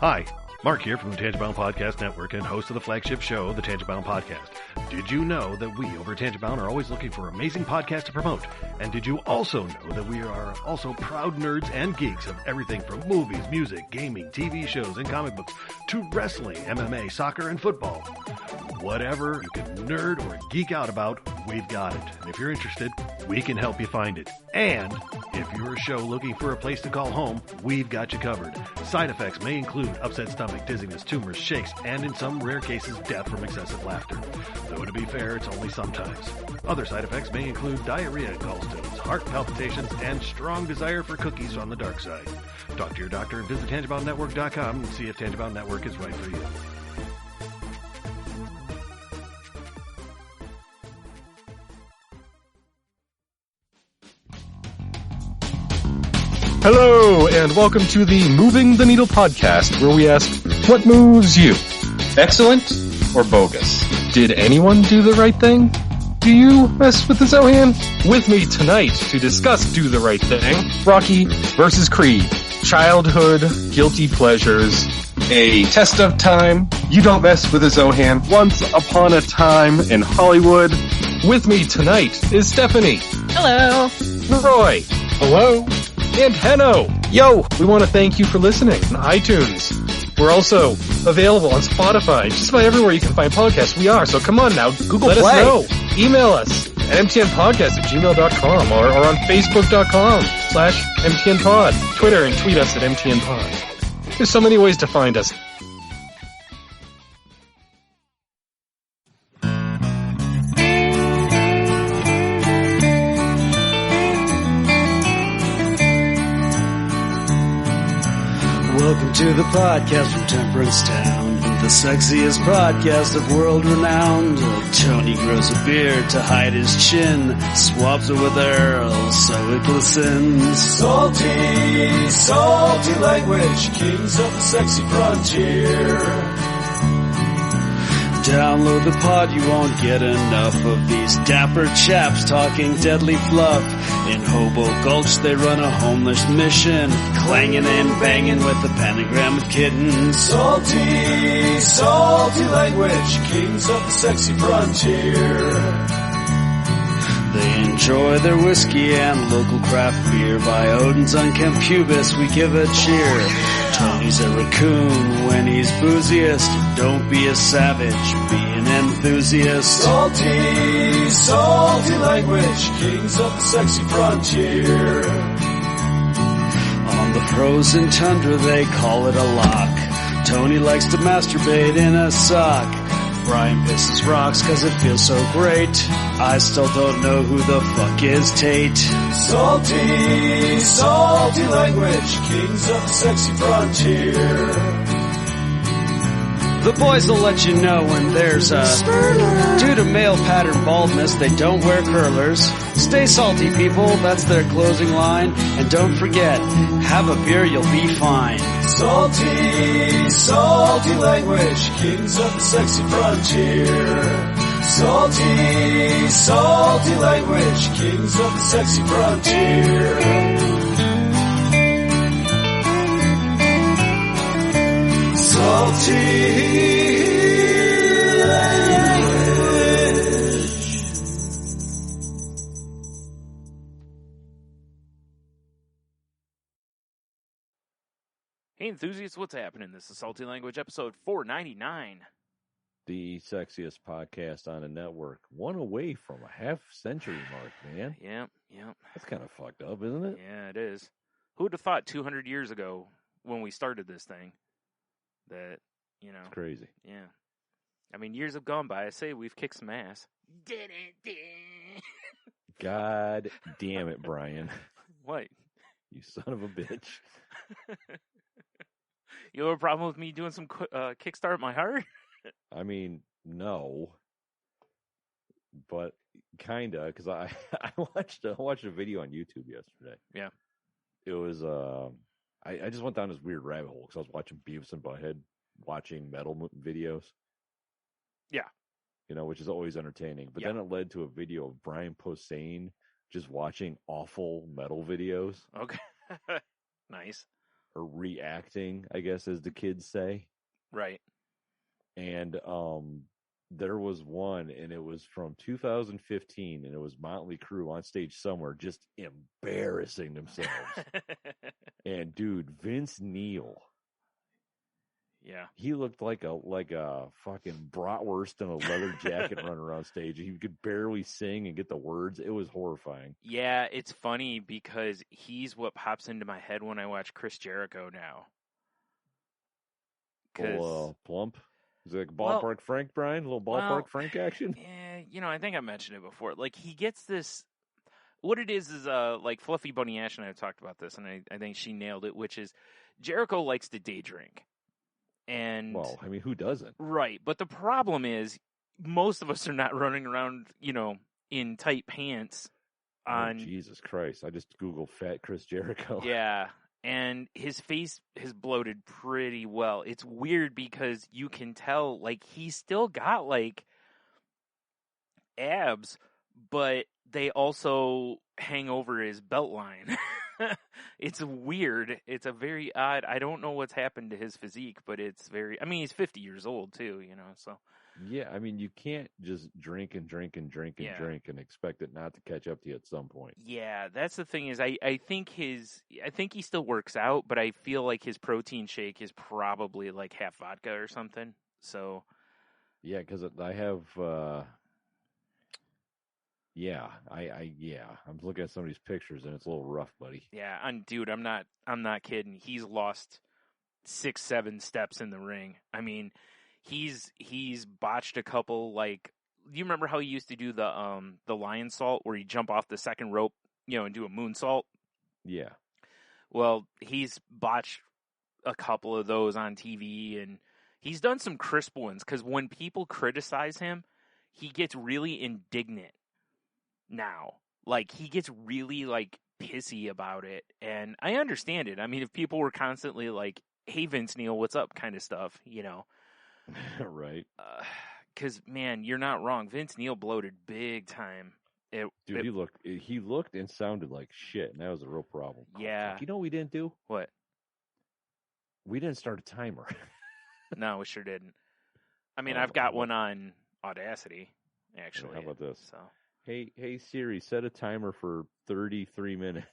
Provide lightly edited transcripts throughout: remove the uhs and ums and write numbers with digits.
Hi, Mark here from the Tangibound Podcast Network and host of the flagship show, the Tangibound Podcast. Did you know that we over at Tangibound are always looking for amazing podcasts to promote? And did you also know that we are also proud nerds and geeks of everything from movies, music, gaming, TV shows, and comic books to wrestling, MMA, soccer, and football? Whatever you can nerd or geek out about, we've got it. And if you're interested, we can help you find it. And if you're a show looking for a place to call home, we've got you covered. Side effects may include upset stomach, dizziness, tumors, shakes, and in some rare cases, death from excessive laughter. Though to be fair, it's only sometimes. Other side effects may include diarrhea, gallstones, heart palpitations, and strong desire for cookies on the dark side. Talk to your doctor and visit TangiboundNetwork.com and see if Tangibound Network is right for you. Hello, and welcome to the Moving the Needle podcast, where we ask, what moves you? Excellent or bogus? Did anyone do the right thing? Do you mess with the Zohan? With me tonight to discuss Do the Right Thing, Rocky versus Creed, childhood, guilty pleasures, a test of time, you don't mess with the Zohan, once upon a time in Hollywood. With me tonight is Stephanie. Hello. Roy. Hello. And Henno. Yo, we want to thank you for listening on iTunes. We're also available on Spotify, just about everywhere you can find podcasts. We are, so come on now, Google let Play. us know. Email us at mtnpodcast@gmail.com or on facebook.com/mtnpod. Twitter and tweet us at mtnpod. There's so many ways to find us. Welcome to the podcast from Temperance Town, the sexiest podcast of world renowned. Tony grows a beard to hide his chin, swaps it with Earl so it glistens. Salty, salty language, kings of the sexy frontier. Download the pod, you won't get enough of these dapper chaps talking deadly fluff. In Hobo Gulch they run a homeless mission, clanging and banging with the pentagram of kittens. Salty, salty language, kings of the sexy frontier. They enjoy their whiskey and local craft beer. By Odin's unkempt pubis we give a cheer. Tony's a raccoon when he's booziest. Don't be a savage, be an enthusiast. Salty, salty language, kings of the sexy frontier. On the frozen tundra they call it a lock. Tony likes to masturbate in a sock. Brian pisses rocks cause it feels so great. I still don't know who the fuck is Tate. Salty, salty language, kings of the sexy frontier. The boys will let you know when there's a due to male pattern baldness, they don't wear curlers. Stay salty, people, that's their closing line. And don't forget, have a beer, you'll be fine. Salty, salty language, kings of the sexy frontier. Salty, salty language, kings of the sexy frontier. Salty Hey enthusiasts, what's happening? This is Salty Language episode 499. The sexiest podcast on the network. One away from a half-century mark, man. Yep. That's kind of fucked up, isn't it? Yeah, it is. Who would have thought 200 years ago when we started this thing that, you know. It's crazy. Yeah. I mean, years have gone by. I say we've kicked some ass. God damn it, Brian. What? You son of a bitch. You have a problem with me doing some Kickstart My Heart? I mean, no. But kinda, because I watched a video on YouTube yesterday. Yeah. It was I just went down this weird rabbit hole because I was watching Beavis and Butthead, watching metal videos. Yeah. You know, which is always entertaining. But then it led to a video of Brian Posehn just watching awful metal videos. Okay. Nice. reacting, I guess, as the kids say. Right. And there was one, and it was from 2015, and it was Motley Crue on stage somewhere just embarrassing themselves. And dude, Vince Neil, Yeah. he looked like a fucking bratwurst in a leather jacket running around stage. He could barely sing and get the words. It was horrifying. Yeah, it's funny because he's what pops into my head when I watch Chris Jericho now. Little plump. Is it like ballpark Frank, Brian? A little ballpark Frank action? Yeah, I think I mentioned it before. Like, he gets this. What it is like Fluffy Bunny Ash and I have talked about this, and I think she nailed it, which is Jericho likes to day drink. And well, I mean, who doesn't? Right, but the problem is most of us are not running around, in tight pants. Oh, Jesus Christ! I just googled fat Chris Jericho. Yeah, and his face has bloated pretty well. It's weird because you can tell, like, he's still got, like, abs, but they also hang over his belt line. It's weird. It's a very odd, I don't know what's happened to his physique, but it's he's 50 years old too, so. Yeah, I mean, you can't just drink and drink and drink and drink and expect it not to catch up to you at some point. Yeah, that's the thing is I think he still works out, but I feel like his protein shake is probably like half vodka or something. So. Yeah, because I have. I'm looking at some of these pictures and it's a little rough, buddy. Yeah, dude, I'm not kidding. He's lost 6-7 steps in the ring. I mean, he's botched a couple. Like, do you remember how he used to do the lion salt where you jump off the second rope, and do a moonsault? Yeah. Well, he's botched a couple of those on TV, and he's done some crisp ones because when people criticize him, he gets really indignant. Now, like, he gets really, like, pissy about it, and I understand it. I mean, if people were constantly like, hey, Vince Neil, what's up, kind of stuff, Right. Because, man, you're not wrong. Vince Neil bloated big time. He looked and sounded like shit, and that was a real problem. Yeah. You know what we didn't do? What? We didn't start a timer. No, we sure didn't. I mean, I've got one on Audacity, actually. How about this? So. Hey Siri, set a timer for 33 minutes.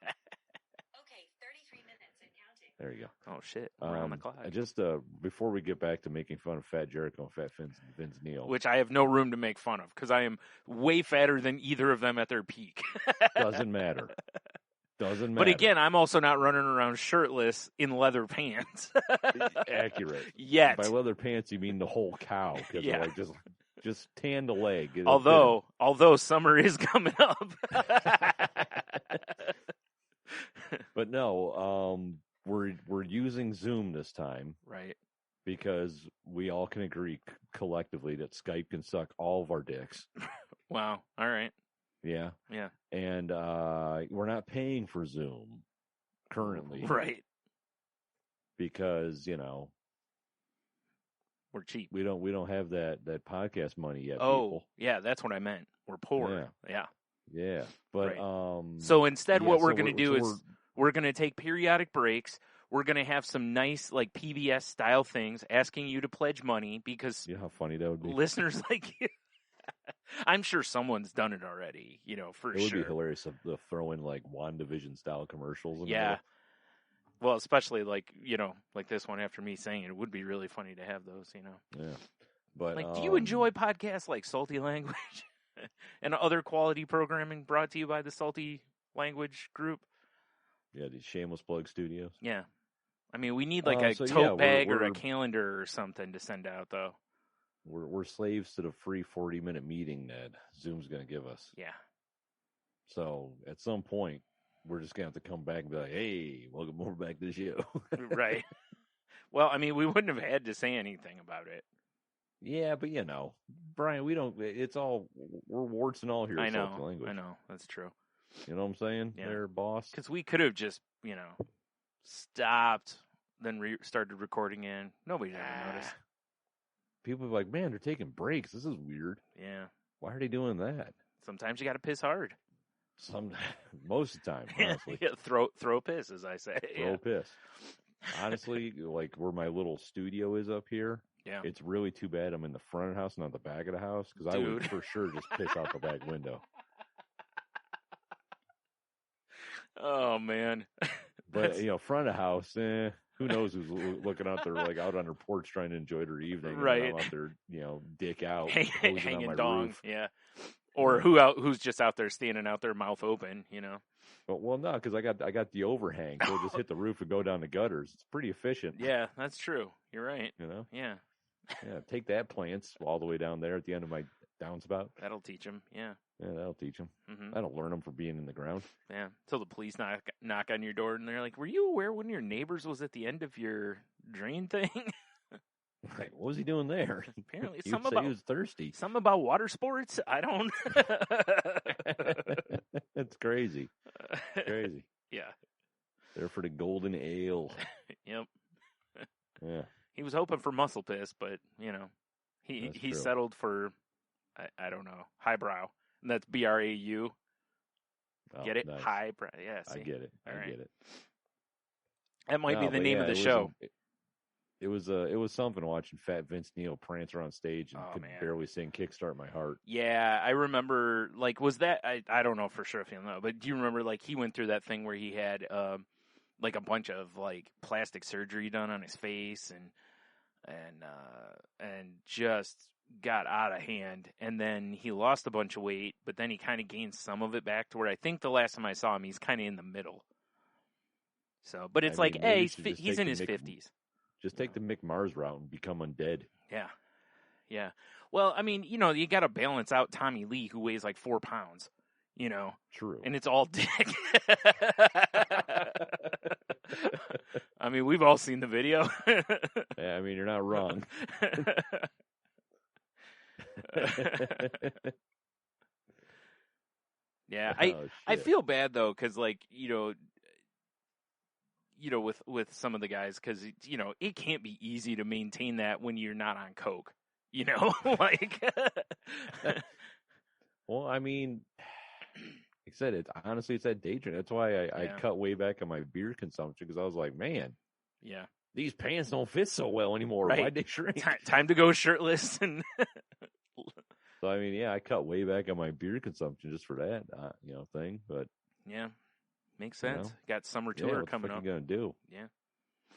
Okay, 33 minutes and counting. There you go. Oh, shit. We're on the clock. Just before we get back to making fun of Fat Jericho and Fat Vince Neil. Which I have no room to make fun of, because I am way fatter than either of them at their peak. Doesn't matter. Doesn't matter. But again, I'm also not running around shirtless in leather pants. Accurate. Yet. By leather pants, you mean the whole cow. Because yeah. like just tan the leg. Although summer is coming up. But no, we're using Zoom this time. Right. Because we all can agree collectively that Skype can suck all of our dicks. Wow. All right. Yeah. Yeah. And we're not paying for Zoom currently. Right. Because, we're cheap. We don't have that podcast money yet, Oh, people. yeah, that's what I meant. We're poor. Yeah. Yeah. But right. So instead what we're going to do is we're going to take periodic breaks. We're going to have some nice, like, PBS style things asking you to pledge money because you know how funny that would be. Listeners like you. I'm sure someone's done it already, for sure. It would be hilarious to throw in, like, WandaVision style commercials. Yeah. Well, especially, like, like this one after me saying it would be really funny to have those, Yeah. But, like, do you enjoy podcasts like Salty Language and other quality programming brought to you by the Salty Language Group? Yeah, the Shameless Plug Studios. Yeah. I mean, we need, like, a tote bag or a calendar or something to send out, though. We're slaves to the free 40-minute meeting that Zoom's going to give us. Yeah. So at some point, we're just going to have to come back and be like, hey, welcome over back to the show. Right. Well, I mean, we wouldn't have had to say anything about it. Yeah, but Brian, we're warts and all here. I know. Language. I know. That's true. You know what I'm saying? Yeah. There, boss. Because we could have just, stopped, then started recording in. Nobody's ever noticed. People are like, man, they're taking breaks. This is weird. Yeah. Why are they doing that? Sometimes you got to piss hard. Most of the time, honestly. Yeah, throw piss, as I say. Throw piss. Honestly, like where my little studio is up here, Yeah. it's really too bad I'm in the front of the house, not the back of the house, because I would for sure just piss out the back window. Oh, man. But, front of the house, who knows who's looking out there, like out on her porch trying to enjoy their evening. Right. And I'm out there, dick out, hanging on my dong. roof. Yeah. Or who's just out there standing out there, mouth open, But, well, no, because I got the overhang, so just hit the roof and go down the gutters. It's pretty efficient. Yeah, that's true. You're right. Yeah. Yeah, Take that, plants all the way down there at the end of my downspout. that'll teach them. Yeah. Yeah, that'll teach them. Mm-hmm. That'll learn them for being in the ground. Yeah. So the police knock on your door, and they're like, "Were you aware one of your neighbors was at the end of your drain thing?" Like, what was he doing there? Apparently, he was thirsty. Something about water sports. I don't. That's crazy. Crazy. Yeah. There for the golden ale. Yep. Yeah. He was hoping for muscle piss, but he true. settled for I don't know, highbrow. And that's BRAU. Oh, Get it? nice. Highbrow. Yeah. See? I get it. All I right. get it. That might be the but name yeah, of the it show. It was something watching Fat Vince Neil prancer on stage and could man. barely sing "Kickstart My Heart." Yeah, I remember. Like, was that? I don't know for sure if you know, but do you remember? Like, he went through that thing where he had like a bunch of like plastic surgery done on his face and just got out of hand. And then he lost a bunch of weight, but then he kind of gained some of it back to where I think the last time I saw him, he's kind of in the middle. So, but it's he's in his 50s. Just take the Mick Mars route and become undead. Yeah. Yeah. Well, I mean, you got to balance out Tommy Lee, who weighs like 4 pounds, True. and it's all dick. I mean, we've all seen the video. Yeah, I mean, you're not wrong. Yeah. Oh, I shit. feel bad though. 'Cause like, with some of the guys, because it can't be easy to maintain that when you're not on coke, like. Well, I mean, like I said, it's that day drink. That's why I cut way back on my beer consumption, because I was like, man, Yeah. these pants don't fit so well anymore. Right. Why'd they shrink? Time to go shirtless and. So I mean, yeah, I cut way back on my beer consumption just for that, thing. But Yeah, makes sense. Got summer tour what the coming fuck up. you gonna do? Yeah.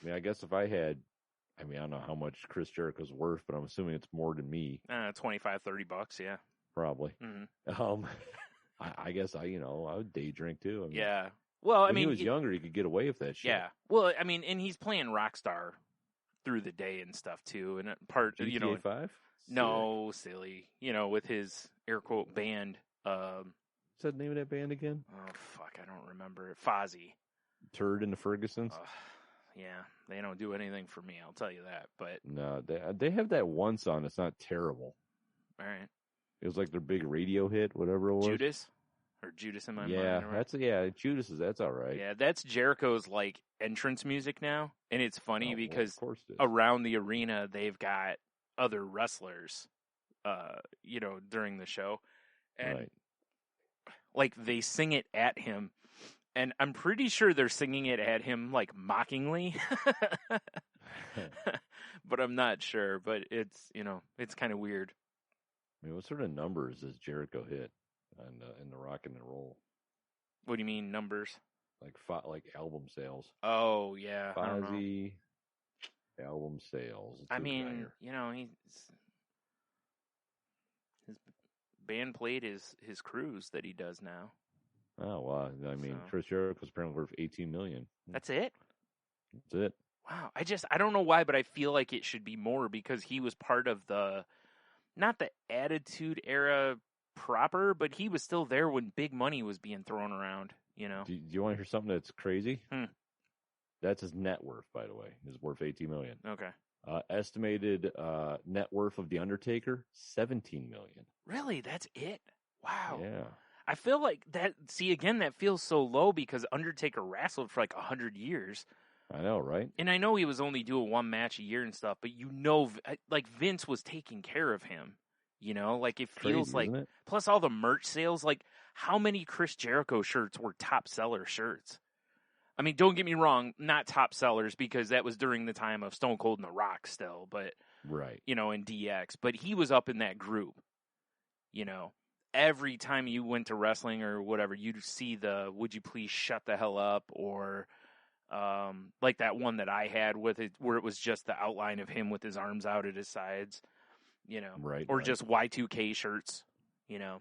I mean, I guess if I had, I don't know how much Chris Jericho's worth, but I'm assuming it's more than me, $25-$30. Yeah. probably. Mm-hmm. I guess I would day drink too. I mean, Yeah. Well, I when mean, he was younger, he could get away with that shit. Yeah. Well, I mean, and he's playing Rockstar through the day and stuff too, and part GTA 5. No, silly. With his air quote band. What's that name of that band again? Oh fuck, I don't remember it. Fozzy. Turd in the Fergusons. Yeah, they don't do anything for me. I'll tell you that. But No, they have that one song that's not terrible. all right, It was like their big radio hit, whatever it was. Judas in my mind. Yeah, Judas that's all right. Yeah, that's Jericho's like entrance music now, and it's funny Well, because of course it is. around the arena they've got other wrestlers, during the show, and Right. like they sing it at him, and I'm pretty sure they're singing it at him like mockingly, but I'm not sure. But it's it's kind of weird. I mean, what sort of numbers does Jericho hit in the rock and roll? What do you mean numbers? Like album sales. Oh yeah, I don't know. Fozzy album sales. Let's I see what we got mean, here. his band played his cruise that he does now. Oh wow! I mean, So- Chris Jericho's apparently worth $18 million. That's it? That's it. Wow. I don't know why, but I feel like it should be more because he was part of not the Attitude Era proper, but he was still there when big money was being thrown around, Do you want to hear something that's crazy? Hmm. That's his net worth, by the way. Is worth $18 million. Okay. Estimated net worth of The Undertaker, $17 million. Really? That's it? Wow. Yeah. I feel like that, see, again, that feels so low because Undertaker wrestled for like 100 years. I know, right? And I know he was only doing one match a year and stuff, but like Vince was taking care of him. Like it feels Crazy, like, isn't it? plus all the merch sales, like how many Chris Jericho shirts were top seller shirts? I mean, don't get me wrong, not top sellers because that was during the time of Stone Cold and The Rock still, but, Right. you know, and DX. But he was up in that group, you know. Every time you went to wrestling or whatever, you'd see the "Would you please shut the hell up?" or like that one that I had with it, where it was just the outline of him with his arms out at his sides, you know, Right. or right. just Y2K shirts, you know.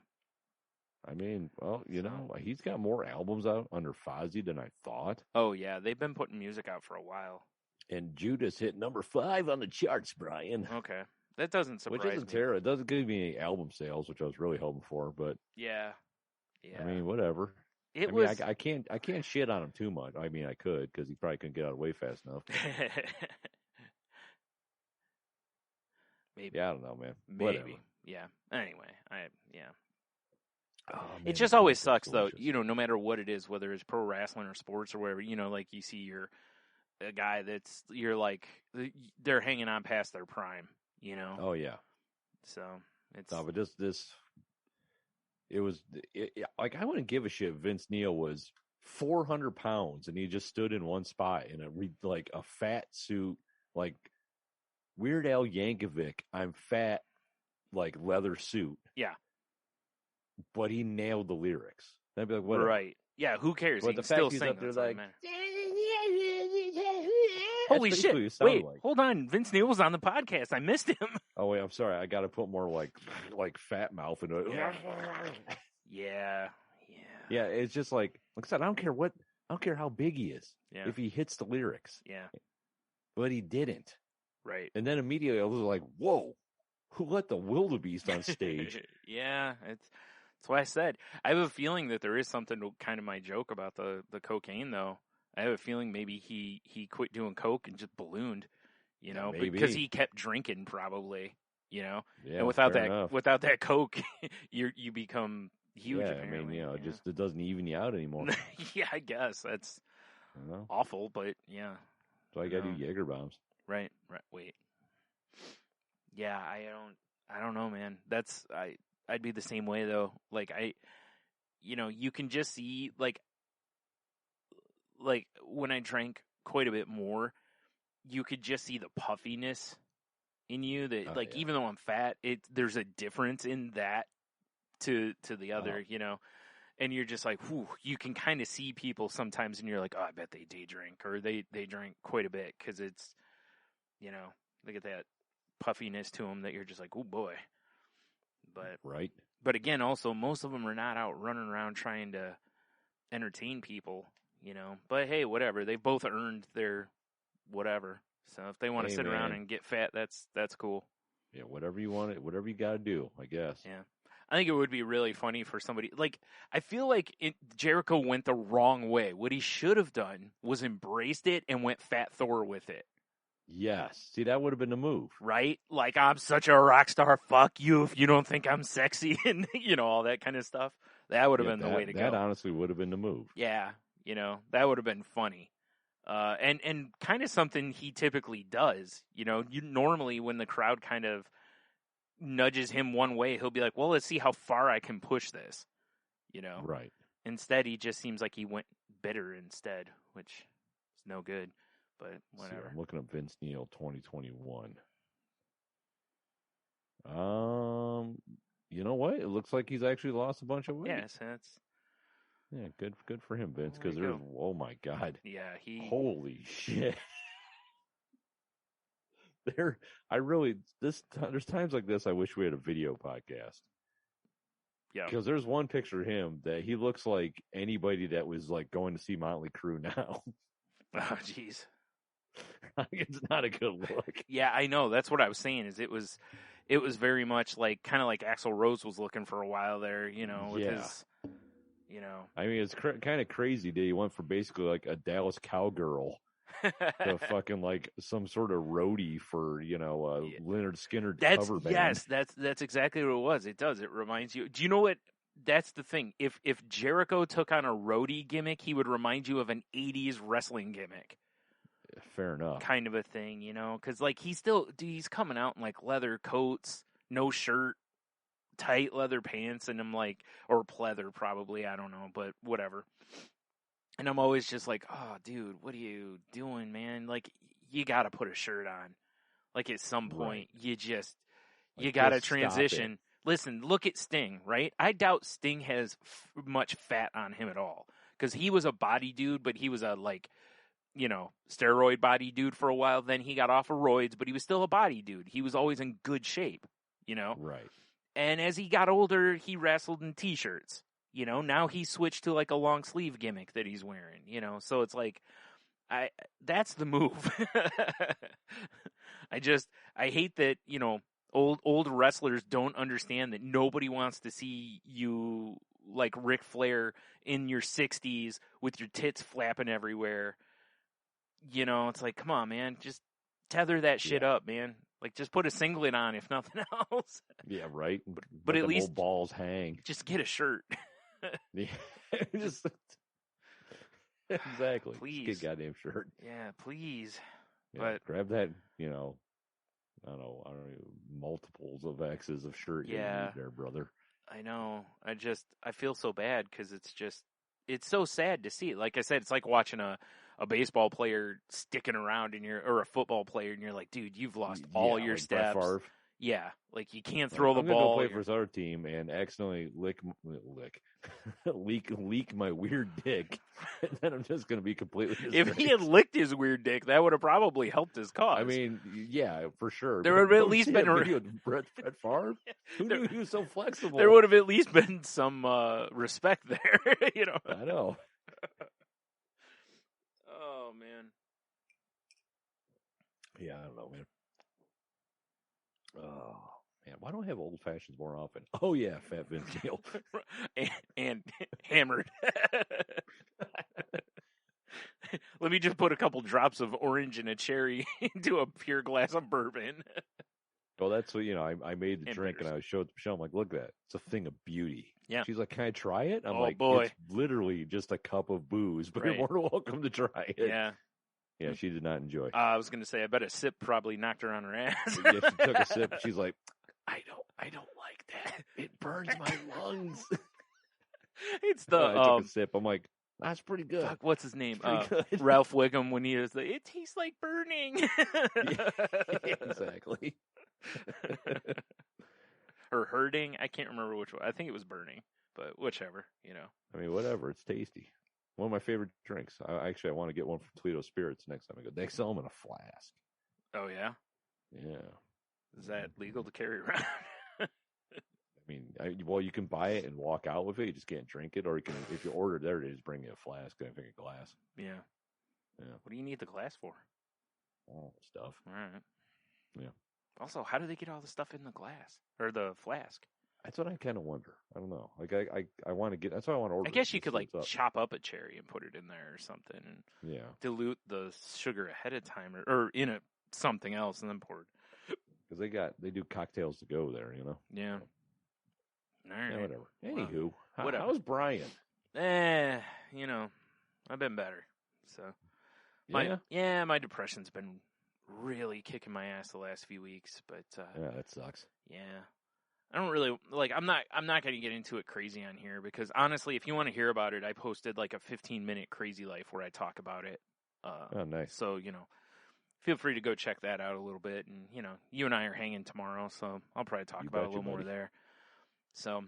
I mean, well, you know, he's got more albums out under Fozzy than I thought. Oh yeah, they've been putting music out for a while. And Judas hit number 5 on the charts, Brian. Okay, that doesn't surprise Which isn't me. terrible. It doesn't give me any album sales, which I was really hoping for. But Yeah. I mean, whatever. It I was. mean, I can't shit on him too much. I mean, I could because he probably couldn't get out of the way fast enough. Maybe. Yeah, I don't know, man. Maybe. Whatever. Yeah. Anyway, yeah. Oh, It man, just the always game's sucks, though, delicious. you know, no matter what it is, whether it's pro wrestling or sports or whatever, you know, like you see a guy you're like, they're hanging on past their prime, you know? Oh yeah. So it's. No, but like I wouldn't give a shit. If Vince Neil was 400 pounds and he just stood in one spot in like a fat suit, like Weird Al Yankovic. I'm fat, like leather suit. Yeah. But he nailed the lyrics. I'd be like, whatever. Right. Yeah, who cares? But He the can fact still he's sing. up there That's all that like, matters. That's Holy basically shit. what he sounded Wait, like. hold on. Vince Neil was on the podcast. I missed him. Oh wait, I'm sorry. I got to put more like fat mouth into it. Yeah. Yeah, it's just like I said. I don't care how big he is. Yeah. If he hits the lyrics, Yeah. but he didn't. Right. And then immediately I was like, whoa, who let the wildebeest on stage? Yeah, that's why I said I have a feeling that there is something to kind of my joke about the cocaine though. I have a feeling maybe he quit doing coke and just ballooned, you know, maybe. because he kept drinking probably, you know. Yeah, And without fair that enough. without that coke, you become huge. Yeah, I apparently. mean, you know, yeah. it doesn't even you out anymore. Yeah, I guess that's You know? awful, but yeah, So I got to No. do Jaeger bombs. right. Wait, yeah, I don't know, man. I'd be the same way though. Like you can just see like when I drank quite a bit more, you could just see the puffiness in you that Oh, like yeah. even though I'm fat, there's a difference in that to the other, you know. And you're just like, whew, you can kind of see people sometimes and you're like, oh, I bet they day drink or they drink quite a bit because it's, you know, they get that puffiness to them that you're just like, oh boy. Right? But again, also, most of them are not out running around trying to entertain people, you know. But hey, whatever. They both earned their whatever. So if they want to Hey, sit around man. and get fat, that's cool. Yeah, whatever you want, whatever you got to do, I guess. Yeah. I think it would be really funny for somebody like I feel like Jericho went the wrong way. What he should have done was embraced it and went Fat Thor with it, Yes. See, that would have been the move. right? Like I'm such a rock star. Fuck you if you don't think I'm sexy, and you know all that kind of stuff. That would have Yeah, been the way to That go. honestly would have been the move. Yeah, you know that would have been funny, and kind of something he typically does. You know, you normally when the crowd kind of nudges him one way, he'll be like, well, let's see how far I can push this, you know? Right. Instead, he just seems like he went bitter instead, which is no good, but See, whatever. I'm looking up Vince Neil 2021. You know what? It looks like he's actually lost a bunch of weight. Yeah, so that's, Yeah, good for him, Vince, There because you there's, go. oh my God. yeah, Holy shit. There's times like this I wish we had a video podcast. yeah. Because there's one picture of him that he looks like anybody that was like going to see Motley Crue now. Oh, jeez. It's not a good look. Yeah, I know. That's what I was saying. Is it was very much like kind of like Axl Rose was looking for a while there, you know, with Yeah. his, you know. I mean, it's kind of crazy that he went from basically like a Dallas cowgirl to fucking like some sort of roadie for, you know, Yeah. Leonard Skinner That's cover band. yes, that's exactly what it was. It does. It reminds you. Do you know what? That's the thing. If Jericho took on a roadie gimmick, he would remind you of an '80s wrestling gimmick, Fair enough. kind of a thing, you know? Because like he's coming out in like leather coats, no shirt, tight leather pants, and I'm like, or pleather probably, I don't know, but whatever. And I'm always just like, oh, dude, what are you doing, man? Like, you got to put a shirt on. Like, at some point, you got to just stop transition. it. Listen, look at Sting, right? I doubt Sting has much fat on him at all. Because he was a body dude, but he was a, like, steroid body dude for a while. Then he got off of roids, but he was still a body dude. He was always in good shape, Right. And as he got older, he wrestled in T-shirts. Now he switched to like a long sleeve gimmick that he's wearing. So it's like, that's the move. I hate that old wrestlers don't understand that nobody wants to see you like Ric Flair in your 60s with your tits flapping everywhere. It's like, come on, man, just tether that shit up, man. Like, just put a singlet on, if nothing else. Yeah, right. But Let at them least old balls hang. just get a shirt. Yeah, just exactly. Please. Just get a goddamn shirt. Yeah, please. Yeah, But grab that. I don't know, multiples of X's of shirt. You Yeah. need there, brother. I know. I feel so bad because it's so sad to see. Like I said, it's like watching a baseball player sticking around or a football player, and you're like, dude, you've lost all your like Brett steps. Favre. Yeah, like you can't throw the I'm gonna ball. go play for this other team and accidentally leak my weird dick, and then I'm just gonna be completely. If he had licked his weird dick, that would have probably helped his cause. I mean, yeah, for sure. There But would have at don't least see been that video of Brett Favre. Who knew he was so flexible? there would have at least been some respect there, I know. Oh man. Yeah, I don't know, man. Oh man, why don't I have old fashions more often? Oh yeah, Fat Vince Neil. and hammered. Let me just put a couple drops of orange and a cherry into a pure glass of bourbon. Well, that's what I made the And drink, and I showed it to Michelle. I'm like, look at that. It's a thing of beauty. Yeah. She's like, can I try it? I'm Oh, like, boy. it's literally just a cup of booze, but Right. you're more than welcome to try it. Yeah. Yeah, she did not enjoy. I was going to say, I bet a sip probably knocked her on her ass. Yeah, she took a sip. She's like, I don't like that. It burns my lungs. It's the I took a sip. I'm like, that's pretty good. fuck, what's his name? It's pretty good. Ralph Wiggum, when he was like, it tastes like burning. Yeah, exactly. Or hurting. I can't remember which one. I think it was burning, but whichever, I mean, whatever. It's tasty. One of my favorite drinks. I want to get one from Toledo Spirits next time I go. They sell them in a flask. Oh, yeah? Yeah. Is that legal to carry around? I mean, you can buy it and walk out with it. You just can't drink it, or you can, if you order there, they just bring you a flask. I think a glass. Yeah. Yeah. What do you need the glass for? All stuff. All right. Yeah. Also, how do they get all the stuff in the glass or the flask? That's what I kind of wonder. I don't know. Like I want to get. That's why I want to order. I guess it, you just could see like what's up. chop up a cherry and put it in there or something, and Yeah, dilute the sugar ahead of time, or in something else, and then pour it. because they do cocktails to go there. Yeah. All right. Yeah, whatever. Well, Anywho, whatever. how's Brian? I've been better. So, Yeah, my depression's been really kicking my ass the last few weeks, but yeah, that sucks. yeah. I don't really I'm not going to get into it crazy on here because honestly, if you want to hear about it, I posted like a 15-minute crazy life where I talk about it. Oh, nice. So, feel free to go check that out a little bit. And, you and I are hanging tomorrow, so I'll probably talk You about it a betcha, little more buddy. there. So,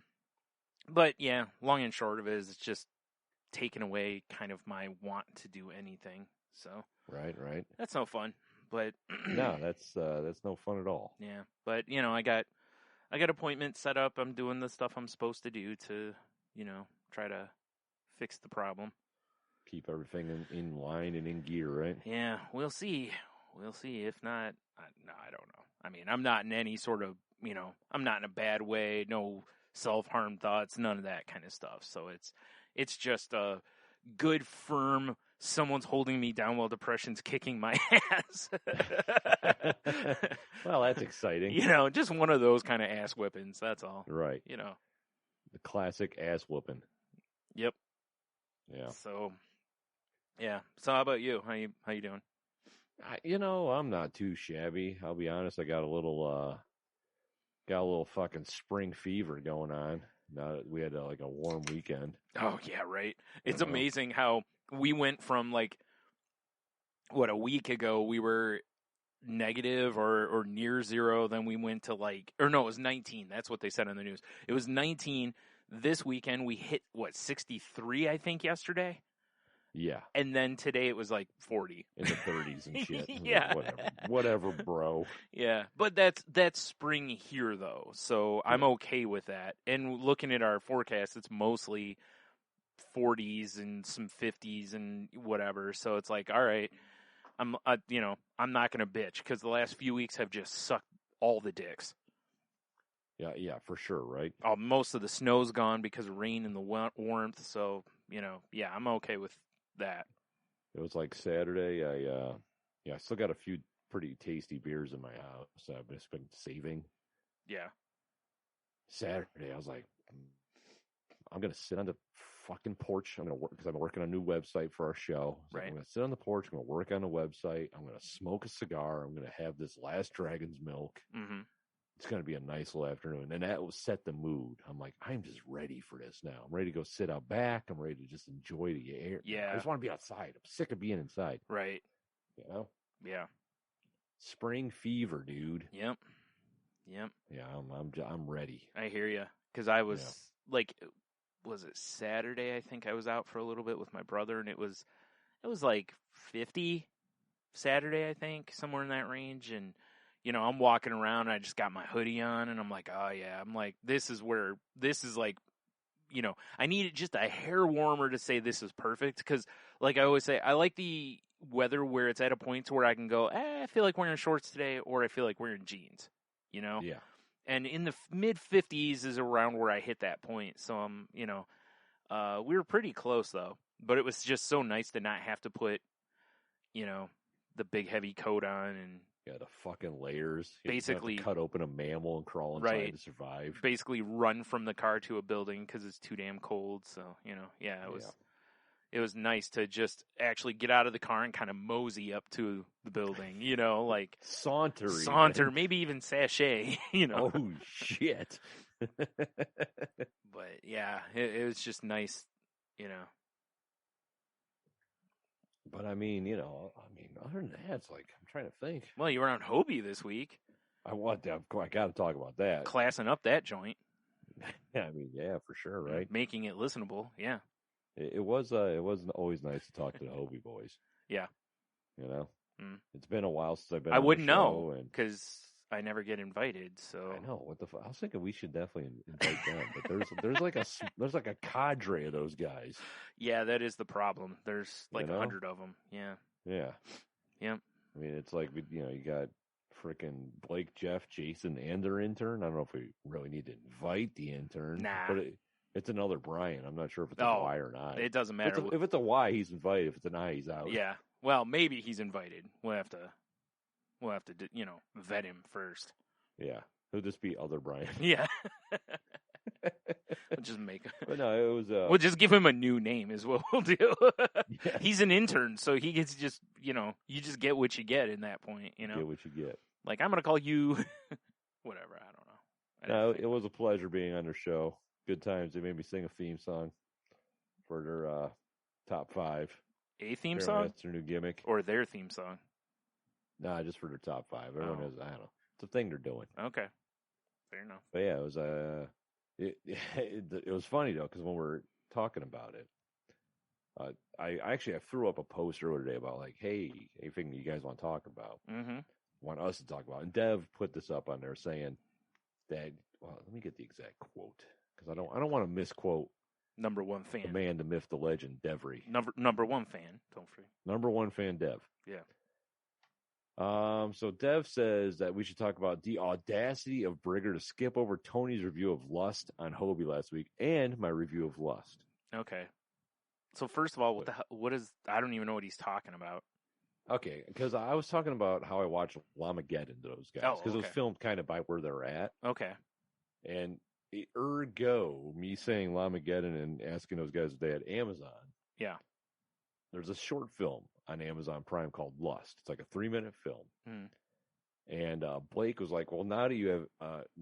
but yeah, long and short of it is it's just taking away kind of my want to do anything. So Right. that's no fun, but No, that's no fun at all. yeah, but I got appointments set up. I'm doing the stuff I'm supposed to do to, try to fix the problem. Keep everything in line and in gear, right? Yeah, we'll see. If not, no, I don't know. I mean, I'm not in any sort of, I'm not in a bad way. No self-harm thoughts, none of that kind of stuff. So it's just a good, firm, someone's holding me down while depression's kicking my ass. Well, that's exciting. Just one of those kind of ass whippings. That's all. Right. The classic ass whooping. Yep. Yeah. So, yeah. So how about you? How you doing? I'm not too shabby. I'll be honest. I got a little Got a little fucking spring fever going on. Now that we had like a warm weekend. Oh yeah, right. It's know. amazing how we went from like a week ago we were negative or near zero, then we went to like, or no, it was 19. That's what they said on the news. It was 19. This weekend we hit 63 I think yesterday. Yeah. And then today it was like 40 in the 30s and shit. Yeah. Whatever, bro. Yeah, but that's spring here though, so I'm okay with that. And looking at our forecast, it's mostly 40s and some 50s and whatever. So it's like, all right, I'm not gonna bitch because the last few weeks have just sucked all the dicks. Yeah, for sure, right? Most of the snow's gone because of rain and the warmth. So yeah, I'm okay with that. It was like Saturday. I still got a few pretty tasty beers in my house. I've just been saving. Yeah. Saturday, I was like, I'm gonna sit on the fucking porch. I'm gonna work because I'm working on a new website for our show. So Right. I'm gonna sit on the porch. I'm gonna work on the website. I'm gonna smoke a cigar. I'm gonna have this last Dragon's Milk. Mm-hmm. It's gonna be a nice little afternoon, and that will set the mood. I'm like, I'm just ready for this now. I'm ready to go sit out back. I'm ready to just enjoy the air. Yeah. I just want to be outside. I'm sick of being inside. Right. You know. Yeah. Spring fever, dude. Yep. Yeah, I'm ready. I hear you. Because I was like, was it Saturday? I think I was out for a little bit with my brother, and it was like 50 Saturday, I think, somewhere in that range. And I'm walking around, and I just got my hoodie on, and I'm like, oh yeah, I'm like, this is like, I needed just a hair warmer to say this is perfect. Because, like I always say, I like the weather where it's at a point to where I can go, I feel like wearing shorts today, or I feel like wearing jeans. Yeah. And in the mid 50s is around where I hit that point. So we were pretty close though, but it was just so nice to not have to put, the big heavy coat on and The fucking layers. You basically have to cut open a mammal and crawl inside to survive. Basically run from the car to a building because it's too damn cold. So it was nice to just actually get out of the car and kind of mosey up to the building, like saunter, maybe even sashay, Oh shit! But yeah, it was just nice, But I mean, other than that, it's like I'm trying to think. Well, you were on Hobie this week. I got to talk about that. Classing up that joint. Yeah, I mean, yeah, for sure, right? Making it listenable, yeah. It wasn't always nice to talk to the Hobie boys. Yeah. It's been a while since I've been. I on wouldn't the show, know because I never get invited. So I know what the. I was thinking we should definitely invite them, but there's like a cadre of those guys. Yeah, that is the problem. There's like 100 of them. Yeah. Yeah. Yep. I mean, it's like you got frickin' Blake, Jeff, Jason, and their intern. I don't know if we really need to invite the intern. Nah. But it's another Brian. I'm not sure if it's a Y or not. It doesn't matter. If it's a Y, he's invited. If it's an I, he's out. Yeah. Well, maybe he's invited. We'll have to vet him first. Yeah. He'll just be other Brian. Yeah. We'll just make. But no, it was. We'll just give him a new name. Is what we'll do. Yeah. He's an intern, so he gets just you just get what you get in that point. Get what you get. Like I'm gonna call you, whatever. I don't know. No, it was a pleasure being on their show. Good times. They made me sing a theme song for their top 5. A theme Apparently song? That's their new gimmick. Or their theme song? Nah, just for their top 5. Everyone has. I don't know. It's a thing they're doing. Okay, fair enough. But yeah, it was it was funny though because when we're talking about it, I threw up a post earlier today about like, hey, anything you guys want to talk about, want us to talk about, and Dev put this up on there saying that. Well, let me get the exact quote because I don't want to misquote. Number one fan, the man, the myth, the legend, Devry. Number one fan. Don't forget. Number one fan, Dev. Yeah. So Dev says that we should talk about the audacity of Brigger to skip over Tony's review of Lust on Hobie last week and my review of Lust. Okay. So first of all, what is? I don't even know what he's talking about. Okay, because I was talking about how I watched Lamageddon to those guys because it was filmed kind of by where they're at. Okay. And ergo, me saying Lamageddon and asking those guys if they had Amazon. Yeah. There's a short film on Amazon Prime called Lust. It's like a 3-minute film. And Blake was like, well, now that you have,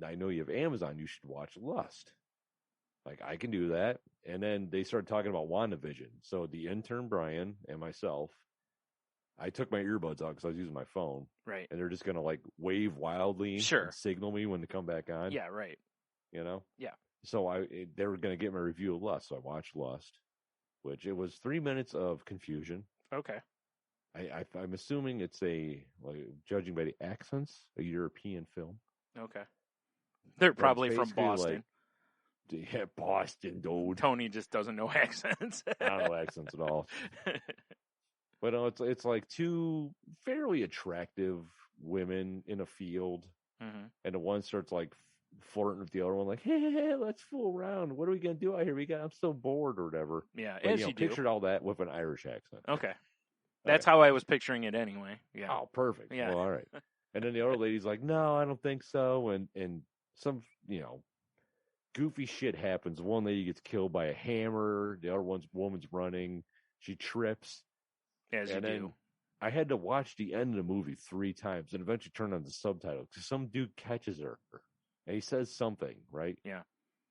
I know you have Amazon, you should watch Lust. Like, I can do that. And then they started talking about WandaVision. So the intern, Brian, and myself, I took my earbuds out because I was using my phone. Right. And they're just going to, like, wave wildly Sure. and signal me when to come back on. Yeah, right. You know? Yeah. So they were going to get my review of Lust. So I watched Lust, which it was 3 minutes of confusion. Okay. I'm assuming it's judging by the accents, a European film. Okay. They're But probably it's from basically Boston. Yeah, Boston, dude. Tony just doesn't know accents. I don't know accents at all. But it's like two fairly attractive women in a field, Mm-hmm. and the one starts like flirting with the other one, like, hey, let's fool around. What are we gonna do out here? I'm so bored or whatever. Yeah, But, as you do. pictured all that with an Irish accent. Okay. That's how I was picturing it anyway. Yeah. Oh, perfect. Yeah. Well, all right. And then the other lady's like, no, I don't think so. And some, goofy shit happens. One lady gets killed by a hammer. The other woman's running. She trips. As you do. I had to watch the end of the movie 3 times and eventually turn on the subtitles because some dude catches her and he says something, right? Yeah.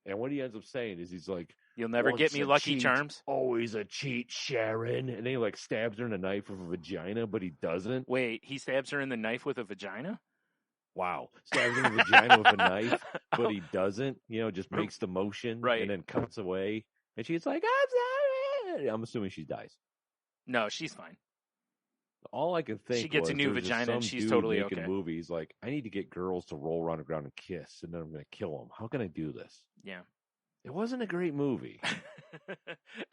And what he ends up saying is he's like, You'll never get "Once me a Lucky cheat, Charms. always a cheat, Sharon." And then he like stabs her in the knife with a vagina, but he doesn't. Wait, he stabs her in the knife with a vagina? Wow. Stabs her in the vagina with a knife, but he doesn't, just makes the motion Right. and then cuts away. And she's like, I'm sorry. I'm assuming she dies. No, she's fine. All I can think She gets a was new there's just vagina and some she's dude totally making okay. movies like, I need to get girls to roll around the ground and kiss, and then I'm going to kill them. How can I do this? Yeah. It wasn't a great movie.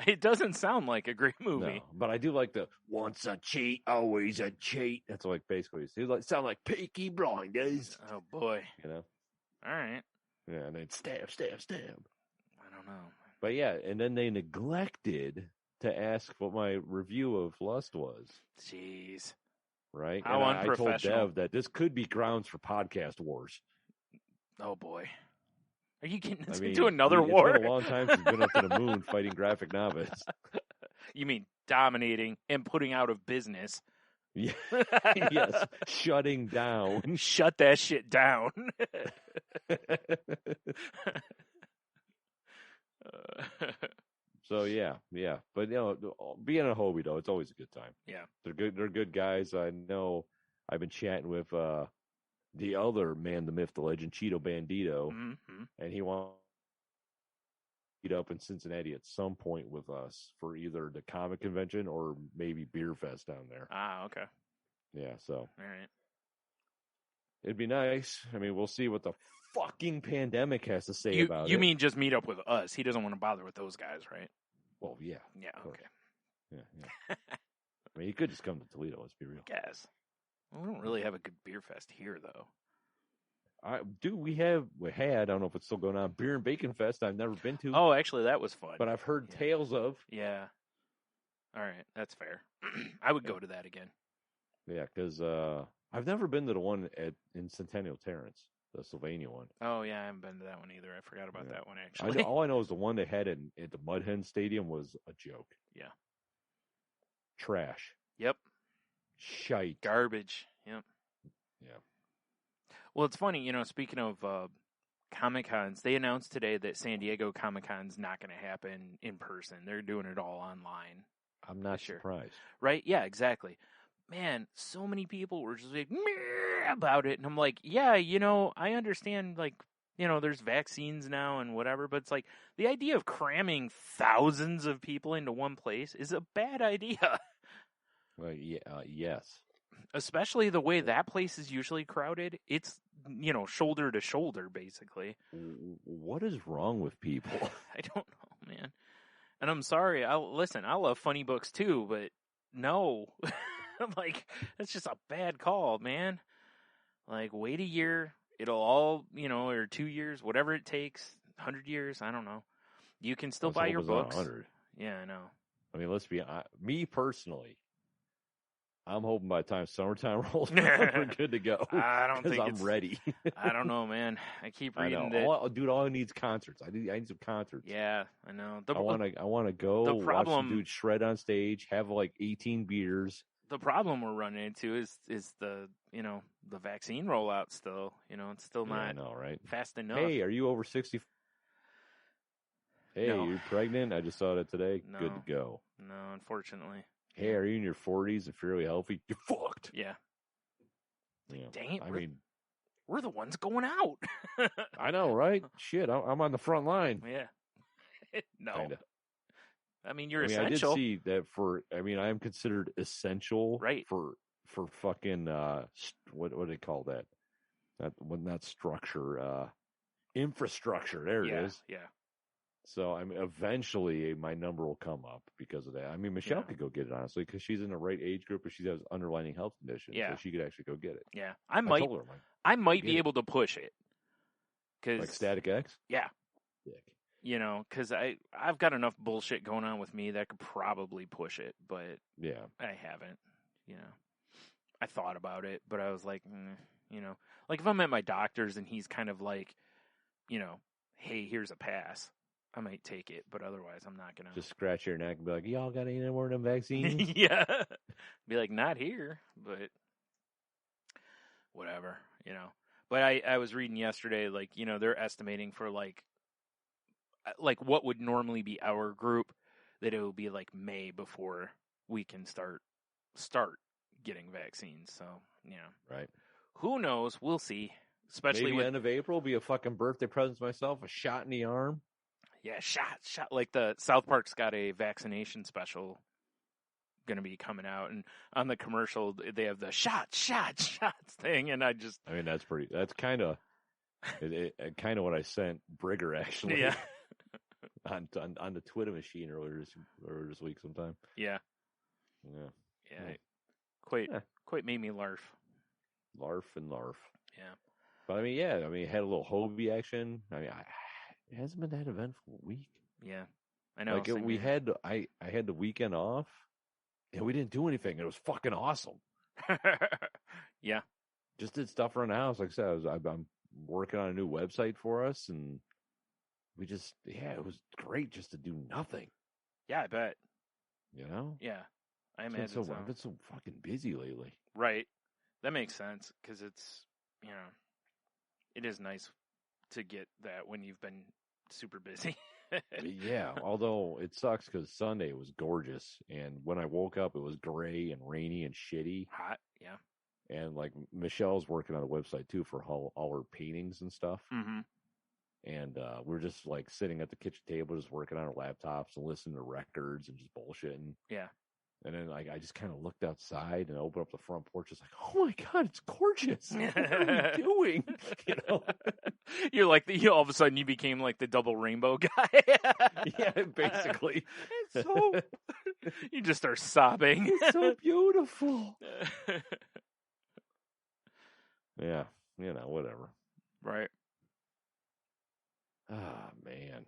It doesn't sound like a great movie. No, but I do like the once a cheat, always a cheat. That's like basically it sound like Peaky Blinders. Oh boy. All right. Yeah, and then stab. I don't know. But yeah, and then they neglected to ask what my review of Lust was. Jeez. Right? How and I told unprofessional. Dev that this could be grounds for podcast wars. Oh boy. Are you getting us I mean, into another it's war? been a long time since we've been up to the moon fighting graphic novels. You mean dominating and putting out of business? Yeah. Yes, shutting down. Shut that shit down. So yeah, but being a Hobie though, it's always a good time. Yeah, they're good guys. I know. I've been chatting with the other man, the myth, the legend, Cheeto Bandito, mm-hmm. and he wants to meet up in Cincinnati at some point with us for either the comic convention or maybe Beer Fest down there. Ah, okay. Yeah, so all right. It'd be nice. I mean, we'll see what the fucking pandemic has to say about it. You mean just meet up with us? He doesn't want to bother with those guys, right? Well, yeah. Yeah, okay. Yeah. I mean, he could just come to Toledo, let's be real. Guess. Well, we don't really have a good beer fest here, though. We had, I don't know if it's still going on, Beer and Bacon Fest I've never been to. Oh, actually, that was fun. But I've heard tales of. Yeah. All right, that's fair. I would go to that again. Yeah, because I've never been to the one in Centennial Terrace, the Sylvania one. Oh, yeah, I haven't been to that one either. I forgot about that one, actually. All I know is the one they had at the Mud Hen Stadium was a joke. Yeah. Trash. Yep. Shite. Garbage. Yep. Yeah. Well, it's funny, speaking of Comic-Cons, they announced today that San Diego Comic-Con's not going to happen in person. They're doing it all online. I'm not surprised. Right? Yeah, exactly. Man, so many people were just like, meh about it. And I'm like, yeah, I understand, like, there's vaccines now and whatever, but it's like the idea of cramming thousands of people into one place is a bad idea. Well, yeah, yes. Especially the way that place is usually crowded. It's, shoulder to shoulder, basically. What is wrong with people? I don't know, man. And I'm sorry. I love funny books too, but no. I'm like, that's just a bad call, man. Like, wait a year. It'll all, or 2 years, whatever it takes, 100 years, I don't know. You can still buy your books. 100. Yeah, I know. I mean, let's be me personally. I'm hoping by the time summertime rolls around, we're good to go. I don't think I'm ready. I don't know, man. I keep reading that. All I need is concerts. I need some concerts. Yeah, I know. I want to go watch some dude shred on stage, have like 18 beers, the problem we're running into is the the vaccine rollout still. It's still Yeah, I not know, right? fast enough. Hey, are you over 60? Hey, No. you're pregnant? I just saw that today. No. Good to go. No, unfortunately. Hey, are you in your 40s and fairly healthy? You're fucked. Yeah. Yeah. Dang it, I we're- mean, We're the ones going out. I know, right? Shit, I'm on the front line. Yeah. No. Kinda. I mean, you're I essential. did see that I am considered essential Right. for fucking what do they call that? Not structure, infrastructure. There it is. Yeah. So I mean, eventually my number will come up because of that. I mean, Michelle Yeah. could go get it honestly because she's in the right age group, but she has underlying health conditions, Yeah. so she could actually go get it. Yeah. I told her, like, I might get be it. able to push it. Cause, like Static X. Yeah. Dick. Because I've got enough bullshit going on with me that could probably push it, but Yeah. I haven't. I thought about it, but I was like, like if I'm at my doctor's and he's kind of like, hey, here's a pass, I might take it, but otherwise I'm not gonna. Just scratch your neck and be like, y'all got any more of them vaccines? Yeah, be like, not here, but whatever, But I was reading yesterday, like they're estimating for like what would normally be our group, that it will be like May before we can start getting vaccines. So Right. who knows? We'll see. Especially Maybe with end of April, be a fucking birthday present to myself, a shot in the arm. shot. Like the South Park's got a vaccination special going to be coming out, and on the commercial they have the shots thing, and I mean, that's kind of kind of what I sent Brigger actually. Yeah. on the Twitter machine earlier this week sometime. Yeah. Quite made me larf. Larf. Yeah. But I mean, it had a little Hobie action. I mean, it hasn't been that eventful week. Yeah. I know. Like I had the weekend off, and we didn't do anything. It was fucking awesome. Yeah. Just did stuff around the house. Like I said, I'm working on a new website for us, and we just it was great just to do nothing. Yeah, I bet. Yeah. I imagine so. I've been so fucking busy lately. Right. That makes sense, because it's, it is nice to get that when you've been super busy. Yeah, although it sucks because Sunday was gorgeous, and when I woke up, it was gray and rainy and shitty. Hot, yeah. And like Michelle's working on a website too for all her paintings and stuff. Mm-hmm. And we're just like sitting at the kitchen table, just working on our laptops and listening to records and just bullshitting. Yeah. And then like I just kind of looked outside and opened up the front porch. It's like, oh my god, it's gorgeous! What are we doing? You're like all of a sudden you became like the double rainbow guy. Yeah, basically. It's so. You just start sobbing. It's so beautiful. Yeah, whatever. Right. Ah, man.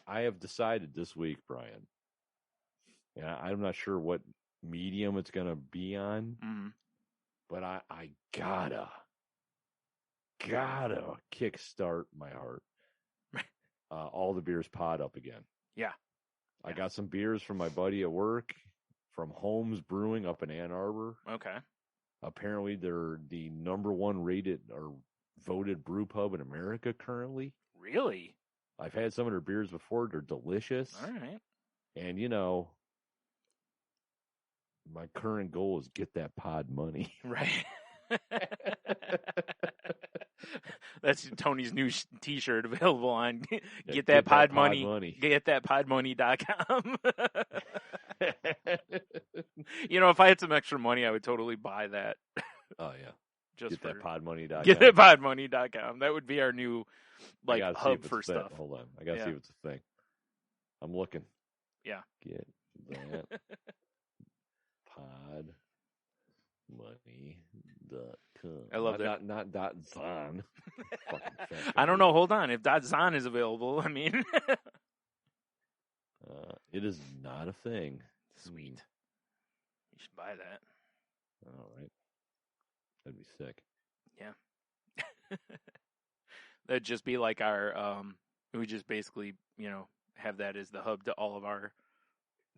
I have decided this week, Brian. And I'm not sure what medium it's going to be on, but I gotta kickstart my heart. All the Beers pod up again. Yeah. I got some beers from my buddy at work from Holmes Brewing up in Ann Arbor. Okay. Apparently, they're the number one rated or voted brew pub in America currently. Really? I've had some of their beers before. They're delicious. All right. And, my current goal is get that pod money. Right. That's Tony's new T-shirt available on Get That Pod Money. GetThatPodMoney.com. If I had some extra money, I would totally buy that. Oh, yeah. Just Get for ThatPodMoney.com. GetThatPodMoney.com. That would be our new hub for stuff. Hold on. I got to see if it's a thing. I'm looking. Yeah. Get that podmoney.com. I love that. Not .zon. I don't know. Hold on. If .zon is available, I mean. It is not a thing. Sweet. You should buy that. All right. That'd be sick. Yeah. That'd just be like our, we just basically, have that as the hub to all of our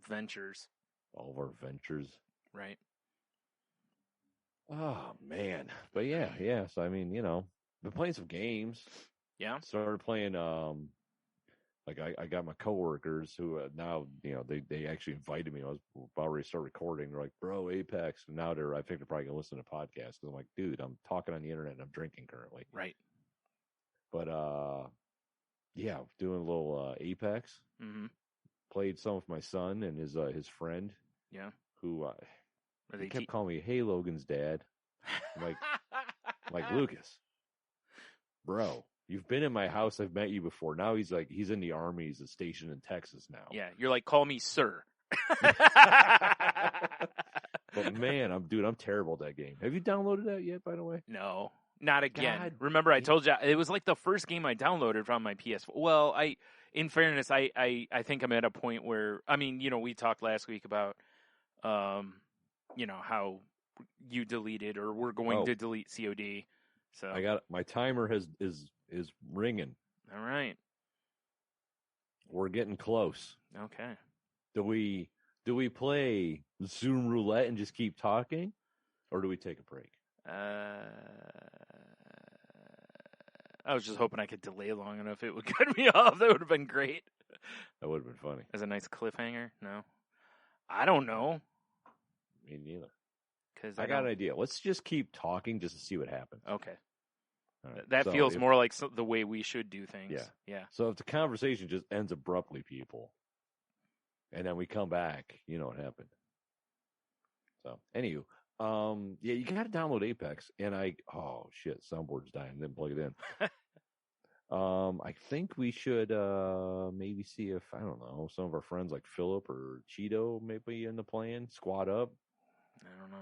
ventures. All of our ventures. Right. Oh man, but yeah. So I mean, been playing some games. Yeah. Started playing. Like I got my coworkers who now they actually invited me. I was about ready to start recording. They're like, "Bro, Apex." And now I think they're probably gonna listen to podcasts because I'm like, "Dude, I'm talking on the internet and I'm drinking currently." Right. But yeah, doing a little Apex. Mm-hmm. Played some with my son and his friend. Yeah. Who Are he they kept calling me, "Hey, Logan's dad." I'm like Lucas, bro. You've been in my house. I've met you before. Now he's in the army. He's stationed in Texas now. Yeah, you're like, call me sir. But man, I'm terrible at that game. Have you downloaded that yet, by the way? No, not again. God. Remember, I told you it was like the first game I downloaded from my PS4. Well, in fairness, I think I'm at a point where, I mean, we talked last week about, how you deleted or we're going to delete COD. So I got my timer is ringing. All right. We're getting close. Okay. Do we play Zoom roulette and just keep talking, or do we take a break? I was just hoping I could delay long enough it would cut me off. That would have been great. That would have been funny. As a nice cliffhanger. No, I don't know. Me neither. Because I got an idea. Let's just keep talking just to see what happens. Okay. Right. That So feels more like the way we should do things. Yeah. Yeah. So if the conversation just ends abruptly, people, and then we come back, you know what happened. So, anywho, yeah, you got to download Apex, and soundboard's dying. Didn't plug it in. I think we should maybe see if some of our friends like Philip or Cheeto maybe in the plan. Squad up. I don't know.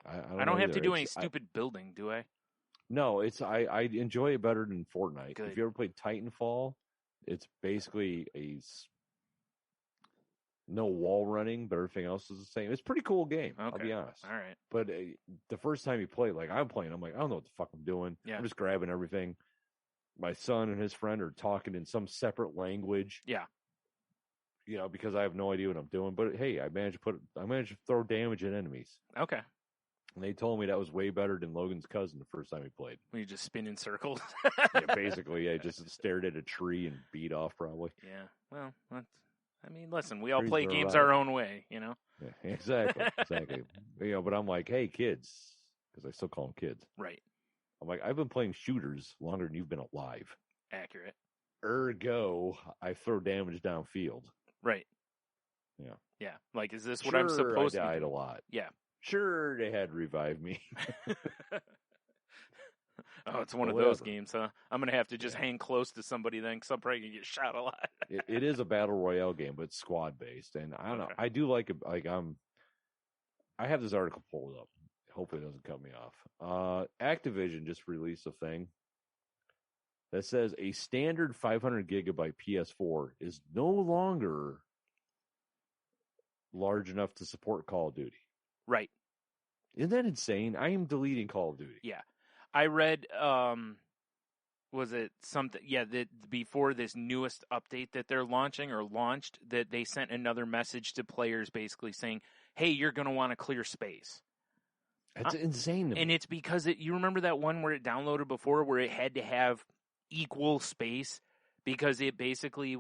I I don't have either. to do any stupid building, do I? No, I enjoy it better than Fortnite. Good. If you ever played Titanfall, it's basically no wall running, but everything else is the same. It's a pretty cool game. Okay. I'll be honest. All right. But the first time you play, like I'm playing, I'm like, I don't know what the fuck I'm doing. Yeah. I'm just grabbing everything. My son and his friend are talking in some separate language. Yeah. Because I have no idea what I'm doing. But hey, I managed to throw damage at enemies. Okay. And they told me that was way better than Logan's cousin the first time he played. When you just spin in circles. Yeah, basically, yeah, just stared at a tree and beat off probably. Yeah. Well, listen, we all Trees play are games alive. our own way, Yeah, exactly. But I'm like, hey, kids, because I still call them kids. Right. I'm like, I've been playing shooters longer than you've been alive. Accurate. Ergo, I throw damage downfield. Right. Yeah. Yeah. Like, is this what I'm supposed to I be died a doing? lot. Yeah. Sure, they had to revive me. Oh, it's one of Whatever. those games, huh? I'm going to have to just hang close to somebody then because I'm probably going to get shot a lot. It is a battle royale game, but it's squad based. And I don't know. Okay. I do like it. Like, I have this article pulled up. Hopefully it doesn't cut me off. Activision just released a thing that says a standard 500 gigabyte PS4 is no longer large enough to support Call of Duty. Right. Isn't that insane? I am deleting Call of Duty. Yeah. I read, was it something? Yeah, that before this newest update that they're launching or launched, that they sent another message to players basically saying, hey, you're going to want to clear space. That's insane to me. And it's because you remember that one where it downloaded before where it had to have equal space because it basically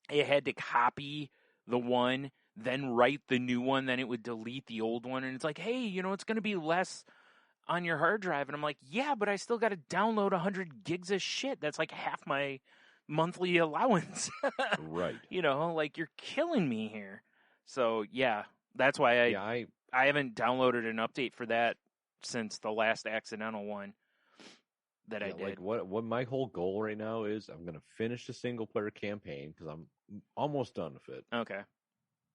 it had to copy the one, then write the new one, then it would delete the old one. And it's like, hey, it's going to be less on your hard drive. And I'm like, yeah, but I still got to download 100 gigs of shit. That's like half my monthly allowance. Right. Like you're killing me here. So yeah, that's why I haven't downloaded an update for that since the last accidental one that I did. Like what my whole goal right now is I'm going to finish the single player campaign because I'm almost done with it. Okay.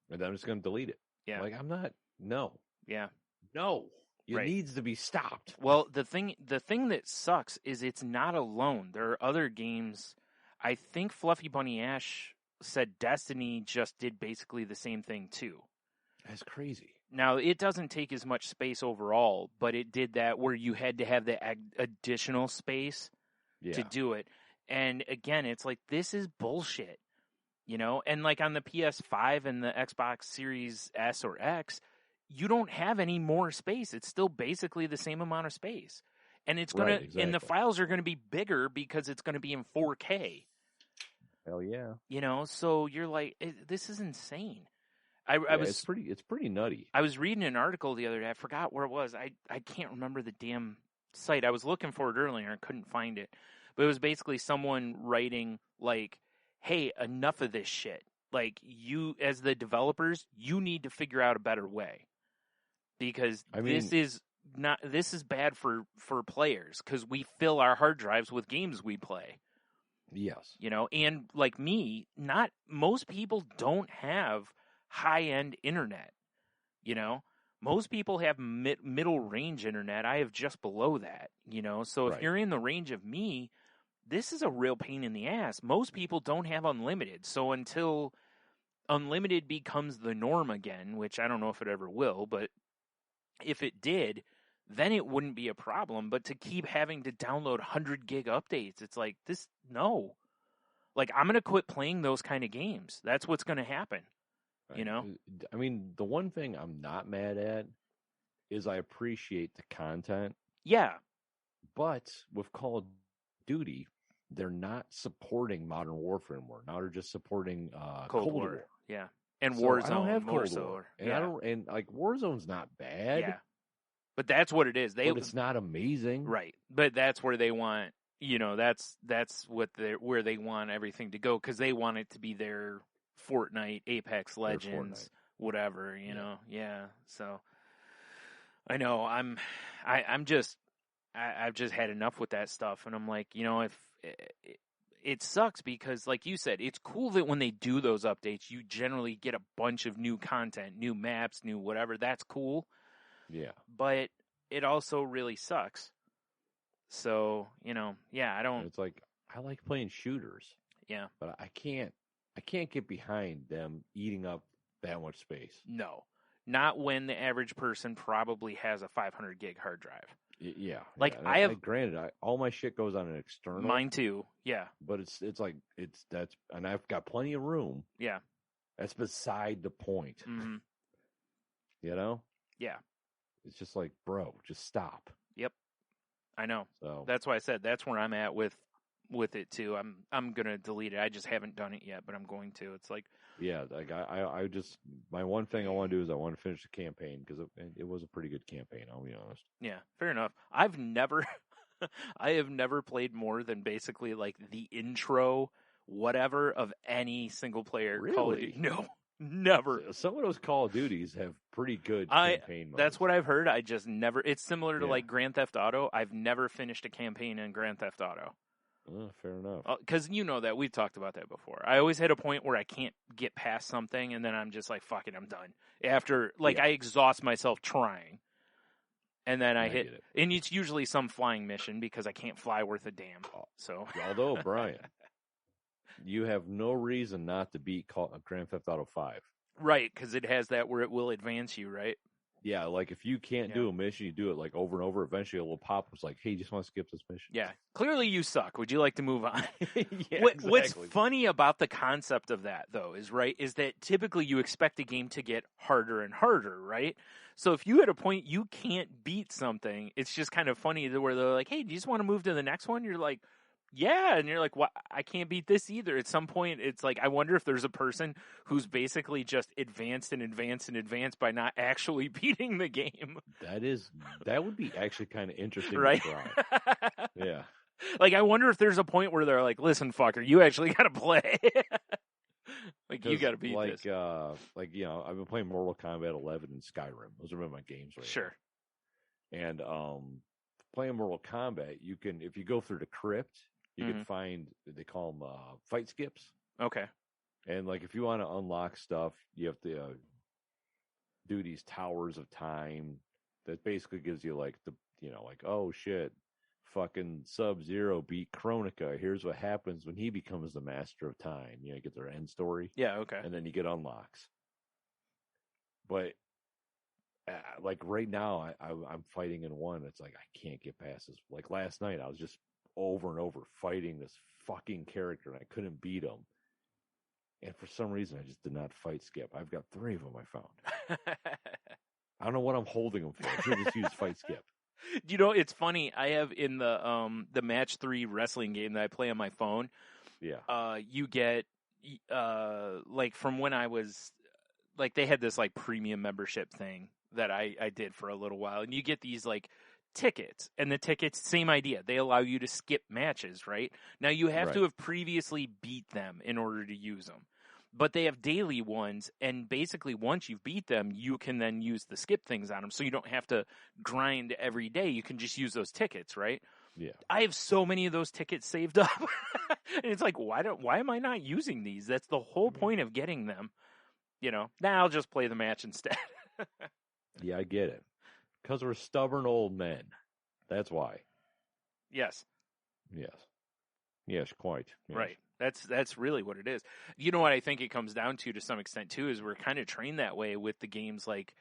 And then I'm just going to delete it. Yeah. Like I'm not. No. Yeah. No. It Right. needs to be stopped. Well, the thing that sucks is it's not alone. There are other games. I think Fluffy Bunny Ash said Destiny just did basically the same thing too. That's crazy. Now, it doesn't take as much space overall, but it did that where you had to have the additional space to do it. And again, it's like, this is bullshit, And like on the PS5 and the Xbox Series S or X, you don't have any more space. It's still basically the same amount of space. And it's going Right, to, exactly. and the files are going to be bigger because it's going to be in 4K. Hell yeah. You know, so you're like, this is insane. I was it's pretty nutty. I was reading an article the other day. I forgot where it was. I can't remember the damn site. I was looking for it earlier and couldn't find it. But it was basically someone writing like, "Hey, enough of this shit. Like, you as the developers, you need to figure out a better way because this is bad for players because we fill our hard drives with games we play." Yes. You know, and like me, not most people don't have high-end internet. You know, most people have middle range internet. I have just below that, you know. So if Right. you're in the range of me, this is a real pain in the ass. Most people don't have unlimited. So until unlimited becomes the norm again, which I don't know if it ever will, but if it did, then it wouldn't be a problem. But to keep having to download 100 gig updates, it's like, this, no. Like, I'm going to quit playing those kind of games. That's what's going to happen. Right. You know? I mean, the one thing I'm not mad at is I appreciate the content, Yeah. but with Call of Duty, they're not supporting Modern Warfare anymore. Now they're just supporting Cold War. Yeah. And So Warzone. I don't have more Cold so. War, and Yeah. I don't, and like Warzone's not bad. Yeah. But that's what it is. But it's not amazing, right. But that's where they want, you know, that's what where they want everything to go because they want it to be their Fortnite, Apex Legends, whatever, you know. Yeah. So I know I've just had enough with that stuff, and I'm like, you know, if it sucks because, like you said, it's cool that when they do those updates, you generally get a bunch of new content, new maps, new whatever. That's cool. Yeah. But it also really sucks. So, you know, yeah, I don't. It's like I like playing shooters. Yeah. But I can't get behind them eating up that much space. No. Not when the average person probably has a 500 gig hard drive. Yeah. Like, yeah. I have. Granted, all my shit goes on an external. Mine too. Yeah. But and I've got plenty of room. Yeah. That's beside the point. Mm-hmm. You know? Yeah. It's just like, bro, just stop. Yep. I know. So that's why I said that's where I'm at with it too. I'm gonna delete it. I just haven't done it yet, but I'm going to. It's like, yeah, like I just, my one thing I want to do is I want to finish the campaign because it was a pretty good campaign. I'll be honest. Yeah, fair enough. I've never, I have never played more than basically like the intro, whatever, of any single player Call of Duty. No, never. Some of those Call of Duties have pretty good campaign modes. That's what I've heard. I just never. It's similar to like Grand Theft Auto. I've never finished a campaign in Grand Theft Auto. Fair enough. Because you know that we've talked about that before. I always hit a point where I can't get past something, and then I'm just like, "Fuck it, I'm done." After I exhaust myself trying, and then I hit, and it's usually some flying mission because I can't fly worth a damn. So, although Brian, you have no reason not to beat Grand Theft Auto 5. Right, because it has that where it will advance you, right? Yeah, like if you can't do a mission, you do it like over and over. Eventually, a little pop-up's like, "Hey, you just want to skip this mission?" Yeah, clearly you suck. Would you like to move on? Exactly. What's funny about the concept of that, though, is that typically you expect a game to get harder and harder, right? So if you hit a point you can't beat something, it's just kind of funny where they're like, "Hey, do you just want to move to the next one?" You're like, yeah, and you're like, "What? I can't beat this either." At some point, it's like, I wonder if there's a person who's basically just advanced and advanced and advanced by not actually beating the game. That would be actually kind of interesting, right? To try. Yeah. Like, I wonder if there's a point where they're like, "Listen, fucker, you actually got to play." Like, you got to beat this. Like, you know, I've been playing Mortal Kombat 11 and Skyrim. Those are my games right Sure. now. And playing Mortal Kombat, you can, if you go through the crypt, you can find, they call them fight skips. Okay. And like, if you want to unlock stuff, you have to do these towers of time. That basically gives you like like, oh shit, fucking Sub-Zero beat Kronika. Here's what happens when he becomes the master of time. You get their end story. Yeah. Okay. And then you get unlocks. But like right now, I'm fighting in one. It's like I can't get past this. Like last night, I was just over and over fighting this fucking character, and I couldn't beat him. And for some reason, I just did not fight skip. I've got 3 of them I found. I don't know what I'm holding them for. I should just use fight skip. You know, it's funny. I have in the match 3 wrestling game that I play on my phone. Yeah. You get like from when I was like they had this like premium membership thing that I did for a little while, and you get these like tickets, and the tickets, same idea. They allow you to skip matches, right? Now you have to have previously beat them in order to use them. But they have daily ones, and basically once you've beat them, you can then use the skip things on them, so you don't have to grind every day. You can just use those tickets, right? Yeah. I have so many of those tickets saved up, and it's like, why am I not using these? That's the whole point of getting them. You know, now I'll just play the match instead. Yeah, I get it. Because we're stubborn old men. That's why. Yes. Yes. Yes, quite. Yes. Right. That's really what it is. You know what I think it comes down to some extent too is we're kind of trained that way with the games like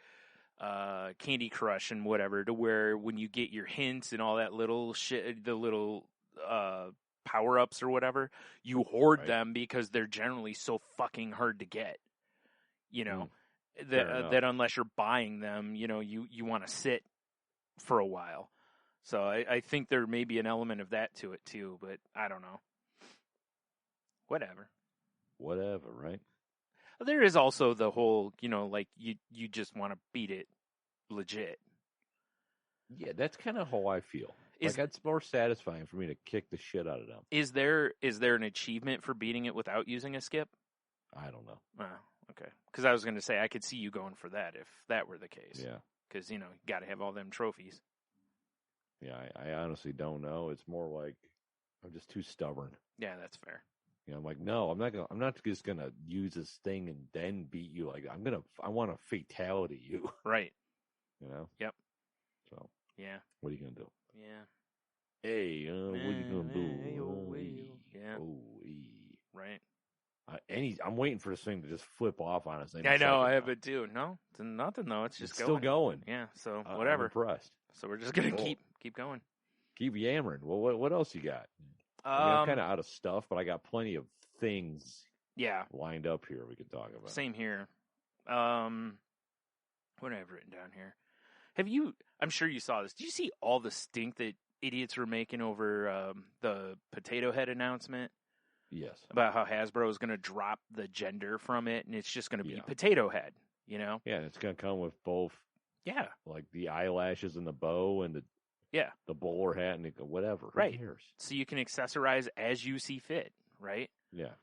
Candy Crush and whatever, to where when you get your hints and all that little shit, the little power ups or whatever, you hoard them because they're generally so fucking hard to get. You know, that unless you're buying them, you know, you want to sit for a while. So I think there may be an element of that to it too, but I don't know. Whatever, right? There is also the whole, you know, like you just want to beat it legit. Yeah, that's kind of how I feel. Like it's more satisfying for me to kick the shit out of them. Is there an achievement for beating it without using a skip? I don't know. Oh, okay. Because I was going to say I could see you going for that if that were the case. Yeah. Because you know you got to have all them trophies. Yeah, I honestly don't know. It's more like I'm just too stubborn. Yeah, that's fair. You know, I'm like, no, I'm not just gonna use this thing and then beat you. Like, I want to fatality you. Right. You know. Yep. So. Yeah. What are you gonna do? Yeah. Hey, what are you gonna do? Yeah. Right. I'm waiting for this thing to just flip off on us. I know. I have it too. No, it's nothing though. It's just still going. Yeah. So whatever. I'm impressed. So we're just gonna keep going. Keep yammering. Well, what else you got? I'm kind of out of stuff, but I got plenty of things. Yeah. Lined up here we can talk about. Same here. What have I written down here? Have you? I'm sure you saw this. Did you see all the stink that idiots were making over the Potato Head announcement? Yes. About how Hasbro is going to drop the gender from it, and it's just going to be Potato Head. You know? Yeah, and it's going to come with both. Yeah. Like the eyelashes and the bow and the bowler hat and whatever. Right. Who cares? So you can accessorize as you see fit, right? Yeah.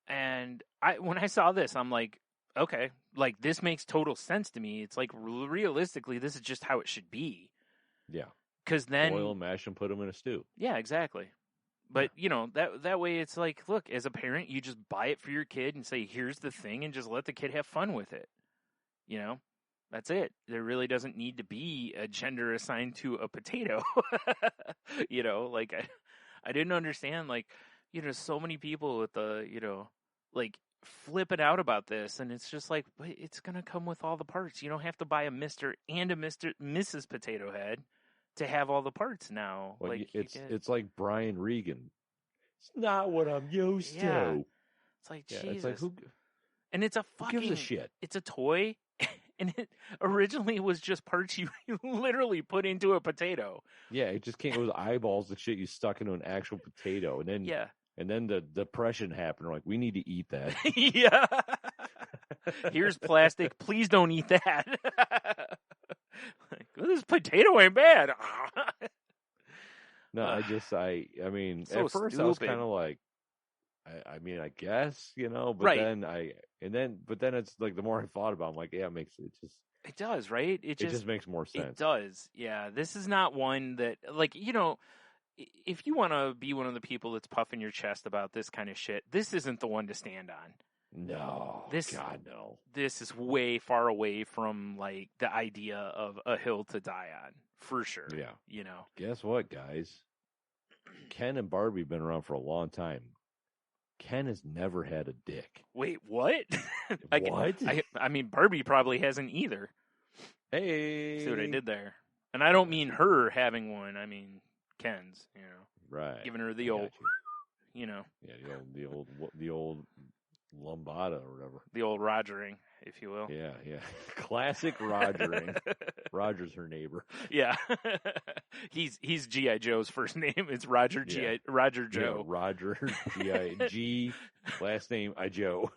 And when I saw this, I'm like, okay, like this makes total sense to me. It's like realistically, this is just how it should be. Yeah. Because then boil them, mash them, put them in a stew. Yeah, exactly. But you know that way, it's like, look, as a parent, you just buy it for your kid and say, here's the thing, and just let the kid have fun with it. You know. That's it. There really doesn't need to be a gender assigned to a potato. You know, like I didn't understand, like, you know, so many people with the, you know, like flipping out about this, and it's just like, but it's gonna come with all the parts. You don't have to buy a Mr. and a Mrs. Potato Head to have all the parts now. Well, like it's like Brian Regan. It's not what I'm used to. It's like Jesus. It's like, who? And it's a fucking. Who gives a shit? It's a toy. And it originally was just parts you literally put into a potato. Yeah, it just came with eyeballs, the shit you stuck into an actual potato, and then the depression happened. We're like, we need to eat that. Yeah. Here's plastic. Please don't eat that. Like, well, this potato ain't bad. No, I mean, so at first stupid. I was kind of like, I mean, I guess, you know, but then it's like the more I thought about it, I'm like, yeah, it does, right? It just makes more sense. It does. Yeah. This is not one that, like, you know, if you want to be one of the people that's puffing your chest about this kind of shit, this isn't the one to stand on. No. God, no. This is way far away from, like, the idea of a hill to die on, for sure. Yeah. You know? Guess what, guys? Ken and Barbie have been around for a long time. Ken has never had a dick. Wait, what? What? I mean, Barbie probably hasn't either. Hey. See what I did there? And I don't mean her having one. I mean Ken's, you know. Right. Giving her the old, you know. Yeah, the old Lambada or whatever. The old Rogering, if you will. Yeah. Classic Rogering. Roger's her neighbor. Yeah. He's G.I. Joe's first name. It's Roger Roger Joe. Yeah, Roger G. Last name Joe.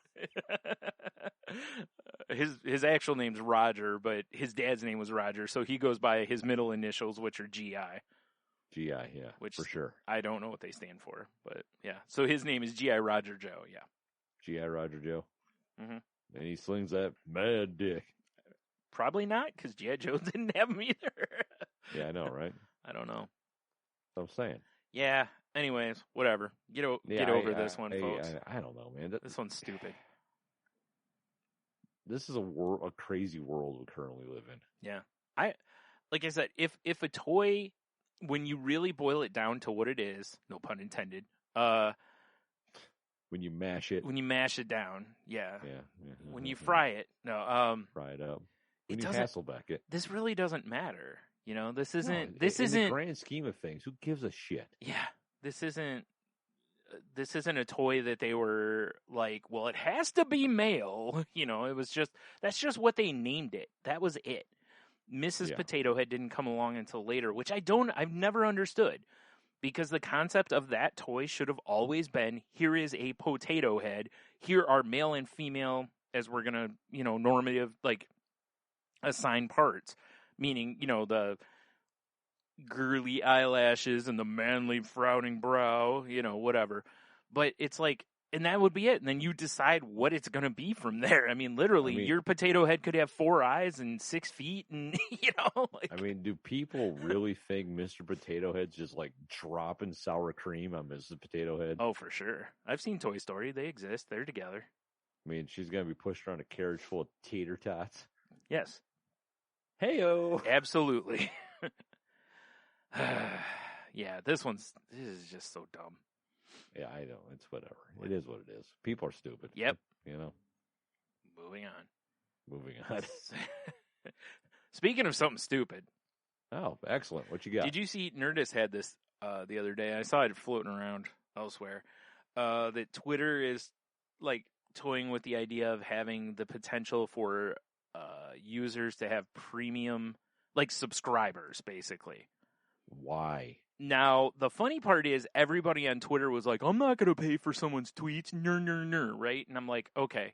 His actual name's Roger, but his dad's name was Roger, so he goes by his middle initials, which are G.I. G.I., yeah, which for sure. I don't know what they stand for, but yeah. So his name is G.I. Roger Joe, yeah. G.I. Roger Joe. Mm-hmm. And he slings that mad dick. Probably not, because G.I. Joe didn't have him either. Yeah, I know, right? I don't know. That's what I'm saying. Yeah. Anyways, whatever. Get over this one, folks. I don't know, man. This one's stupid. This is a crazy world we currently live in. Yeah. Like I said, if a toy, when you really boil it down to what it is, no pun intended, when you mash it. When you mash it down, yeah. Yeah. When you fry it, no. Fry it up. When it you Hasselbeck it. This really doesn't matter. You know, this isn't. In the grand scheme of things, who gives a shit? Yeah, this isn't a toy that they were like, well, it has to be male. You know, it was that's just what they named it. That was it. Mrs. Potato Head didn't come along until later, which I've never understood, because the concept of that toy should have always been, here is a potato head. Here are male and female, as we're gonna, normative, like, assign parts. Meaning, the girly eyelashes and the manly frowning brow, whatever. But it's like, and that would be it. And then you decide what it's going to be from there. I mean, literally, your potato head could have 4 eyes and 6 feet. And, do people really think Mr. Potato Head's just like dropping sour cream on Mrs. Potato Head? Oh, for sure. I've seen Toy Story. They exist. They're together. I mean, she's going to be pushed around a carriage full of tater tots. Yes. Heyo. Absolutely. Yeah, this is just so dumb. Yeah, I know. It's whatever. It is what it is. People are stupid. Yep. Moving on. Speaking of something stupid. Oh, excellent. What you got? Did you see Nerdist had this the other day? I saw it floating around elsewhere. That Twitter is like toying with the idea of having the potential for users to have premium, like, subscribers, basically. Why? Now, the funny part is everybody on Twitter was like, I'm not going to pay for someone's tweets, right? And I'm like, okay,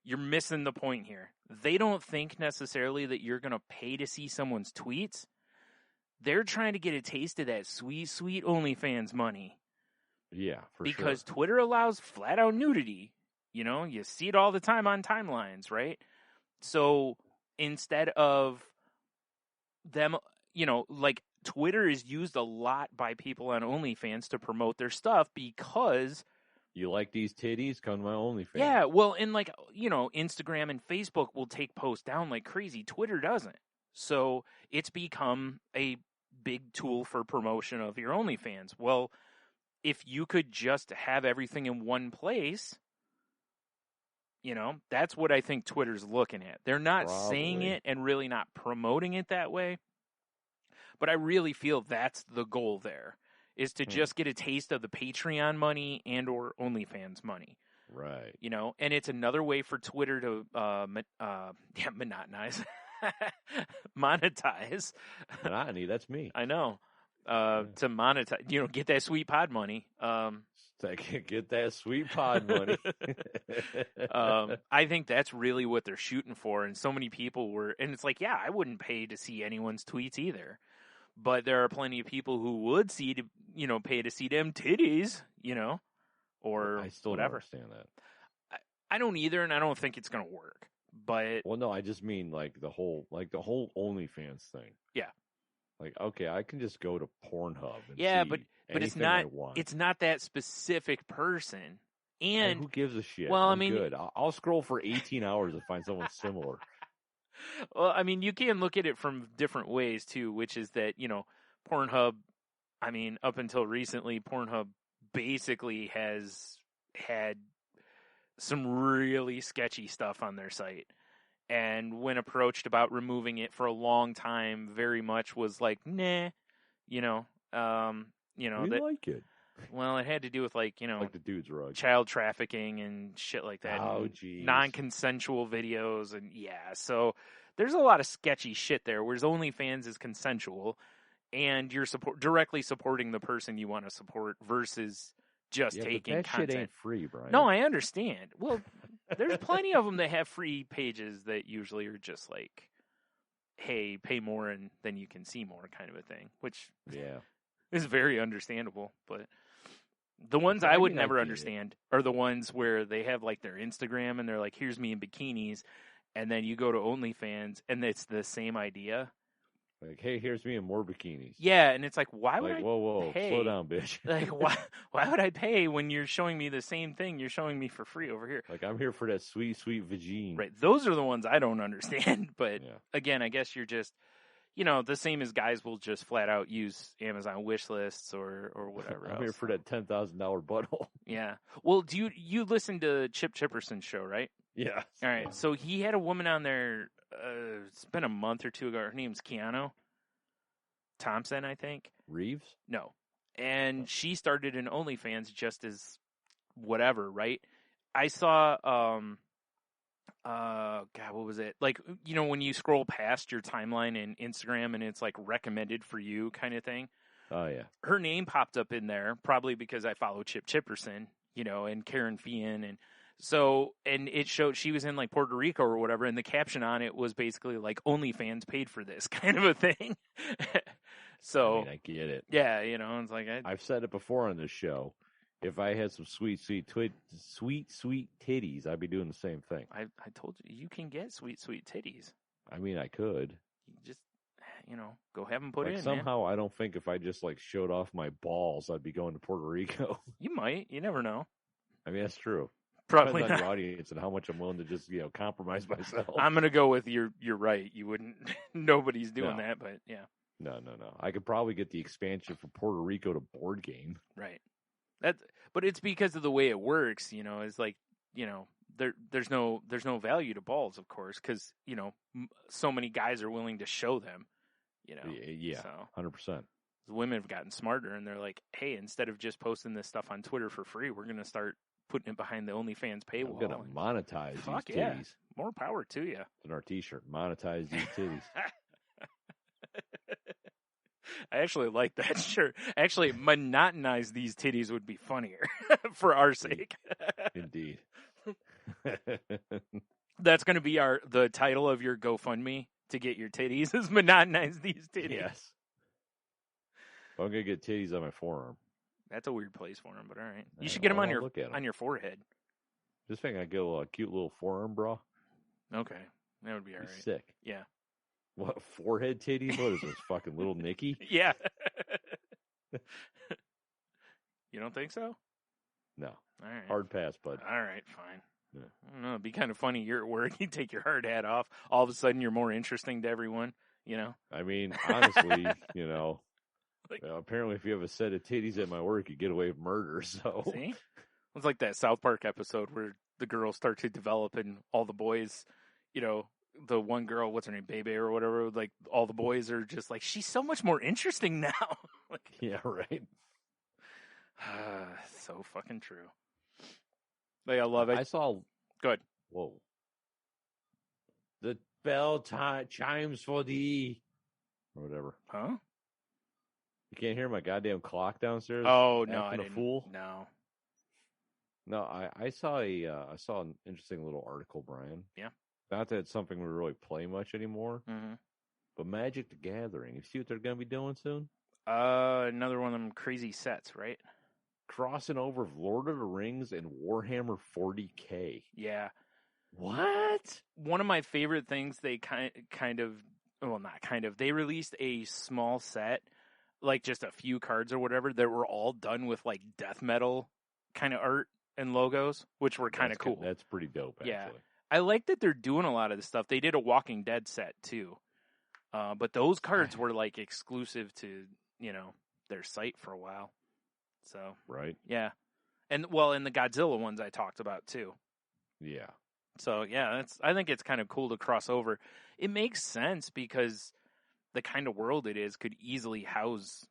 you're missing the point here. They don't think necessarily that you're going to pay to see someone's tweets. They're trying to get a taste of that sweet, sweet OnlyFans money. Yeah, because Twitter allows flat-out nudity. You see it all the time on timelines, right? So instead of them, like, Twitter is used a lot by people on OnlyFans to promote their stuff because... You like these titties? Come to my OnlyFans. Yeah, well, and like, Instagram and Facebook will take posts down like crazy. Twitter doesn't. So it's become a big tool for promotion of your OnlyFans. Well, if you could just have everything in one place... that's what I think Twitter's looking at. They're not saying it and really not promoting it that way. But I really feel that's the goal there, is to just get a taste of the Patreon money and or OnlyFans money. Right. And it's another way for Twitter to monetize. Monetize. Monotony, that's me. I know. To monetize, get that sweet pod money. Get that sweet pod money. I think that's really what they're shooting for. And so many people and it's like, yeah, I wouldn't pay to see anyone's tweets either. But there are plenty of people who would pay to see them titties, or I still whatever. Don't understand that. I don't either, and I don't think it's going to work. But well, no, I just mean like the whole OnlyFans thing. Yeah. Like, okay, I can just go to Pornhub and but it's not that specific person. And who gives a shit? Well, I'm good. I'll scroll for 18 hours to find someone similar. Well, I mean, you can look at it from different ways too, which is that, Pornhub, I mean, up until recently, Pornhub basically has had some really sketchy stuff on their site. And when approached about removing it for a long time, very much was like, nah, We like it. Well, it had to do with like the dude's rug. child trafficking and shit like that. Oh, and jeez. Non-consensual videos and so there's a lot of sketchy shit there. Whereas OnlyFans is consensual, and you're directly supporting the person you want to support versus just taking but that content. shit ain't free, Brian. No, I understand. Well, there's plenty of them that have free pages that usually are just like, hey, pay more and then you can see more kind of a thing, which is very understandable. But the ones I would never understand are the ones where they have like their Instagram and they're like, here's me in bikinis. And then you go to OnlyFans and it's the same idea. Like, hey, here's me in more bikinis. Yeah, and it's like, why would I whoa, pay? Slow down, bitch. Like, why would I pay when you're showing me the same thing you're showing me for free over here? Like, I'm here for that sweet, sweet vagine. Right. Those are the ones I don't understand. But again, I guess you're just, the same as guys will just flat out use Amazon wish lists or whatever I'm here for that $10,000 butthole. Yeah. Well, do you listen to Chip Chipperson's show, right? Yeah. All right. So he had a woman on there. It's been a month or two ago. Her name's Keanu Thompson, I think. Reeves? No. And she started an OnlyFans just as whatever, right? I saw, God, what was it? Like, when you scroll past your timeline in Instagram and it's like recommended for you kind of thing. Oh, yeah. Her name popped up in there, probably because I follow Chip Chipperson, and Karen Fian. And so, and it showed she was in like Puerto Rico or whatever. And the caption on it was basically like OnlyFans paid for this kind of a thing. So I get it. Yeah. It's like, I've said it before on this show. If I had some sweet titties, I'd be doing the same thing. I told you can get sweet titties. I mean, I could. You just, go have them put in. Somehow, man. I don't think if I just like showed off my balls, I'd be going to Puerto Rico. You might. You never know. I mean, that's true. Probably Depends on not. your audience and how much I'm willing to just compromise myself. I'm gonna go with you're right. You wouldn't. Nobody's doing that, but yeah. No. I could probably get the expansion from Puerto Rico to board game. Right. But it's because of the way it works. It's like there's no value to balls, of course, because so many guys are willing to show them. Yeah. So 100%. The women have gotten smarter, and they're like, hey, instead of just posting this stuff on Twitter for free, we're gonna start putting it behind the OnlyFans paywall. We're gonna monetize these titties. Yeah. More power to you. In our T-shirt, monetize these titties. I actually like that shirt. Actually, monotonize these titties would be funnier for our sake. Indeed. That's going to be the title of your GoFundMe to get your titties is monotonize these titties. Yes. I'm going to get titties on my forearm. That's a weird place for them, but all right. You should get them on your forehead. Just think I get a cute little forearm bra. Okay. That would be all right. Sick. Yeah. What, forehead titties? What is this, fucking little Nicky? Yeah. You don't think so? No. All right. Hard pass, bud. All right, fine. Yeah. I don't know. It'd be kind of funny. You're at work, you take your hard hat off. All of a sudden, you're more interesting to everyone, I mean, honestly, Like, apparently if you have a set of titties at my work, you get away with murder, so. See? It's like that South Park episode where the girls start to develop and all the boys, the one girl, what's her name, Bebe or whatever, like all the boys are just like, she's so much more interesting now. Like, yeah, right. So fucking true. Like, I love it. I saw. Go ahead. Whoa. The bell chimes for thee. Or whatever. Huh? You can't hear my goddamn clock downstairs? Oh, no, I didn't. didn't. Fool? No. No, I saw an interesting little article, Brian. Yeah. Not that it's something we really play much anymore, Mm-hmm. but Magic the Gathering. You see what they're going to be doing soon? Another one of them crazy sets, right? Crossing over Lord of the Rings and Warhammer 40K. Yeah. What? One of my favorite things they they released a small set, like just a few cards or whatever, that were all done with like death metal kind of art and logos, which were kind of cool. That's pretty dope, actually. Yeah. I like that they're doing a lot of this stuff. They did a Walking Dead set too. But those cards were like exclusive to, their site for a while. So, right. Yeah. And the Godzilla ones I talked about too. Yeah. So, yeah, I think it's kind of cool to cross over. It makes sense because the kind of world it is could easily house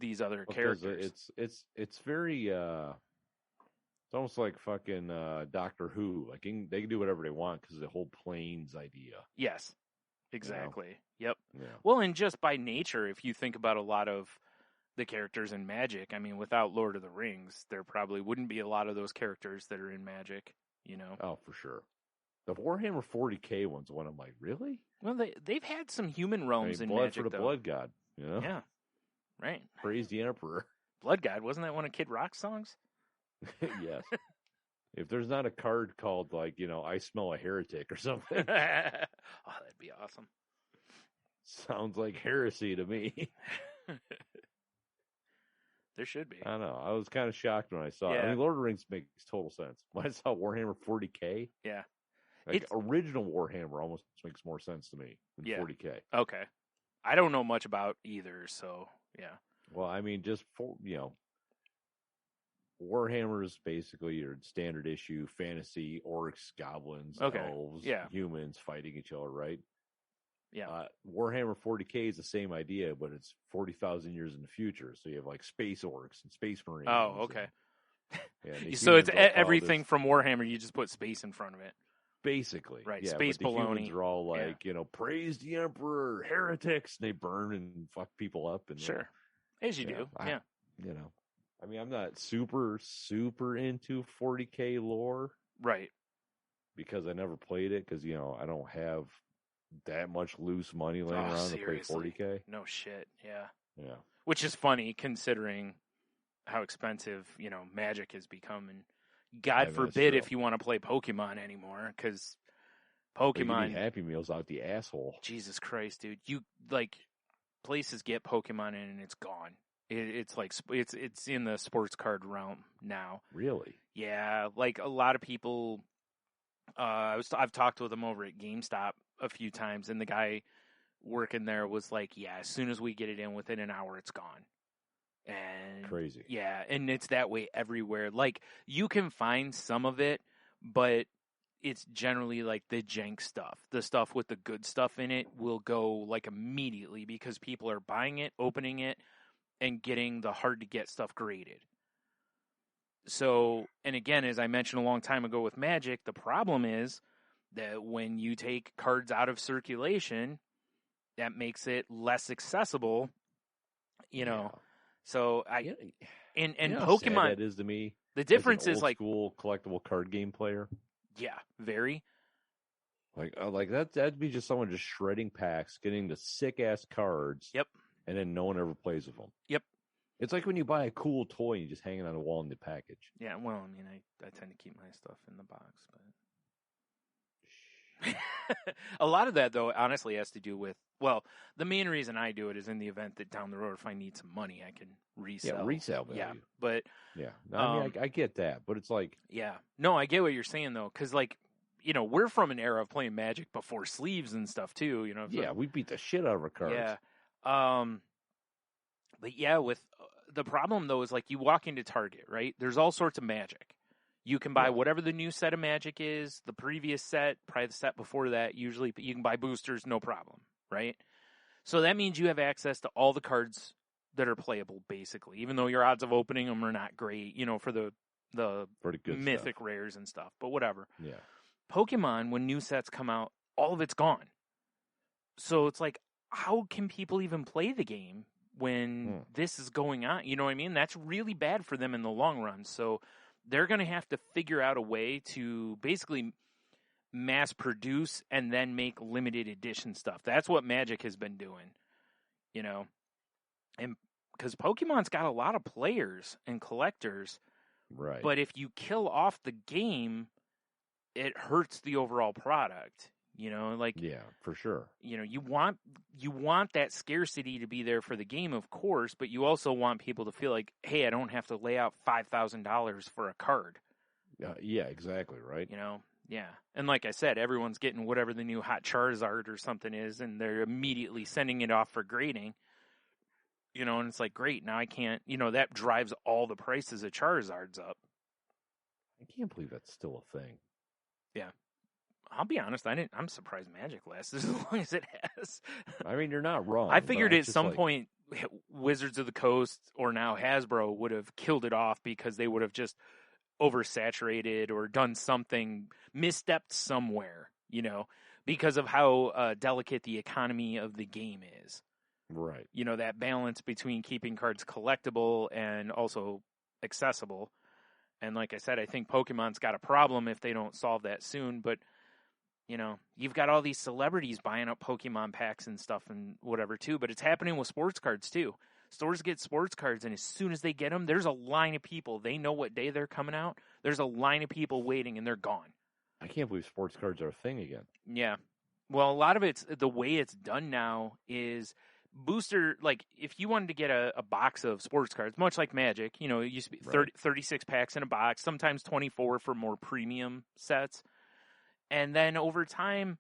these other Because characters. it's very it's almost like fucking Doctor Who. Like they can do whatever they want because the whole planes idea. Yes, exactly. Yep. Yeah. Well, and just by nature, if you think about a lot of the characters in Magic, I mean, without Lord of the Rings, there probably wouldn't be a lot of those characters that are in Magic, you know? Oh, for sure. The Warhammer 40K one's one I'm like, really? Well, they've had some human realms in blood Magic, for the though. Blood God, you know? Yeah, right. Praise the Emperor. Blood God, wasn't that one of Kid Rock's songs? Yes. If there's not a card called, like, you know, I smell a heretic or something, Oh, that'd be awesome. sounds like heresy to me. There should be. I don't know. I was kind of shocked when I saw it. Yeah. I mean, Lord of the Rings makes total sense. When I saw Warhammer 40K, Yeah. like original Warhammer almost makes more sense to me than Yeah. 40K. Okay. I don't know much about either, so yeah. Well, I mean, just for, you know, Warhammer is basically your standard issue fantasy, orcs, goblins, Okay. elves, Yeah. humans fighting each other, right? Yeah. Warhammer 40K is the same idea, but it's 40,000 years in the future. So you have like space orcs and space marines. Oh, okay. And So it's humans all follow everything this- from Warhammer. You just put space in front of it. basically, Right, Yeah, space but the humans baloney. are all Yeah. like, you know, praise the emperor, heretics, and they burn and fuck people up. And Sure. As you do. Yeah. You know, I mean, I'm not super into 40K lore Right. because I never played it because, you know, I don't have that much loose money laying around seriously. to play 40K. No shit. Yeah. Yeah. Which is funny considering how expensive, you know, Magic has become. And God I mean, that's forbid true. if you want to play Pokemon anymore, because They give me Pokemon, Happy Meals out the asshole. Jesus Christ, dude, you like places get Pokemon in and it's gone. It's like it's in the sports card realm now. Really? Yeah, like a lot of people. I've talked with them over at GameStop a few times, and the guy working there was like, "Yeah, as soon as we get it in, within an hour, it's gone." And Crazy. yeah, and it's that way everywhere. Like you can find some of it, but it's generally like the jank stuff. The stuff with the good stuff in it will go like immediately because people are buying it, opening it, and getting the hard to get stuff graded. So, and again, as I mentioned a long time ago with Magic, the problem is that when you take cards out of circulation, that makes it less accessible, you know. So Yeah. and You know how sad Pokemon, that is to me. the as an difference is old like, school collectible card game player. yeah, very. Like that'd be just someone just shredding packs, getting the sick ass cards. Yep. And then no one ever plays with them. Yep. It's like when you buy a cool toy and you just hang it on the wall in the package. Yeah, well, I mean, I tend to keep my stuff in the box, but a lot of that, though, honestly, has to do with, well, the main reason I do it is in the event that down the road, if I need some money, I can resell. Yeah, resale value. Yeah, but Yeah. No, I mean, I get that, but it's like, yeah, no, I get what you're saying though, because like, you know, we're from an era of playing Magic before sleeves and stuff too. You know, so, yeah, we beat the shit out of our cards. yeah. But yeah, with the problem though is like you walk into Target, right? There's all sorts of Magic. You can buy whatever the new set of Magic is, the previous set, probably the set before that. Usually you can buy boosters, no problem, right? So that means you have access to all the cards that are playable, basically, even though your odds of opening them are not great, you know, for the For the good mythic stuff. rares and stuff, but whatever. Yeah. Pokemon, when new sets come out, all of it's gone. So it's like, how can people even play the game when this is going on? You know what I mean? That's really bad for them in the long run. So they're going to have to figure out a way to basically mass produce and then make limited edition stuff. That's what Magic has been doing, you know? And because Pokemon's got a lot of players and collectors, Right. but if you kill off the game, it hurts the overall product. You know, like, yeah, for sure. you know, you want that scarcity to be there for the game, of course, but you also want people to feel like, hey, I don't have to lay out $5,000 for a card. Yeah, exactly, right? You know, yeah. And like I said, everyone's getting whatever the new hot Charizard or something is, and they're immediately sending it off for grading. You know, and it's like, great, now I can't, you know, that drives all the prices of Charizards up. I can't believe that's still a thing. Yeah. I'll be honest, I'm surprised Magic lasts as long as it has. I mean, you're not wrong. I but figured it's at just some like- point Wizards of the Coast or now Hasbro would have killed it off because they would have just oversaturated or done something, misstepped somewhere, because of how delicate the economy of the game is. Right. That balance between keeping cards collectible and also accessible. And like I said, I think Pokemon's got a problem if they don't solve that soon. But, you've got all these celebrities buying up Pokemon packs and stuff and whatever, too. But it's happening with sports cards, too. Stores get sports cards, and as soon as they get them, there's a line of people. They know what day they're coming out. There's a line of people waiting, and they're gone. I can't believe sports cards are a thing again. Yeah. Well, a lot of it's the way it's done now is booster, like if you wanted to get a box of sports cards, much like Magic, it used to be 36 packs in a box, sometimes 24 for more premium sets. And then over time,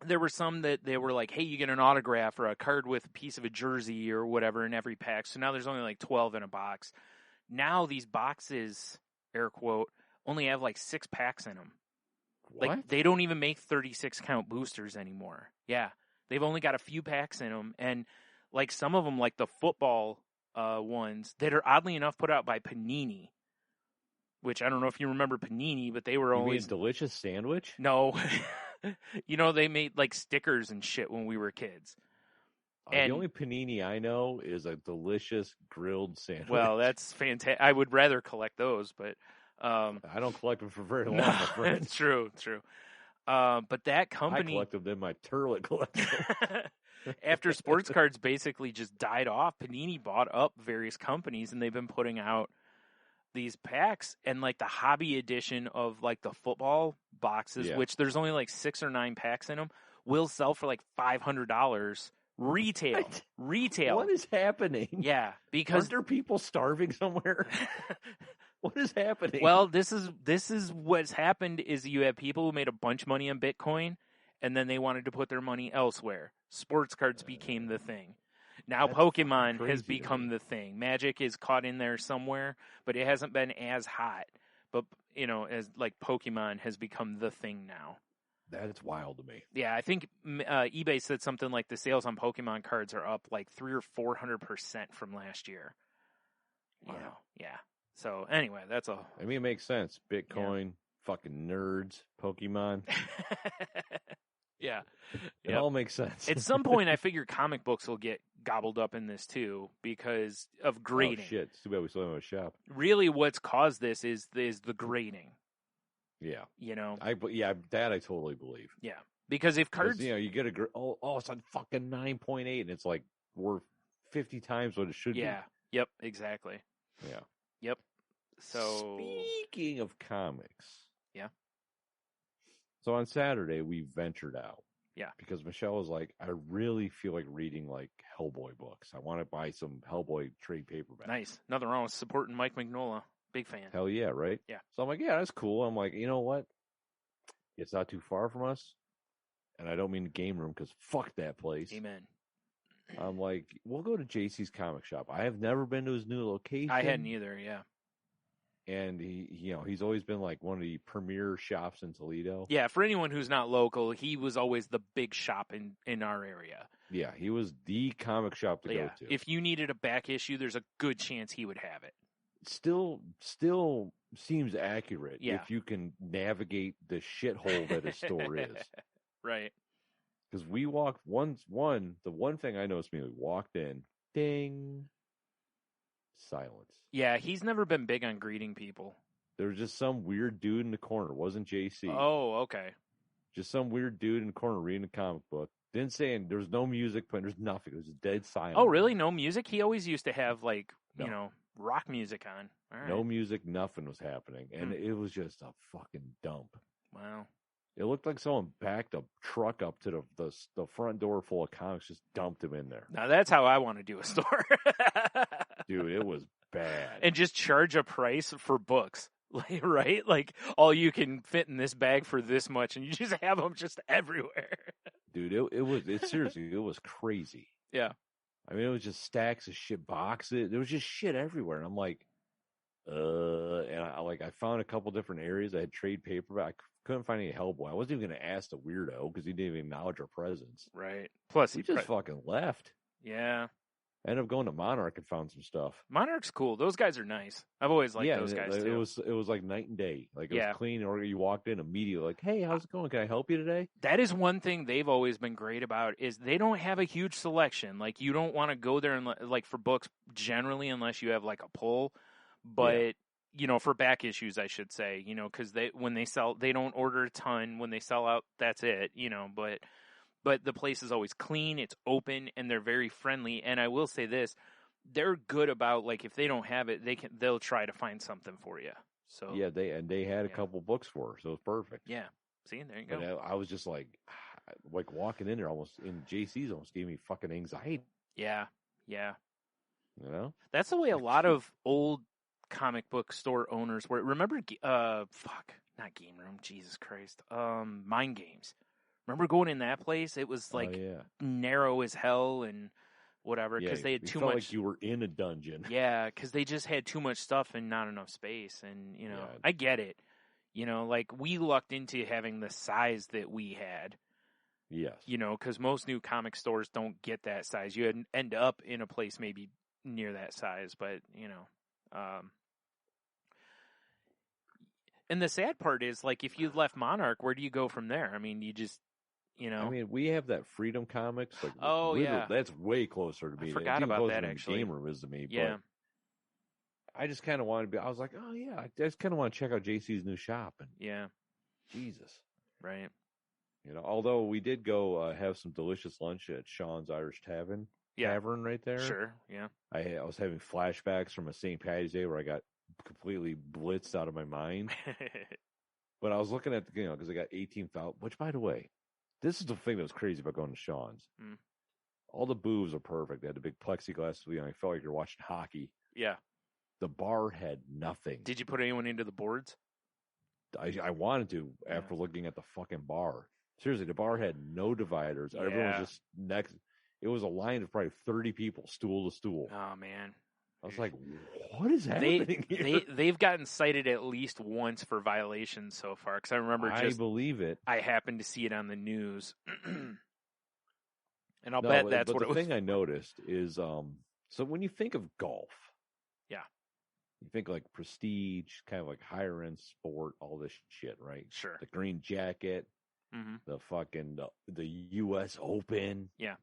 there were some that they were like, hey, you get an autograph or a card with a piece of a jersey or whatever in every pack. So now there's only like 12 in a box. Now these boxes, air quote, only have like 6 packs in them. What? Like they don't even make 36 count boosters anymore. Yeah. They've only got a few packs in them. And like some of them, like the football ones that are oddly enough put out by Panini, which I don't know if you remember Panini, but they were always delicious sandwich. No, they made like stickers and shit when we were kids. And the only Panini I know is a delicious grilled sandwich. Well, that's fantastic. I would rather collect those, but I don't collect them for very long, my friend. It's true. But that company, I collect them in my turlet collection. After sports cards basically just died off, Panini bought up various companies, and they've been putting out these packs, and like the hobby edition of like the football boxes, which there's only like 6 or 9 packs in them, will sell for like $500 retail. What is happening? Yeah, because aren't there people starving somewhere? What is happening? Well, this is what's happened is you have people who made a bunch of money on Bitcoin, and then they wanted to put their money elsewhere. Sports cards became the thing. Now Pokemon has become the thing. Magic is caught in there somewhere, but it hasn't been as hot. But, as like Pokemon has become the thing now. That is wild to me. Yeah, I think eBay said something like the sales on Pokemon cards are up like 300 or 400% from last year. Wow. Yeah. So anyway, that's all. I mean, it makes sense. Bitcoin, fucking nerds, Pokemon. Yeah. It all makes sense. At some point, I figure comic books will get gobbled up in this too because of grading. Oh, shit. It's too bad we still have a shop. Really, what's caused this is the grading. Yeah. That I totally believe. Yeah. Because if cards... you get it's on fucking 9.8, and it's like worth 50 times what it should be. Yeah. Yep, exactly. Yeah. Yep. So... Speaking of comics... Yeah. So on Saturday, we ventured out. Yeah. Because Michelle was like, I really feel like reading like Hellboy books. I want to buy some Hellboy trade paperbacks. Nice. Nothing wrong with supporting Mike Mignola. Big fan. Hell yeah, right? Yeah. So I'm like, yeah, that's cool. I'm like, you know what? It's not too far from us. And I don't mean the game room because fuck that place. Amen. I'm like, we'll go to JC's comic shop. I have never been to his new location. I hadn't either, yeah. And he's always been like one of the premier shops in Toledo. Yeah, for anyone who's not local, he was always the big shop in our area. Yeah, he was the comic shop to go to. If you needed a back issue, there's a good chance he would have it. Still seems accurate if you can navigate the shithole that his store is. Right. Because we walked the one thing I noticed when we walked in, ding, silence. Yeah, he's never been big on greeting people. There was just some weird dude in the corner. It wasn't JC. Oh, okay. Just some weird dude in the corner reading a comic book. Didn't say there was no music playing. There's nothing. It was just dead silent. Oh, really? No music? He always used to have rock music on. All right. No music. Nothing was happening, and it was just a fucking dump. Wow. It looked like someone backed a truck up to the front door full of comics, just dumped them in there. Now that's how I want to do a store. Dude, it was bad. And just charge a price for books, right? Like, all you can fit in this bag for this much, and you just have them just everywhere. Dude, seriously, it was crazy. Yeah. I mean, it was just stacks of shit boxes. There was just shit everywhere. And I'm like, and I found a couple different areas. I had trade paperback. I couldn't find any Hellboy. I wasn't even going to ask the weirdo because he didn't even acknowledge our presence. Right. Plus, he just fucking left. Yeah. I ended up going to Monarch and found some stuff. Monarch's cool. Those guys are nice. I've always liked those guys it too. was like night and day. Like, it Yeah. was clean, or you walked in immediately like, hey, how's it going? Can I help you today? That is one thing they've always been great about is they don't have a huge selection. Like, you don't want to go there and like for books generally unless you have like a pull. But for back issues, I should say, because when they sell, they don't order a ton. When they sell out, that's it. But the place is always clean. It's open, and they're very friendly. And I will say this. They're good about, like, if they don't have it, they'll try to find something for you. So Yeah, they had a couple books for her, so it was perfect. Yeah, see, there you go. But I was just like walking in there almost in JC's almost gave me fucking anxiety. Yeah. That's the way a lot of old comic book store owners were. Remember, not Game Room, Jesus Christ, Mind Games. Remember going in that place? It was like narrow as hell and whatever, because they had too much. Like you were in a dungeon. Yeah, because they just had too much stuff and not enough space. And I get it. Like, we lucked into having the size that we had. Yes. Because most new comic stores don't get that size. You end up in a place maybe near that size, but and the sad part is, like, if you left Monarch, where do you go from there? I mean, you just. I mean, we have that Freedom Comics. Like, yeah. That's way closer to me. I forgot about that, actually. Game Room is to me. Yeah. But I just kind of wanted to be. I was like, oh yeah, I just kind of want to check out JC's new shop. And Jesus, right. Although we did go have some delicious lunch at Sean's Irish Tavern right there. Sure, yeah. I was having flashbacks from a St. Patty's Day where I got completely blitzed out of my mind. But I was looking at because I got 18,000. Which, by the way. This is the thing that was crazy about going to Sean's. Mm. All the booths are perfect. They had the big plexiglass. I felt like you're watching hockey. Yeah. The bar had nothing. Did you put anyone into the boards? I wanted to after looking at the fucking bar. Seriously, the bar had no dividers. Yeah. Everyone was just next. It was a line of probably 30 people, stool to stool. Oh, man. I was like, what is happening here? They've gotten cited at least once for violations so far. Because I remember I believe it. I happened to see it on the news. And I'll bet that's what it was. The thing I noticed is, so when you think of golf. Yeah. You think like prestige, kind of like higher end sport, all this shit, right? Sure. The green jacket, the fucking, the U.S. Open. Yeah.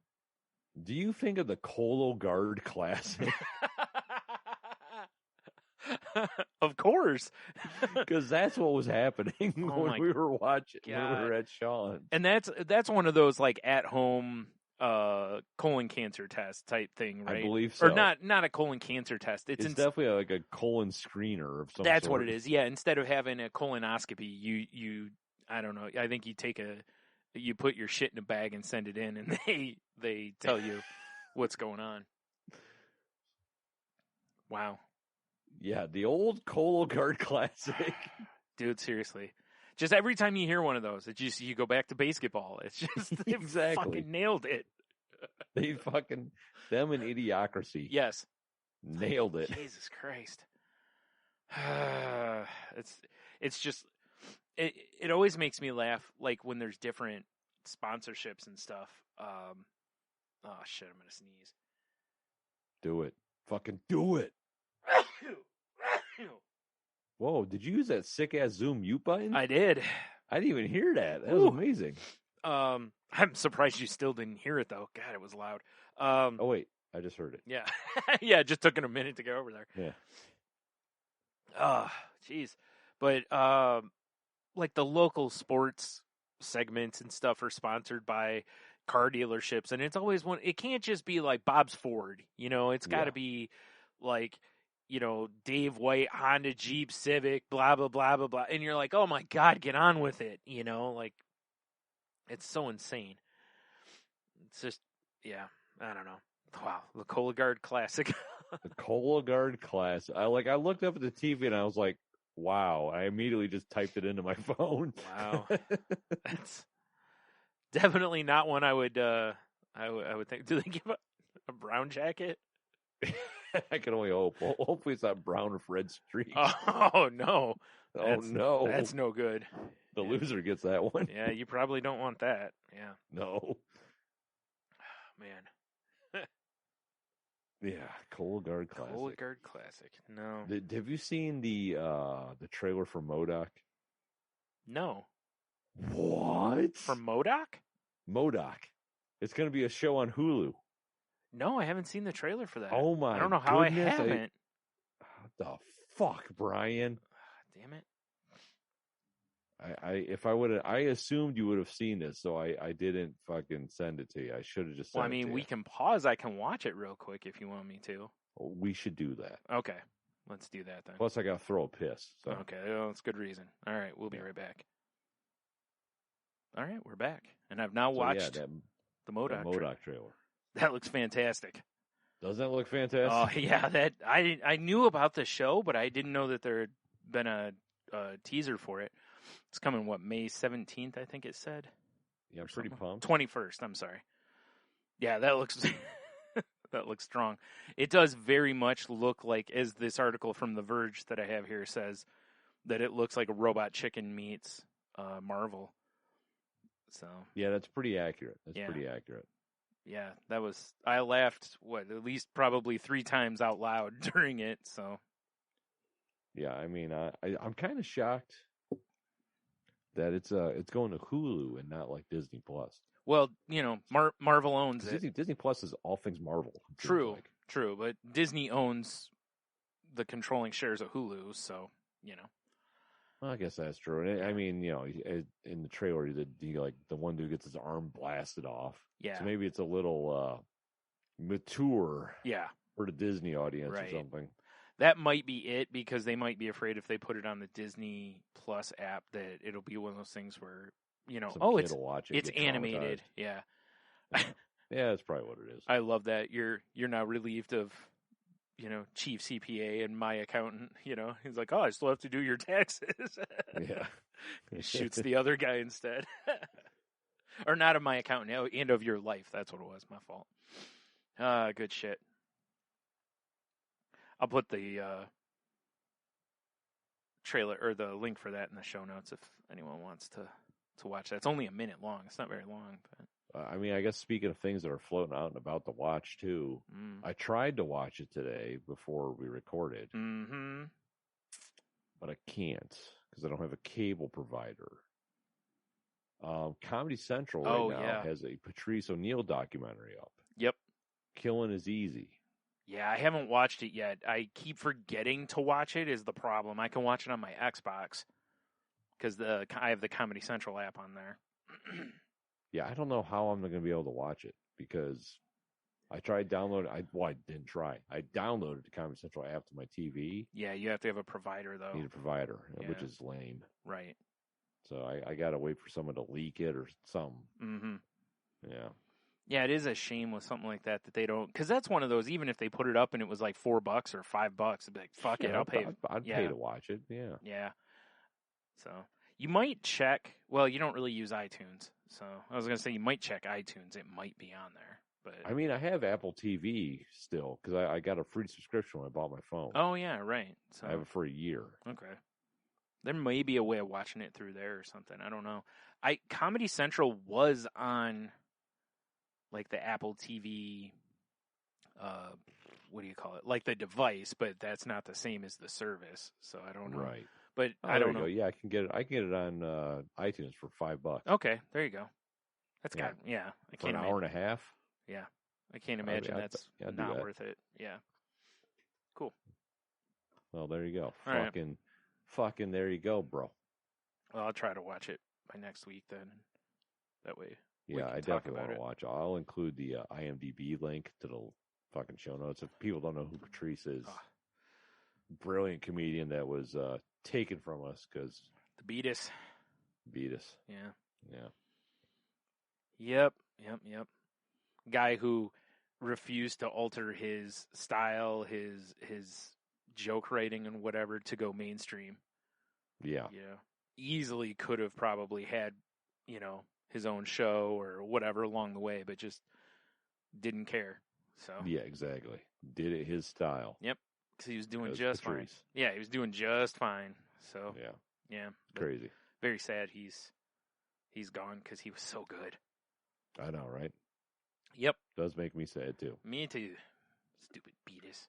Do you think of the Colo Guard Classic? Of course. Because that's what was happening when we were watching, when we were at Sean's. And that's one of those like at home colon cancer test type thing, right? I believe so. Or not a colon cancer test. It's definitely like a colon screener of some That's sort. what it is. Yeah, instead of having a colonoscopy, you I don't know. I think you put your shit in a bag and send it in, and they tell you what's going on. Wow. Yeah, the old Colo Guard Classic. Dude, seriously. Just every time you hear one of those, it's just you go back to basketball. It's just they fucking nailed it. They fucking them and Idiocracy. Yes. Nailed it. Jesus Christ. It's just it always makes me laugh, like when there's different sponsorships and stuff. Oh shit, I'm gonna sneeze. Do it. Fucking do it. Whoa, did you use that sick ass Zoom mute button? I did. I didn't even hear that. That was amazing. I'm surprised you still didn't hear it though. God, it was loud. Oh wait, I just heard it. Yeah. Yeah, it just took it a minute to get over there. Yeah. Jeez. But like the local sports segments and stuff are sponsored by car dealerships, and it's always it can't just be like Bob's Ford, it's got to be like, Dave White, Honda, Jeep, Civic, blah, blah, blah, blah, blah. And you're like, oh my God, get on with it. Like it's so insane. It's just, yeah, I don't know. Wow. The Cologuard Classic. The Cologuard Classic. I looked up at the TV and I was like, wow. I immediately just typed it into my phone. Wow. That's definitely not one I would think. Do they give a brown jacket? I can only hope. Well, hopefully it's not brown with red streaks. Oh, no. No. That's no good. The loser gets that one. Yeah, you probably don't want that. Yeah. No. Man. Yeah, Cologuard Classic. Cologuard Classic. No. Have you seen the trailer for MODOK? No. What? For MODOK? MODOK. It's going to be a show on Hulu. No, I haven't seen the trailer for that. Oh my! I don't know how goodness, I haven't. What the fuck, Brian? Damn it! I assumed you would have seen this, so I didn't fucking send it to you. I should have just sent Well, I it mean, to we you. can pause. I can watch it real quick if you want me to. We should do that. Okay, let's do that then. Plus, I got to throw a piss. So. Okay, well, that's good reason. All right, we'll be right back. All right, we're back, and I've now watched the MODOK trailer. That looks fantastic. Doesn't that look fantastic? Oh yeah, that I knew about the show, but I didn't know that there had been a teaser for it. It's coming May 17th, I think it said. Yeah, I'm pretty pumped. 21st, I'm sorry. Yeah, that looks that looks strong. It does very much look like, as this article from The Verge that I have here says, that it looks like a Robot Chicken meets Marvel. So yeah, that's pretty accurate. Pretty accurate. Yeah, I laughed, at least probably 3 times out loud during it, so. Yeah, I mean, I'm kind of shocked that it's going to Hulu and not like Disney Plus. Well, Marvel owns it. Disney Plus is all things Marvel. True, but Disney owns the controlling shares of Hulu, so, Well, I guess that's true. And I mean, in the trailer, the one dude gets his arm blasted off. Yeah. So maybe it's a little mature. Yeah. For the Disney audience right. or something. That might be it, because they might be afraid if they put it on the Disney Plus app that it'll be one of those things where, it's animated. Yeah. Yeah, that's probably what it is. I love that. You're now relieved of, chief CPA and my accountant, he's like, oh, I still have to do your taxes. Yeah. He shoots the other guy instead. Or not of my accountant, and of your life. That's what it was. My fault. Good shit. I'll put the trailer or the link for that in the show notes if anyone wants to watch that. It's only a minute long. It's not very long, but I mean, I guess speaking of things that are floating out and about to watch too, I tried to watch it today before we recorded, but I can't because I don't have a cable provider. Comedy Central right now has a Patrice O'Neal documentary up. Yep. Killing is easy. Yeah, I haven't watched it yet. I keep forgetting to watch it is the problem. I can watch it on my Xbox because I have the Comedy Central app on there. Yeah, I don't know how I'm going to be able to watch it because I tried downloading. I didn't try. I downloaded the Comedy Central app to my TV. Yeah, you have to have a provider though. Need a provider, which is lame. Right. So I got to wait for someone to leak it or something. Mm-hmm. Yeah. Yeah, it is a shame with something like that they don't, because that's one of those. Even if they put it up and it was like $4 or $5, it'd be like, fuck it, I'll pay. I'd pay to watch it. Yeah. Yeah. So you might check. Well, you don't really use iTunes, so I was gonna say you might check iTunes. It might be on there, but I mean, I have Apple TV still because I got a free subscription when I bought my phone. Oh yeah, right. So I have it for a year. Okay. There may be a way of watching it through there or something. I don't know. Comedy Central was on like the Apple TV, what do you call it? Like the device, but that's not the same as the service. So I don't know. Right. But I don't know. Go. Yeah, I can get it on iTunes for $5. Okay, there you go. That's yeah. I for an hour and a half. Yeah, I can't imagine that's not worth it. Yeah. Cool. Well, there you go. All Fucking there you go, bro. Well, I'll try to watch it by next week then. That way. Yeah, I definitely want to watch. I'll include the IMDb link to the fucking show notes. If people don't know who Patrice is, brilliant comedian that was taken from us because the beat us. Yeah. Yep. Guy who refused to alter his style, his joke writing and whatever to go mainstream. Yeah. Easily could have probably had, his own show or whatever along the way, but just didn't care. So yeah, exactly. Did it his style. Yep, because he was doing just fine. Yeah, he was doing just fine. So yeah, crazy. Very sad. He's gone because he was so good. I know, right? Yep, does make me sad too. Me too. Stupid Beatus.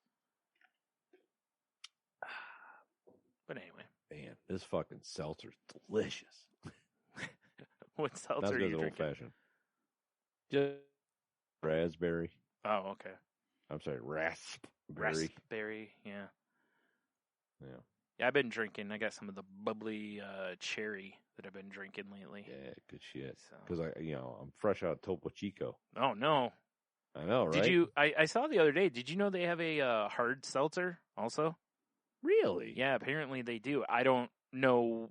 But anyway. Man, this fucking seltzer's delicious. What Not seltzer as are good you as old drinking? fashioned. Just raspberry. Oh, okay. I'm sorry, raspberry. Raspberry, yeah. Yeah. Yeah, I've been drinking. I got some of the bubbly cherry that I've been drinking lately. Yeah, good shit. So. Because I'm fresh out of Topo Chico. Oh, no. I know, right? Did you? I saw the other day. Did you know they have a hard seltzer also? Really? Yeah, apparently they do. I don't know,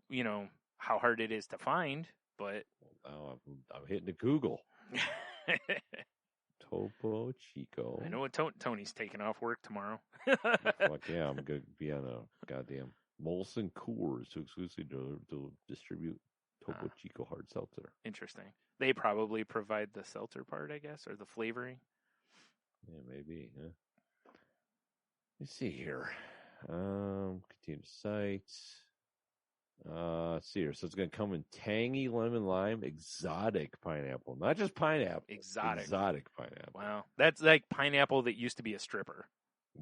how hard it is to find, but Now I'm hitting the Google. Topo Chico. I know what Tony's taking off work tomorrow. Fuck yeah, I'm going to be on a goddamn Molson Coors to exclusively to distribute Topo Chico hard seltzer. Interesting. They probably provide the seltzer part, I guess, or the flavoring. Yeah, maybe. Yeah. Let's see here. Continue sites. Let's see here. So it's going to come in tangy lemon lime, exotic pineapple, not just pineapple. Exotic pineapple. Wow, that's like pineapple that used to be a stripper.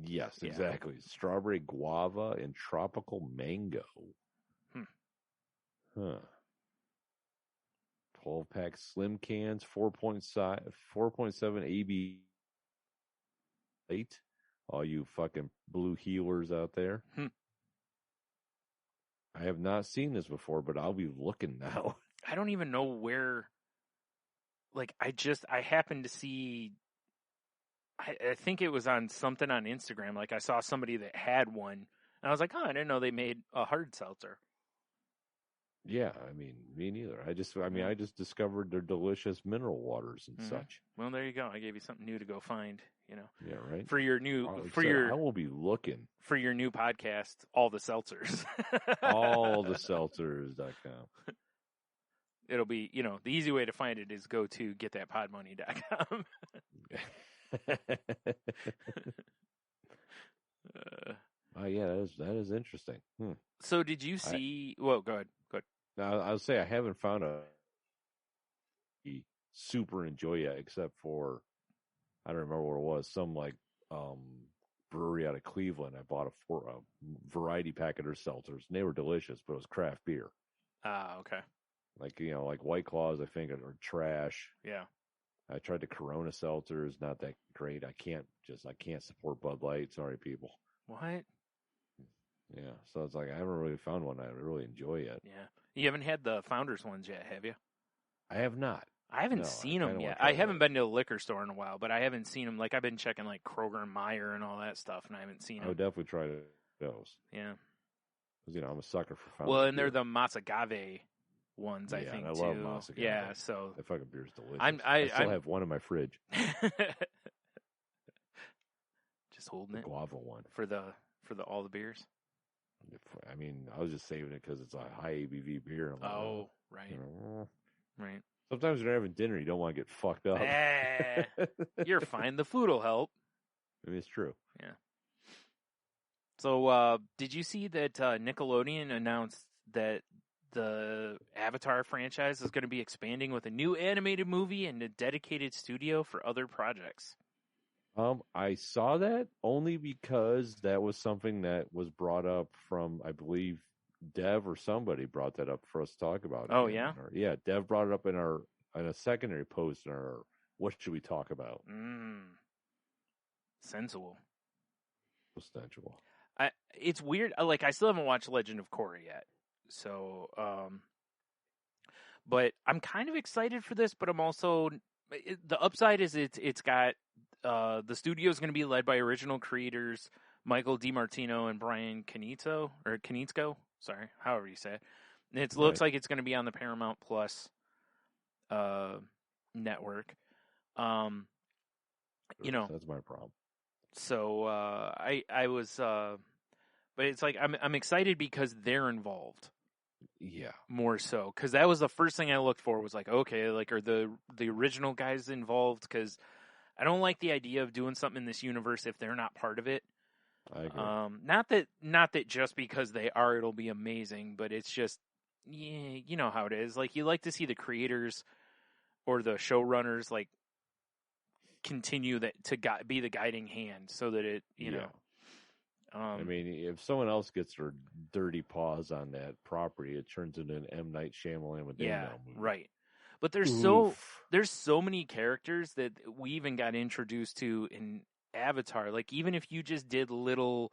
Yes, Yeah. exactly. Strawberry guava and tropical mango. Huh. 12-pack slim cans, 4.7 AB. All you fucking blue healers out there. I have not seen this before, but I'll be looking now. I don't even know where. Like, I happened to see. I think it was on something on Instagram. Like, I saw somebody that had one, and I was like, "Oh, I didn't know they made a hard seltzer." Yeah, I mean, me neither. I just discovered their delicious mineral waters and such. Well, there you go. I gave you something new to go find. Yeah, right. For your new I will be looking for your new podcast, all the seltzers. all the seltzers.com. It'll be, the easy way to find it is go to getthatpodmoney.com. Oh yeah, that is interesting. So did you see? Well, go ahead. Now I'll say I haven't found a super enjoy yet, except for I don't remember what it was. Some brewery out of Cleveland. I bought a variety pack of their seltzers, and they were delicious, but it was craft beer. Ah, okay. Like White Claws, I think, are trash. Yeah. I tried the Corona seltzers, not that great. I can't support Bud Light. Sorry, people. What? Yeah, so it's like I haven't really found one I really enjoy yet. Yeah. You haven't had the Founders ones yet, have you? I have not. I haven't seen them yet. I haven't been to a liquor store in a while, but I haven't seen them. Like, I've been checking, like, Kroger and Meyer and all that stuff, and I haven't seen them. I would definitely try those. Yeah. Because, I'm a sucker for Founders. Well, and they're the Masagave ones, I think, I too. love Masagave. Yeah, so. That fucking beer's delicious. I still have one in my fridge. Just holding the it. Guava one. For the all the beers? I mean, I was just saving it because it's a high ABV beer. I'm like, right. Right. Sometimes when you're having dinner, you don't want to get fucked up. You're fine. The food will help. I mean, it's true. Yeah. So, did you see that Nickelodeon announced that the Avatar franchise is going to be expanding with a new animated movie and a dedicated studio for other projects? I saw that only because that was something that was brought up from, I believe, Dev or somebody brought that up for us to talk about. Oh, yeah? Yeah, Dev brought it up in a secondary post in our What Should We Talk About? Sensual. Sensual. It's weird. Like, I still haven't watched Legend of Korra yet. So, but I'm kind of excited for this, but I'm also, the upside is it's got, the studio is going to be led by original creators Michael DiMartino and Brian Konietzko, sorry, however you say it. And it looks like it's going to be on the Paramount Plus network. That's my problem. So I was, but it's like I'm excited because they're involved. Yeah, more so because that was the first thing I looked for. Was like, okay, like are the original guys involved? Because I don't like the idea of doing something in this universe if they're not part of it. I agree. Not that just because they are, it'll be amazing, but it's just, yeah, you know how it is. Like, you like to see the creators or the showrunners, like, continue that to be the guiding hand, so that it, you know. I mean, if someone else gets their dirty paws on that property, it turns into an M. Night Shyamalan movie. Right. But there's so many characters that we even got introduced to in Avatar. Like, even if you just did little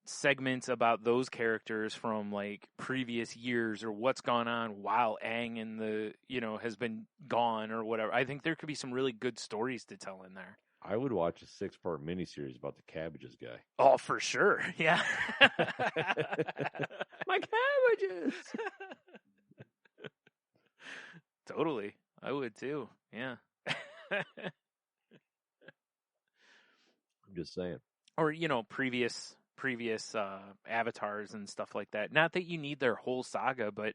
segments about those characters from like previous years or what's gone on while Aang and the, you know, has been gone or whatever, I think there could be some really good stories to tell in there. I would watch a 6-part miniseries about the cabbages guy. Oh, for sure. Yeah. My cabbages. Totally. I would too. Yeah. I'm just saying. Or, you know, previous avatars and stuff like that. Not that you need their whole saga, but,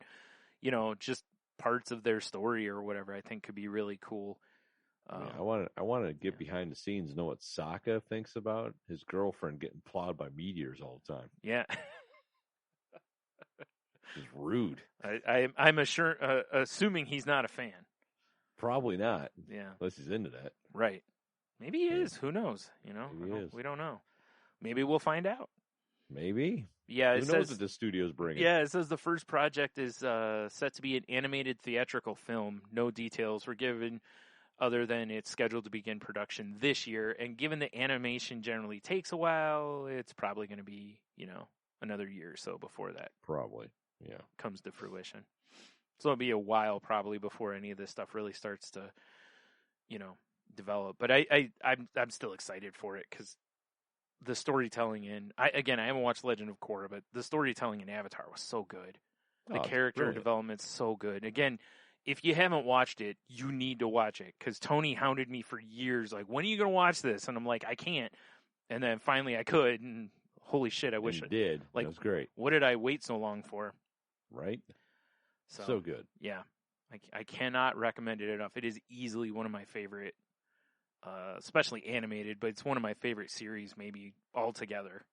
you know, just parts of their story or whatever, I think could be really cool. I want to get behind the scenes, know what Sokka thinks about his girlfriend getting plowed by meteors all the time. Yeah. It's rude. I'm assuming he's not a fan. Probably not. Yeah. Unless he's into that. Right. Maybe he is. Who knows? You know, we don't know. Maybe we'll find out. Maybe. Yeah. Who knows what the studio's bringing? Yeah, it says the first project is set to be an animated theatrical film. No details were given other than it's scheduled to begin production this year. And given that animation generally takes a while, it's probably going to be, you know, another year or so before that. Probably. Yeah. Comes to fruition. So it'll be a while probably before any of this stuff really starts to, you know, develop. But I'm still excited for it because the storytelling I haven't watched Legend of Korra, but the storytelling in Avatar was so good. The character development's so good. Again, if you haven't watched it, you need to watch it because Tony hounded me for years. Like, when are you going to watch this? And I'm like, I can't. And then finally I could. And holy shit, I wish I did. Like, that was great. What did I wait so long for? Right? So good. Yeah. I cannot recommend it enough. It is easily one of my favorite, especially animated, but it's one of my favorite series maybe altogether.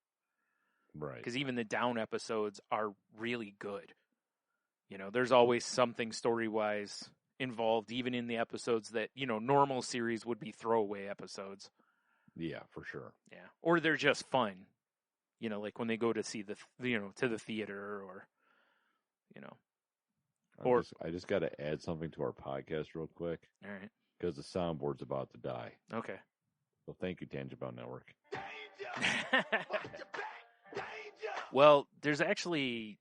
Right. Because even the down episodes are really good. You know, there's always something story-wise involved, even in the episodes that, you know, normal series would be throwaway episodes. Yeah, for sure. Yeah. Or they're just fun. You know, like when they go to see to the theater or, you know. I just got to add something to our podcast real quick. All right. Because the soundboard's about to die. Okay. So thank you, Tangibound Network. Well, there's actually,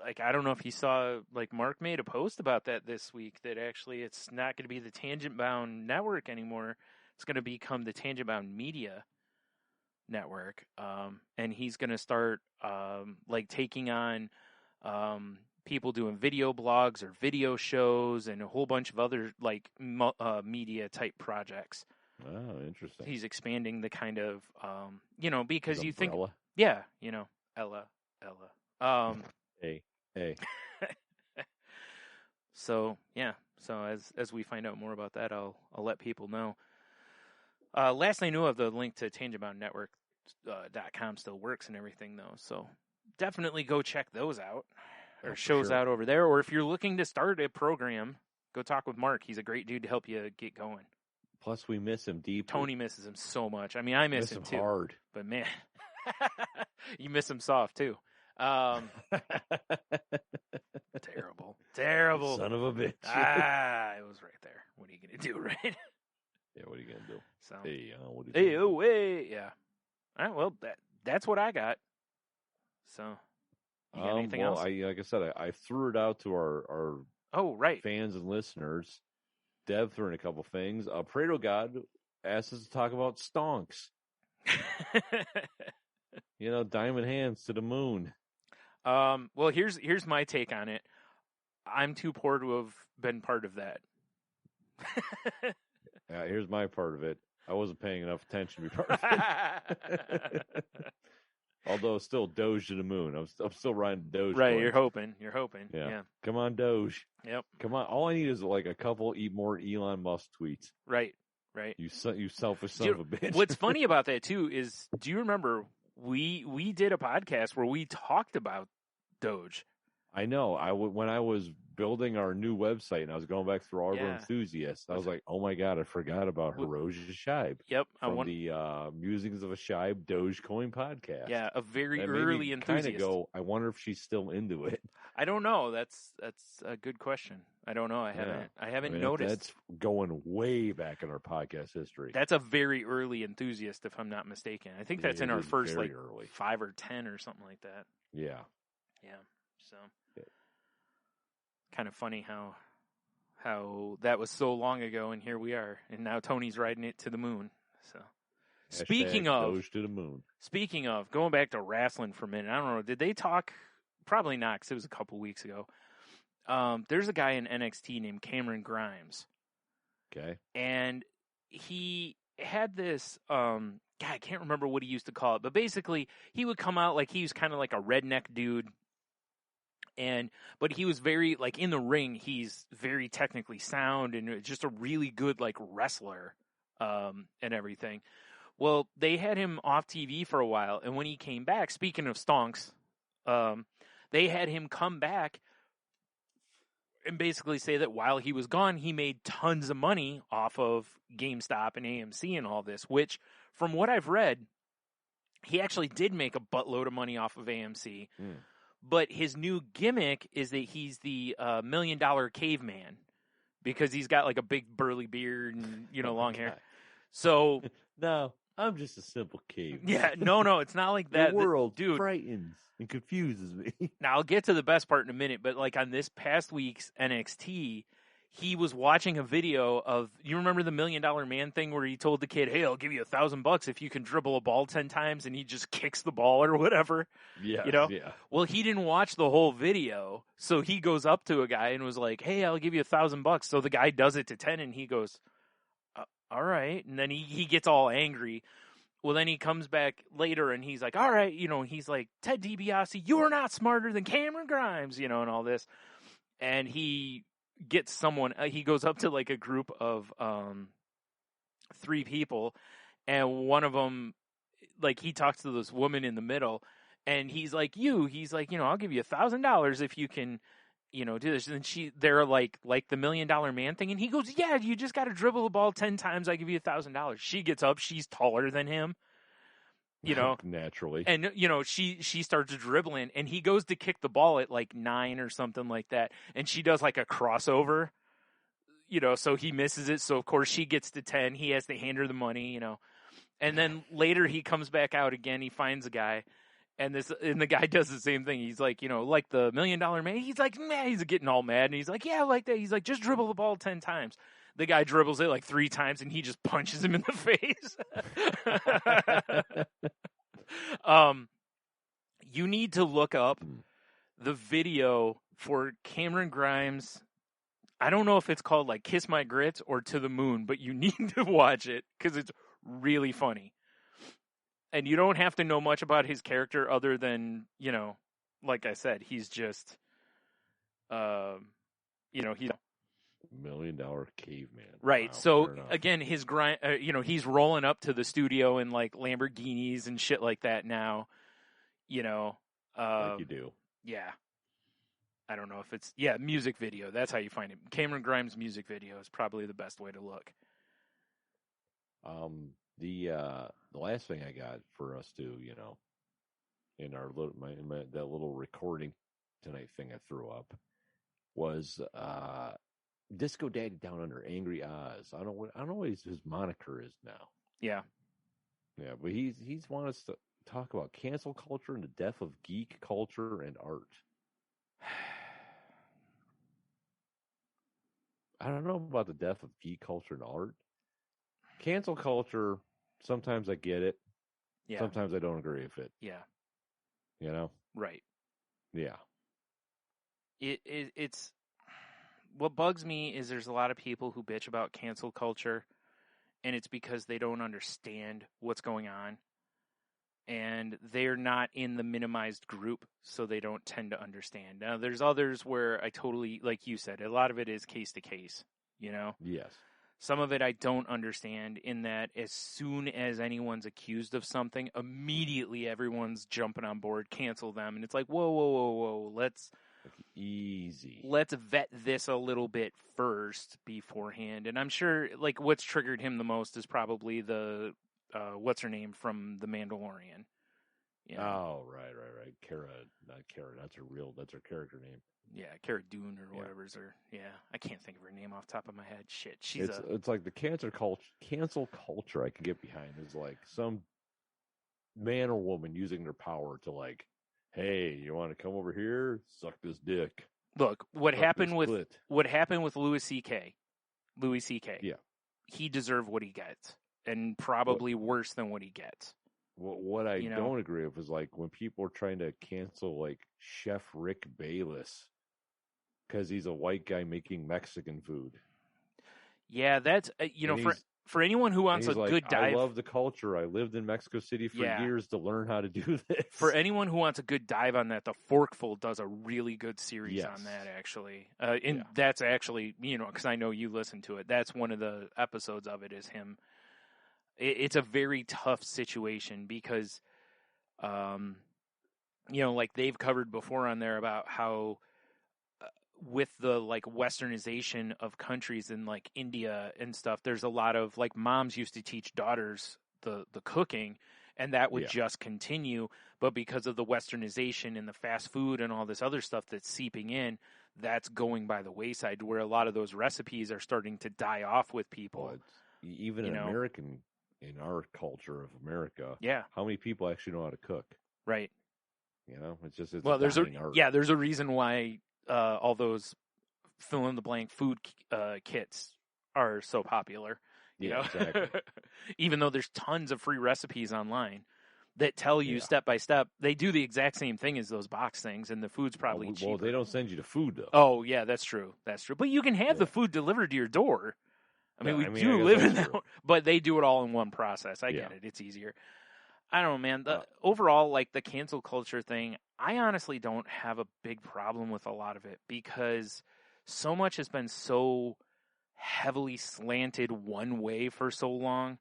like, I don't know if you saw, like, Mark made a post about that this week, that actually it's not going to be the Tangent Bound Network anymore. It's going to become the Tangent Bound Media Network. And he's going to start, like, taking on people doing video blogs or video shows and a whole bunch of other, like, media type projects. Oh, interesting. He's expanding the kind of, you know, because you think, yeah, you know, Ella. Hey. So yeah, so as we find out more about that, I'll let people know. Last I knew of, the link to tangentboundnetwork.com still works and everything though, so definitely go check those out, or shows out over there. Or if you're looking to start a program, go talk with Mark. He's a great dude to help you get going. Plus, we miss him deeply. Tony misses him so much. I mean, I miss him too. Hard. But man, you miss him soft too. Terrible. Son of a bitch. It was right there. What are you gonna do, right? Yeah, what are you gonna do? So, what are you gonna do? Yeah. All right, well, that's what I got. So, you got anything else? Like I said, I threw it out to our fans and listeners. Dev threw in a couple things. Prado God asked us to talk about stonks. You know, diamond hands to the moon. Well, here's my take on it. I'm too poor to have been part of that. Yeah, here's my part of it. I wasn't paying enough attention to be part of it. Although still Doge to the moon. I'm still riding Doge. Right, coins. You're hoping. Yeah. Come on, Doge. Yep. Come on. All I need is like a couple more Elon Musk tweets. Right. You selfish son of a bitch. What's funny about that too is, do you remember we did a podcast where we talked about Doge? I know. When I was building our new website, and I was going back through all of our Yeah. enthusiasts. I was like, oh my God, I forgot about Hiroji Scheib Yep. from the Musings of a Scheib Dogecoin podcast. Yeah, a very that early made me enthusiast. kind of go, I wonder if she's still into it. I don't know. That's a good question. I don't know. I haven't noticed. That's going way back in our podcast history. That's a very early enthusiast, if I'm not mistaken. I think that's in our first like early. 5 or 10 or something like that. Yeah. Yeah. So kind of funny how that was so long ago, and here we are, and now Tony's riding it to the moon. So speaking of Doge to the moon. Speaking of going back to wrestling for a minute, I don't know. Did they talk? Probably not, because it was a couple weeks ago. There's a guy in NXT named Cameron Grimes. Okay. And he had this, God, I can't remember what he used to call it, but basically he would come out like he was kind of like a redneck dude. But he was very, like, in the ring, he's very technically sound and just a really good, like, wrestler, and everything. Well, they had him off TV for a while, and when he came back, speaking of stonks, they had him come back and basically say that while he was gone, he made tons of money off of GameStop and AMC and all this, which, from what I've read, he actually did make a buttload of money off of AMC. But his new gimmick is that he's the $1 million caveman, because he's got like a big burly beard and, long hair. So no, I'm just a simple caveman. Yeah, no, it's not like that. The world dude frightens and confuses me. Now, I'll get to the best part in a minute, but like on this past week's NXT, he was watching a video of, you remember the $1 Million Man thing where he told the kid, hey, I'll give you $1,000 if you can dribble a ball 10 times, and he just kicks the ball or whatever. Yeah. Yeah. Well, he didn't watch the whole video, so he goes up to a guy and was like, hey, I'll give you $1,000. So the guy does it to 10, and he goes, all right. And then he gets all angry. Well, then he comes back later and he's like, all right, he's like, Ted DiBiase, you're not smarter than Cameron Grimes, and all this. And he gets someone, he goes up to like a group of 3 people, and one of them, like, he talks to this woman in the middle, and he's like, I'll give you $1,000 if you can, do this. And they're like the $1 Million Man thing. And he goes, yeah, you just got to dribble the ball 10 times. I give you $1,000. She gets up. She's taller than him, naturally. And, she starts dribbling, and he goes to kick the ball at like 9 or something like that. And she does like a crossover, so he misses it. So of course she gets to 10. He has to hand her the money, and then later he comes back out again. He finds a guy. And the guy does the same thing. He's like, like the $1 Million Man. He's like, man, he's getting all mad. And he's like, yeah, like that. He's like, just dribble the ball 10 times. The guy dribbles it like 3 times, and he just punches him in the face. You need to look up the video for Cameron Grimes. I don't know if it's called like Kiss My Grits or To the Moon, but you need to watch it because it's really funny. And you don't have to know much about his character other than, like I said, he's just, he's $1 Million Caveman. Right. Wow, so again, his grind, he's rolling up to the studio in like Lamborghinis and shit like that now, like you do. Yeah. I don't know if it's, music video. That's how you find it. Cameron Grimes music video is probably the best way to look. The last thing I got for us to, in our little that little recording tonight thing I threw up was Disco Daddy Down Under, Angry Oz. I don't know what his moniker is now. Yeah. Yeah, but he's wanted us to talk about cancel culture and the death of geek culture and art. I don't know about the death of geek culture and art. Cancel culture, sometimes I get it. Yeah. Sometimes I don't agree with it. Yeah. Right. Yeah. It's what bugs me is there's a lot of people who bitch about cancel culture, and it's because they don't understand what's going on, and they're not in the minimized group, so they don't tend to understand. Now, there's others where I totally, like you said, a lot of it is case to case, Yes. Some of it I don't understand, in that as soon as anyone's accused of something, immediately everyone's jumping on board, cancel them. And it's like, whoa, let's Easy. let's vet this a little bit first beforehand. And I'm sure, like, what's triggered him the most is probably the, what's her name from The Mandalorian. You know? Oh, right. Cara, not Cara. That's her character name. Yeah, Cara Dune or Yeah. whatever's her. Yeah, I can't think of her name off the top of my head. Shit, she's It's like the cancel culture I can get behind is like some man or woman using their power to like, hey, you want to come over here, suck this dick. Look, what Suck happened this with clit. Louis C.K. Louis C.K. Yeah. He deserved what he gets, and probably worse than what he gets. What I You know? don't agree with is like when people are trying to cancel like Chef Rick Bayless because he's a white guy making Mexican food. Yeah, that's for anyone who wants a like, good dive. I love the culture. I lived in Mexico City for years to learn how to do this. For anyone who wants a good dive on that, The Forkful does a really good series Yes. on that, actually. That's actually, because I know you listen to it. That's one of the episodes of it is him. It's a very tough situation because, like they've covered before on there about how with the like westernization of countries in like India and stuff, there's a lot of like moms used to teach daughters the cooking, and that would just continue. But because of the westernization and the fast food and all this other stuff that's seeping in, that's going by the wayside, where a lot of those recipes are starting to die off with people. Well, even in American, in our culture of America, how many people actually know how to cook? Right. It's there's a reason why all those fill in the blank food kits are so popular. Exactly. Even though there's tons of free recipes online that tell you step by step, they do the exact same thing as those box things, and the food's probably cheaper. Well, they don't send you the food though. Oh yeah, that's true. But you can have the food delivered to your door. We do live in that, but they do it all in one process. I get it. It's easier. I don't know, man. Overall, like the cancel culture thing, I honestly don't have a big problem with a lot of it because so much has been so heavily slanted one way for so long.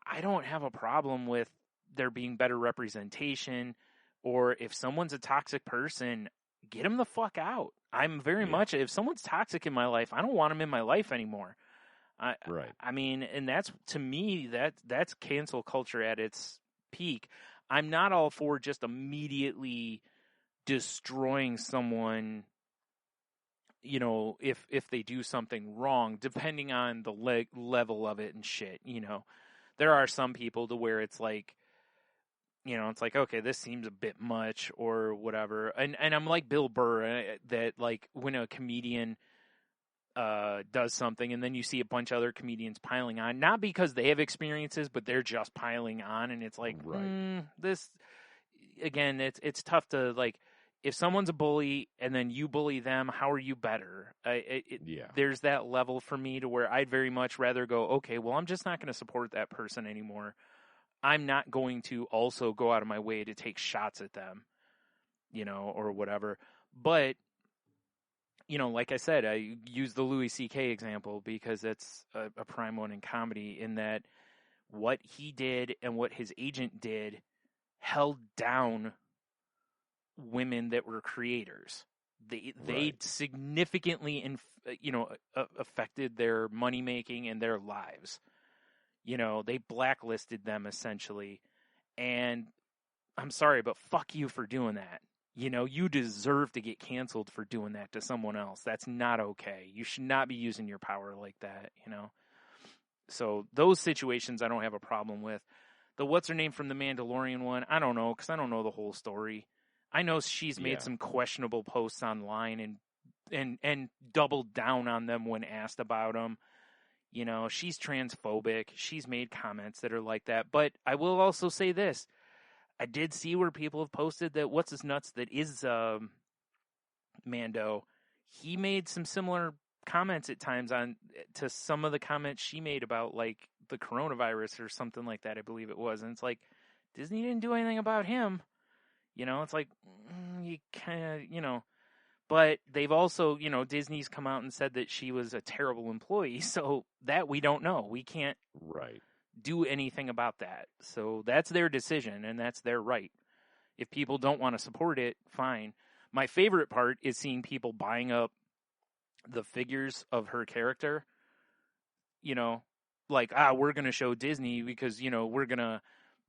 I don't have a problem with there being better representation, or if someone's a toxic person, get them the fuck out. I'm very much, if someone's toxic in my life, I don't want them in my life anymore. I mean, and that's, to me, that's cancel culture at its peak. I'm not all for just immediately destroying someone, if they do something wrong, depending on the level of it and shit, There are some people to where it's like, it's like, okay, this seems a bit much or whatever. And I'm like Bill Burr, that like when a comedian does something and then you see a bunch of other comedians piling on, not because they have experiences, but they're just piling on. And it's like, this, again, it's tough to like, if someone's a bully and then you bully them, how are you better? There's that level for me to where I'd very much rather go, okay, well, I'm just not going to support that person anymore. I'm not going to also go out of my way to take shots at them, or whatever. But, like I said, I use the Louis C.K. example because it's a prime one in comedy, in that what he did and what his agent did held down women that were creators. They significantly, affected their money making and their lives. They blacklisted them essentially. And I'm sorry, but fuck you for doing that. You deserve to get canceled for doing that to someone else. That's not okay. You should not be using your power like that, So those situations I don't have a problem with. The what's her name from The Mandalorian one, I don't know, because I don't know the whole story. I know she's made some questionable posts online and doubled down on them when asked about them. She's transphobic. She's made comments that are like that. But I will also say this. I did see where people have posted that what's his nuts that is Mando. He made some similar comments at times to some of the comments she made about like the coronavirus or something like that, I believe it was. And it's like, Disney didn't do anything about him. It's like, you kind of, but they've also, Disney's come out and said that she was a terrible employee. So that we don't know. We can't do anything about that. So that's their decision and that's their right. If people don't want to support it, fine. My favorite part is seeing people buying up the figures of her character. You know, like, we're going to show Disney because, we're going to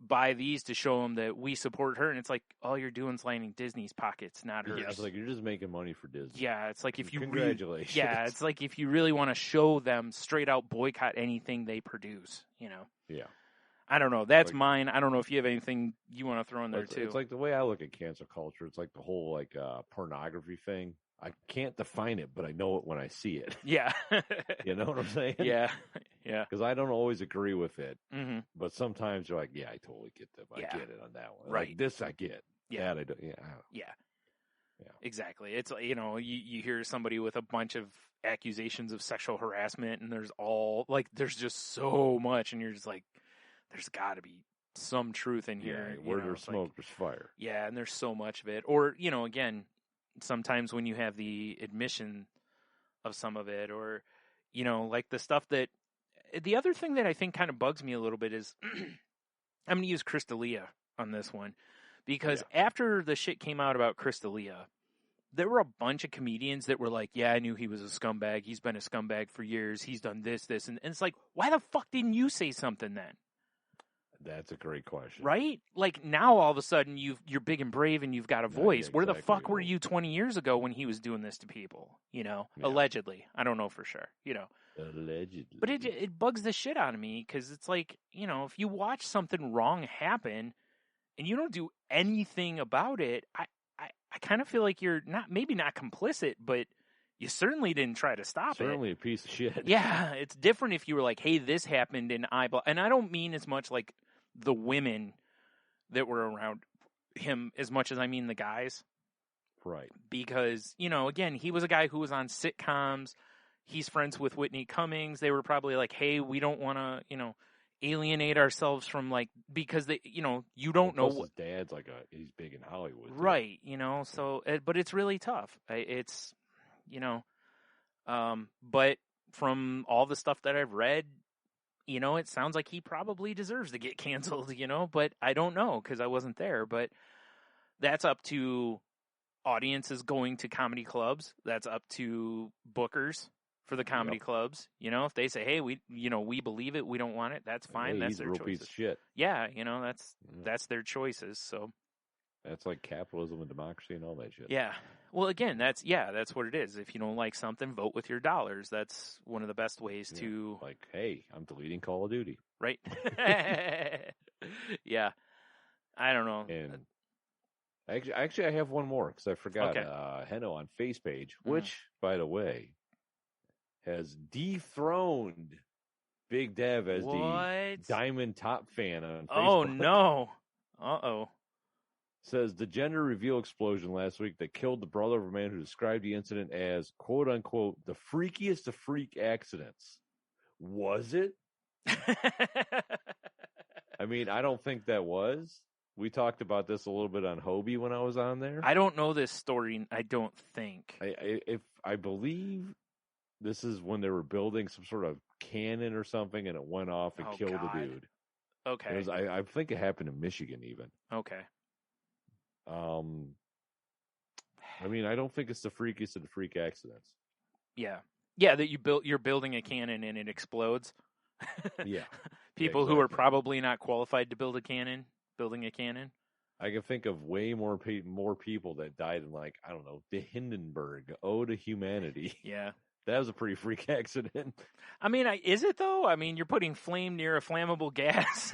buy these to show them that we support her. And it's like, all you're doing is lining Disney's pockets, not hers. Yeah, it's like you're just making money for Disney. Yeah, it's like if you Congratulations. it's like if you really want to show them, straight out boycott anything they produce, Yeah. I don't know. That's Like, mine. I don't know if you have anything you want to throw in there too. It's like the way I look at cancel culture. It's like the whole pornography thing. I can't define it, but I know it when I see it. Yeah. You know what I'm saying? Yeah. Yeah. Because I don't always agree with it, Mm-hmm. but sometimes you're like, yeah, I totally get them. I Yeah. get it on that one. Right. Like, this I get. Yeah. That I do. Yeah. Yeah. Yeah. Exactly. It's you hear somebody with a bunch of accusations of sexual harassment, and there's just so much, and you're just like, there's got to be some truth in here. Yeah. Where there's smoke, there's fire. Yeah, and there's so much of it. Or, again, sometimes when you have the admission of some of it, or, like the stuff that, the other thing that I think kind of bugs me a little bit is, I'm going to use Crystalia on this one, because after the shit came out about Crystalia, there were a bunch of comedians that were like, yeah, I knew he was a scumbag. He's been a scumbag for years. He's done this, and it's like, why the fuck didn't you say something then? That's a great question. Right? Like, now all of a sudden you're big and brave and you've got a voice. Yeah, Where the exactly. fuck were you 20 years ago when he was doing this to people? Yeah. Allegedly. I don't know for sure, Allegedly. But it bugs the shit out of me, because it's like, if you watch something wrong happen and you don't do anything about it, I kind of feel like you're maybe not complicit, but you certainly didn't try to stop it. Certainly a piece of shit. Yeah, it's different if you were like, hey, this happened and I don't mean as much like the women that were around him as much as I mean the guys. Right. Because, again, he was a guy who was on sitcoms. He's friends with Whitney Cummings. They were probably like, hey, we don't want to, alienate ourselves from, like, because they, you don't know what. His dad's he's big in Hollywood. Too. Right. So, but it's really tough. It's, but from all the stuff that I've read, it sounds like he probably deserves to get canceled, but I don't know because I wasn't there. But that's up to audiences going to comedy clubs. That's up to bookers for the comedy clubs. If they say, hey, we believe it, we don't want it, that's fine. Hey, that's he's their a real choices. piece of shit. Yeah, that's their choices. So that's like capitalism and democracy and all that shit. yeah. Well, again, that's what it is. If you don't like something, vote with your dollars. That's one of the best ways to... Like, hey, I'm deleting Call of Duty. Right? Yeah. I don't know. And actually, I have one more because I forgot. Okay. Heno on Face Page, which, by the way, has dethroned Big Dev as the Diamond Top fan on Facebook. Oh, no. Uh-oh. Says the gender reveal explosion last week that killed the brother of a man who described the incident as, quote unquote, the freakiest of freak accidents. Was it? I mean, I don't think that was. We talked about this a little bit on Hobie when I was on there. I don't know this story, I don't think. I believe this is when they were building some sort of cannon or something, and it went off and killed a dude. Okay. I think it happened in Michigan even. Okay. I mean, I don't think it's the freakiest of the freak accidents. Yeah. Yeah, that you're building a cannon and it explodes. Yeah. People who are probably not qualified to building a cannon. I can think of way more people that died in, like, I don't know, the Hindenburg Ode to Humanity. Yeah. That was a pretty freak accident. I mean, is it though? I mean, you're putting flame near a flammable gas.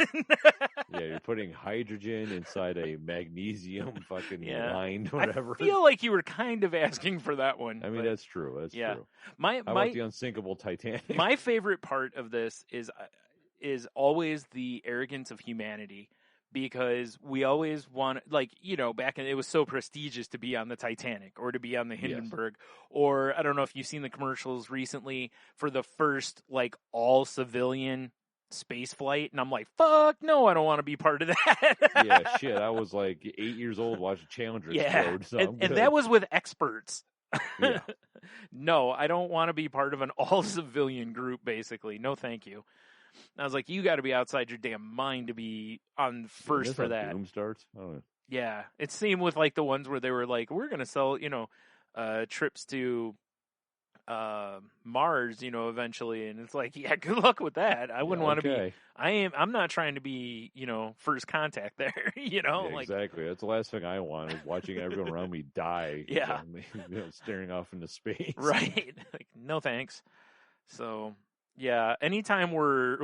Yeah, you're putting hydrogen inside a magnesium fucking lined whatever. I feel like you were kind of asking for that one. I mean, that's true. That's true. How about the unsinkable Titanic? My favorite part of this is always the arrogance of humanity. Because we always want, like, back in, it was so prestigious to be on the Titanic or to be on the Hindenburg. Yes. Or I don't know if you've seen the commercials recently for the first, like, all civilian space flight. And I'm like, fuck no, I don't want to be part of that. Yeah, shit. I was like 8 years old watching Challenger explode. So and that was with experts. Yeah. No, I don't want to be part of an all civilian group, basically. No, thank you. I was like, you got to be outside your damn mind to be on first for that. Doom starts? I don't know. Yeah, it seemed with like the ones where they were like, we're gonna sell, trips to Mars, eventually, and it's like, yeah, good luck with that. I wouldn't want to be. I'm not trying to be, first contact there. Yeah, exactly. That's the last thing I want is watching everyone around me die. Yeah, staring off into space. Right. Like, no thanks. So. Yeah, anytime we're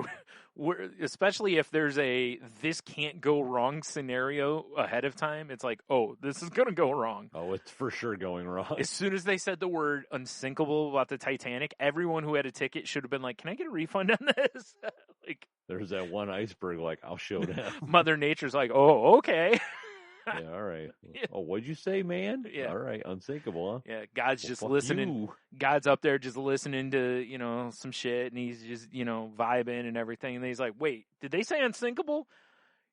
especially if there's a this can't go wrong scenario ahead of time, it's like, oh, this is going to go wrong. Oh, it's for sure going wrong. As soon as they said the word unsinkable about the Titanic, everyone who had a ticket should have been like, can I get a refund on this? Like, there's that one iceberg, like, I'll show them. Mother Nature's like, oh, okay. Yeah, all right. Yeah. Oh, what'd you say, man? Yeah. All right, unsinkable, huh? Yeah, God's just listening. You. God's up there just listening to, some shit, and he's just, vibing and everything. And then he's like, wait, did they say unsinkable?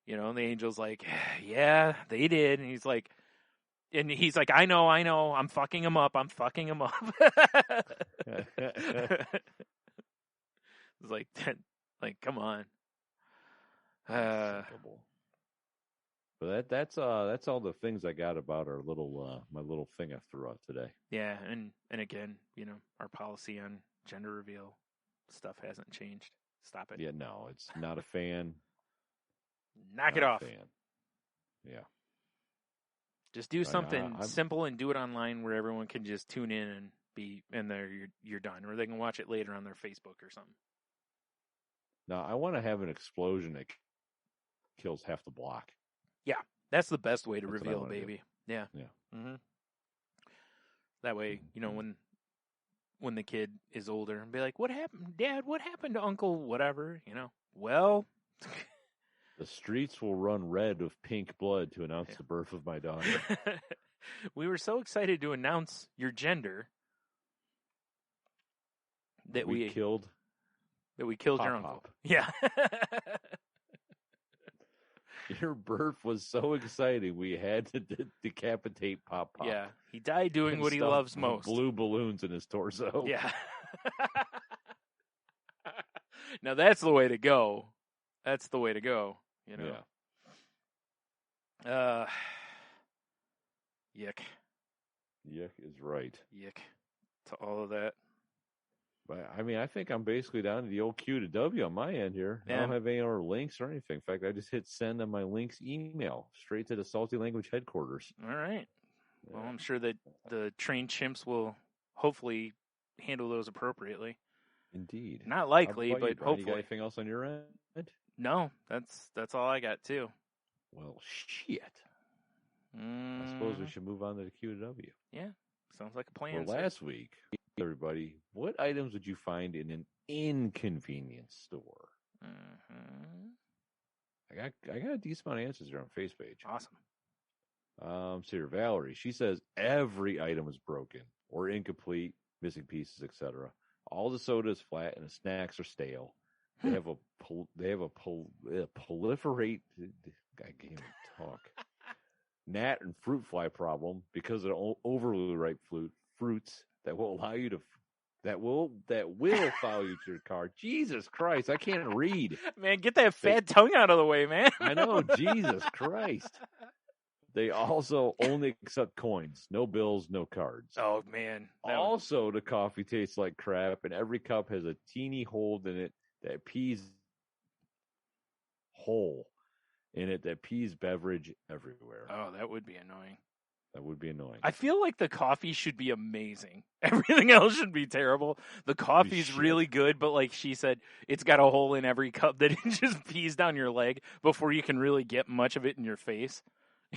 And the angel's like, yeah, they did. And he's like, I know, I'm fucking him up. It's like, come on. Unsinkable. But that's all the things I got about our little my little thing I threw out today. Yeah, and again, our policy on gender reveal stuff hasn't changed. Stop it. Yeah, no, it's not a fan. Knock it off. Fan. Yeah. Just do something simple and do it online where everyone can just tune in and there you're done, or they can watch it later on their Facebook or something. Now I want to have an explosion that kills half the block. Yeah, that's the best way to reveal a baby. Do. Yeah. Mm-hmm. That way, when the kid is older, and be like, "What happened, Dad? What happened to Uncle? Whatever." Well, the streets will run red with pink blood to announce the birth of my daughter. We were so excited to announce your gender that we killed your uncle. Yeah. Your birth was so exciting, we had to decapitate Pop. Yeah, he died doing what he loves most. Blue balloons in his torso. Yeah. Now that's the way to go. That's the way to go. Yeah. Yuck. Yuck is right. Yuck to all of that. But I mean, I think I'm basically down to the old Q to W on my end here. Yeah. I don't have any other links or anything. In fact, I just hit send on my links email straight to the Salty Language headquarters. All right. Yeah. Well, I'm sure that the trained chimps will hopefully handle those appropriately. Indeed. Not likely, but hopefully. You got anything else on your end? No, that's all I got too. Well, shit. I suppose we should move on to the Q to W. Yeah, sounds like a plan. Well, last week, everybody, what items would you find in an inconvenience store? Mm-hmm. I got a decent amount of answers here on face page. Awesome. See here, Valerie. She says every item is broken or incomplete, missing pieces, etc. All the soda is flat and the snacks are stale. They have a proliferate. I can't even talk. Gnat and fruit fly problem because of overly ripe fruits that will allow you to that will follow you to your car. Jesus Christ, I can't read. Man, get that fat tongue out of the way, man. I know, Jesus Christ. They also only accept coins, no bills, no cards. Oh man. Also, the coffee tastes like crap, and every cup has a teeny hole in it that pees beverage everywhere. Oh, that would be annoying. That would be annoying. I feel like the coffee should be amazing. Everything else should be terrible. The coffee's really good, but like she said, it's got a hole in every cup that it just pees down your leg before you can really get much of it in your face.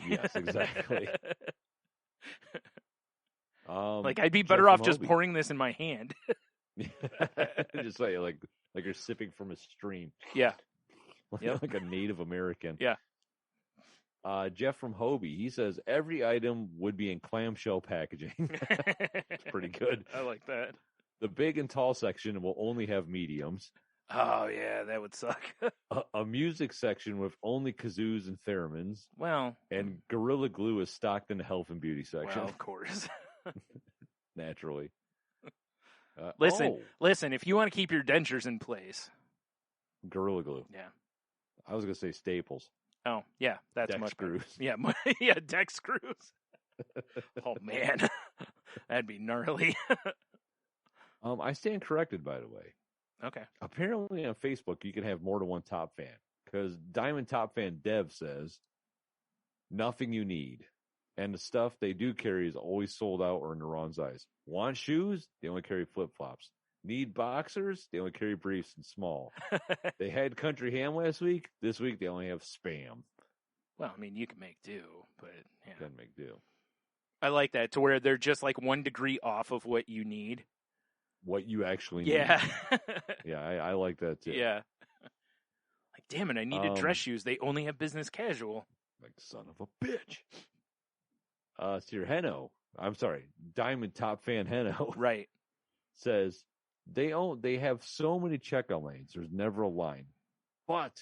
Yes, exactly. Like I'd be better off just pouring this in my hand. Just like you're sipping from a stream. Yeah. Like a Native American. Yeah. Jeff from Hobie, he says every item would be in clamshell packaging. It's pretty good. I like that. The big and tall section will only have mediums. Oh, yeah, that would suck. A music section with only kazoos and theremins. Well. And Gorilla Glue is stocked in the health and beauty section. Well, of course. Naturally. Listen, if you want to keep your dentures in place. Gorilla Glue. Yeah. I was going to say Staples. Oh, yeah, that's Deck much better. screws. Yeah, yeah, deck screws. Oh man, that'd be gnarly. I stand corrected, by the way. Okay. Apparently on Facebook, you can have more than one top fan. Because Diamond Top Fan Dev says, nothing you need. And the stuff they do carry is always sold out or in the wrong size. Want shoes? They only carry flip-flops. Need boxers? They only carry briefs and small. They had Country Ham last week. This week, they only have Spam. Well, I mean, you can make do, but yeah. Can make do. I like that, to where they're just like 1 degree off of what you need. What you actually Yeah. need. Yeah, I like that too. Yeah. Like, damn it, I needed dress shoes. They only have business casual. Like, son of a bitch. So your Heno, I'm sorry, Diamond Top Fan Heno Right. says they have so many checkout lanes. There's never a line, but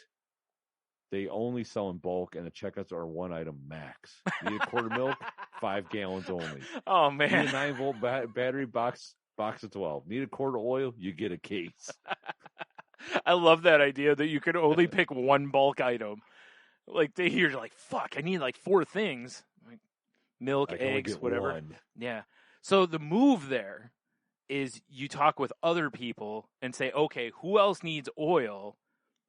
they only sell in bulk, and the checkouts are 1 item max. Need a quart of milk, 5 gallons only. Oh, Need man. a 9-volt battery box of 12. Need a quart of oil, you get a case. I love that idea that you could only pick 1 bulk item. Like, you're like, fuck, I need like 4 things. Like, milk, I can only eggs, get whatever. 1. Yeah. So the move there is you talk with other people and say, okay, who else needs oil?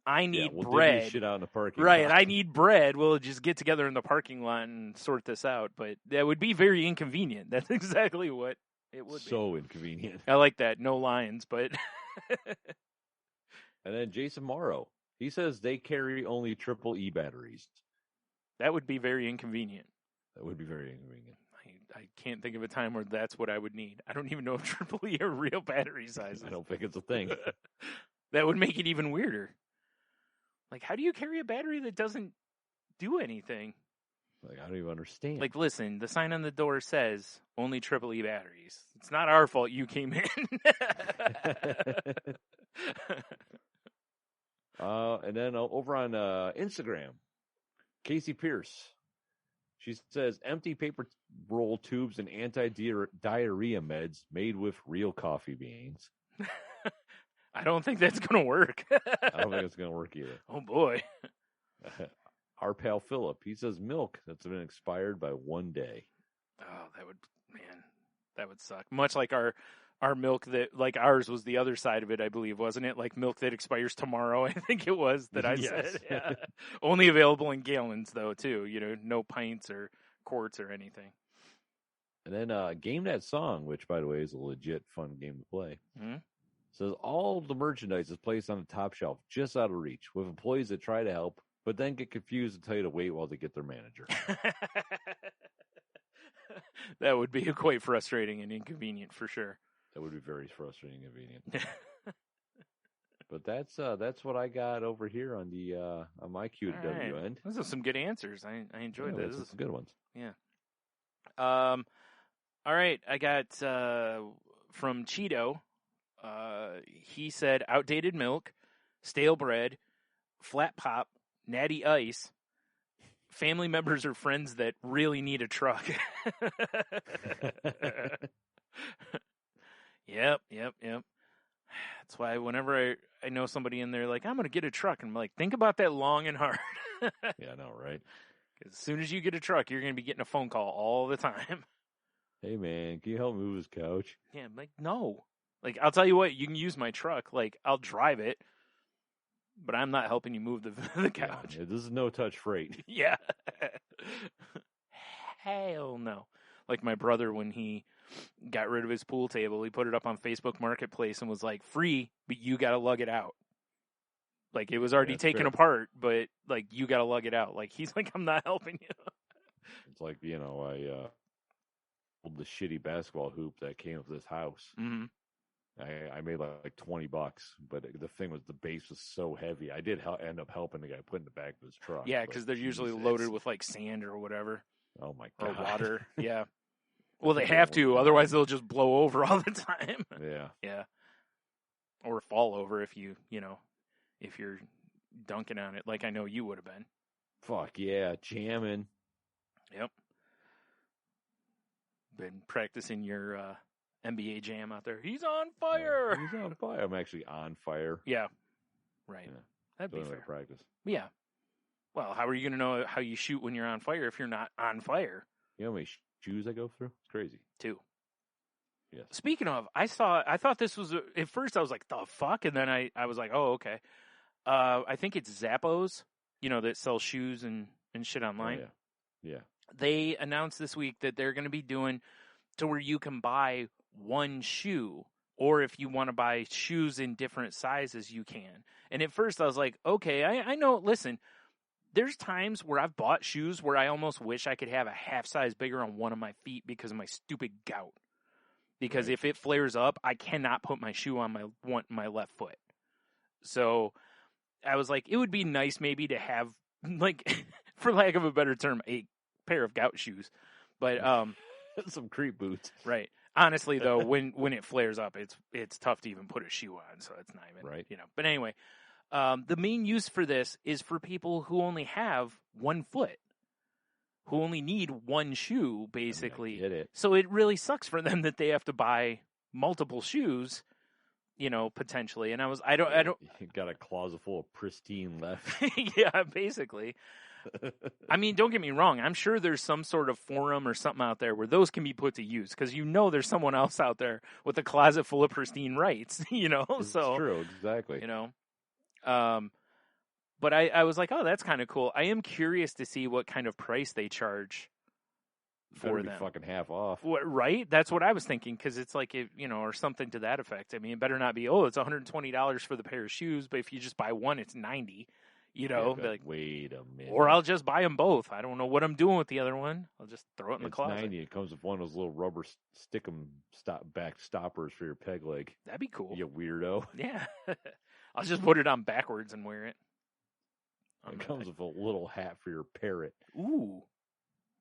I need we'll bread. divvy shit out in the parking Right, lot. I need bread. We'll just get together in the parking lot and sort this out. But that would be very inconvenient. That's exactly what it would be. So inconvenient. I like that. No lines, but... And then Jason Morrow, he says they carry only triple E batteries. that would be very inconvenient. That would be very inconvenient. I can't think of a time where that's what I would need. I don't even know if AAA are real battery sizes. I don't think it's a thing. That would make it even weirder. Like, how do you carry a battery that doesn't do anything? Like, I don't even understand. Like, listen, the sign on the door says only AAA batteries. It's not our fault you came in. And then over on Instagram, Casey Pierce, she says empty paper roll tubes and anti-diarrhea meds made with real coffee beans. I don't think that's going to work. I don't think it's going to work either. Oh, boy. Our pal Philip, he says milk that's been expired by 1 day. Oh, that would suck. Much like our milk that, like, ours was the other side of it, I believe, wasn't it? Like milk that expires tomorrow, I think it was that I said. Yeah. Only available in gallons, though, too. You know, no pints or quarts or anything. And then Game That Song, which, by the way, is a legit fun game to play, Mm-hmm. says all the merchandise is placed on the top shelf, just out of reach, with employees that try to help, but then get confused and tell you to wait while they get their manager. That would be quite frustrating and inconvenient for sure. That would be very frustrating and convenient. But that's what I got over here on the on my QW Right. end. Those are some good answers. I enjoyed Yeah, those. those are some good ones. Yeah. All right. I got from Cheeto. He said outdated milk, stale bread, flat pop, natty ice, family members or friends that really need a truck. Yep. That's why whenever I know somebody in there like, I'm going to get a truck, and I'm like, think about that long and hard. Yeah, I know, right? Because as soon as you get a truck, you're going to be getting a phone call all the time. Hey, man, can you help move his couch? Yeah, I'm like, no. Like, I'll tell you what, you can use my truck. Like, I'll drive it, but I'm not helping you move the couch. Yeah, this is no-touch freight. Yeah. Hell no. Like my brother, when he got rid of his pool table, he put it up on Facebook Marketplace and was like, free, but you got to lug it out. Like, it was already That's taken fair. apart, but, like, you got to lug it out. Like, he's like, I'm not helping you. It's like, I pulled the shitty basketball hoop that came with this house. Mm-hmm. I made like $20, but the thing was the base was so heavy. I did end up helping the guy put in the back of his truck. Yeah, but because they're usually Jesus. loaded with, like, sand or whatever. Oh, my Or God. water. Yeah. Well, they have to, otherwise they'll just blow over all the time. Yeah. Yeah. Or fall over if if you're dunking on it, like I know you would have been. Fuck yeah, jamming. Yep. Been practicing your NBA jam out there. He's on fire. He's on fire. I'm actually on fire. Yeah. Right. Yeah. That'd be Doing fair. that practice. Yeah. Well, how are you going to know how you shoot when you're on fire if you're not on fire? You know how many shoes I go through? It's crazy. 2. Yes. Speaking of, I thought this was, at first I was like, the fuck? And then I was like, oh, okay. I think it's Zappos, that sell shoes and shit online. Oh, yeah. They announced this week that they're going to be doing to where you can buy one shoe, or if you want to buy shoes in different sizes, you can. And at first I was like, okay, I know, listen, there's times where I've bought shoes where I almost wish I could have a half size bigger on one of my feet because of my stupid gout. Because if it flares up, I cannot put my shoe on my left foot. So I was like, it would be nice maybe to have, like, for lack of a better term, a pair of gout shoes. But some creep boots. Right. Honestly, though, when it flares up, it's tough to even put a shoe on. So it's not even right. But anyway, the main use for this is for people who only have one foot, who only need one shoe, basically. I get it. So it really sucks for them that they have to buy multiple shoes, potentially. And I don't. You got a closet full of pristine left. Yeah, basically. I mean, don't get me wrong. I'm sure there's some sort of forum or something out there where those can be put to use because there's someone else out there with a closet full of pristine rights. It's so true, exactly. But I was like, oh, that's kind of cool. I am curious to see what kind of price they charge for them. Fucking half off, right? That's what I was thinking because it's like or something to that effect. I mean, it better not be. Oh, it's $120 for the pair of shoes, but if you just buy one, it's $90. Like, wait a minute. Or I'll just buy them both. I don't know what I'm doing with the other one. I'll just throw it in the closet. 90. It comes with one of those little rubber back stoppers for your peg leg. That'd be cool. You weirdo. Yeah. I'll just put it on backwards and wear it. It comes with a little hat for your parrot. Ooh.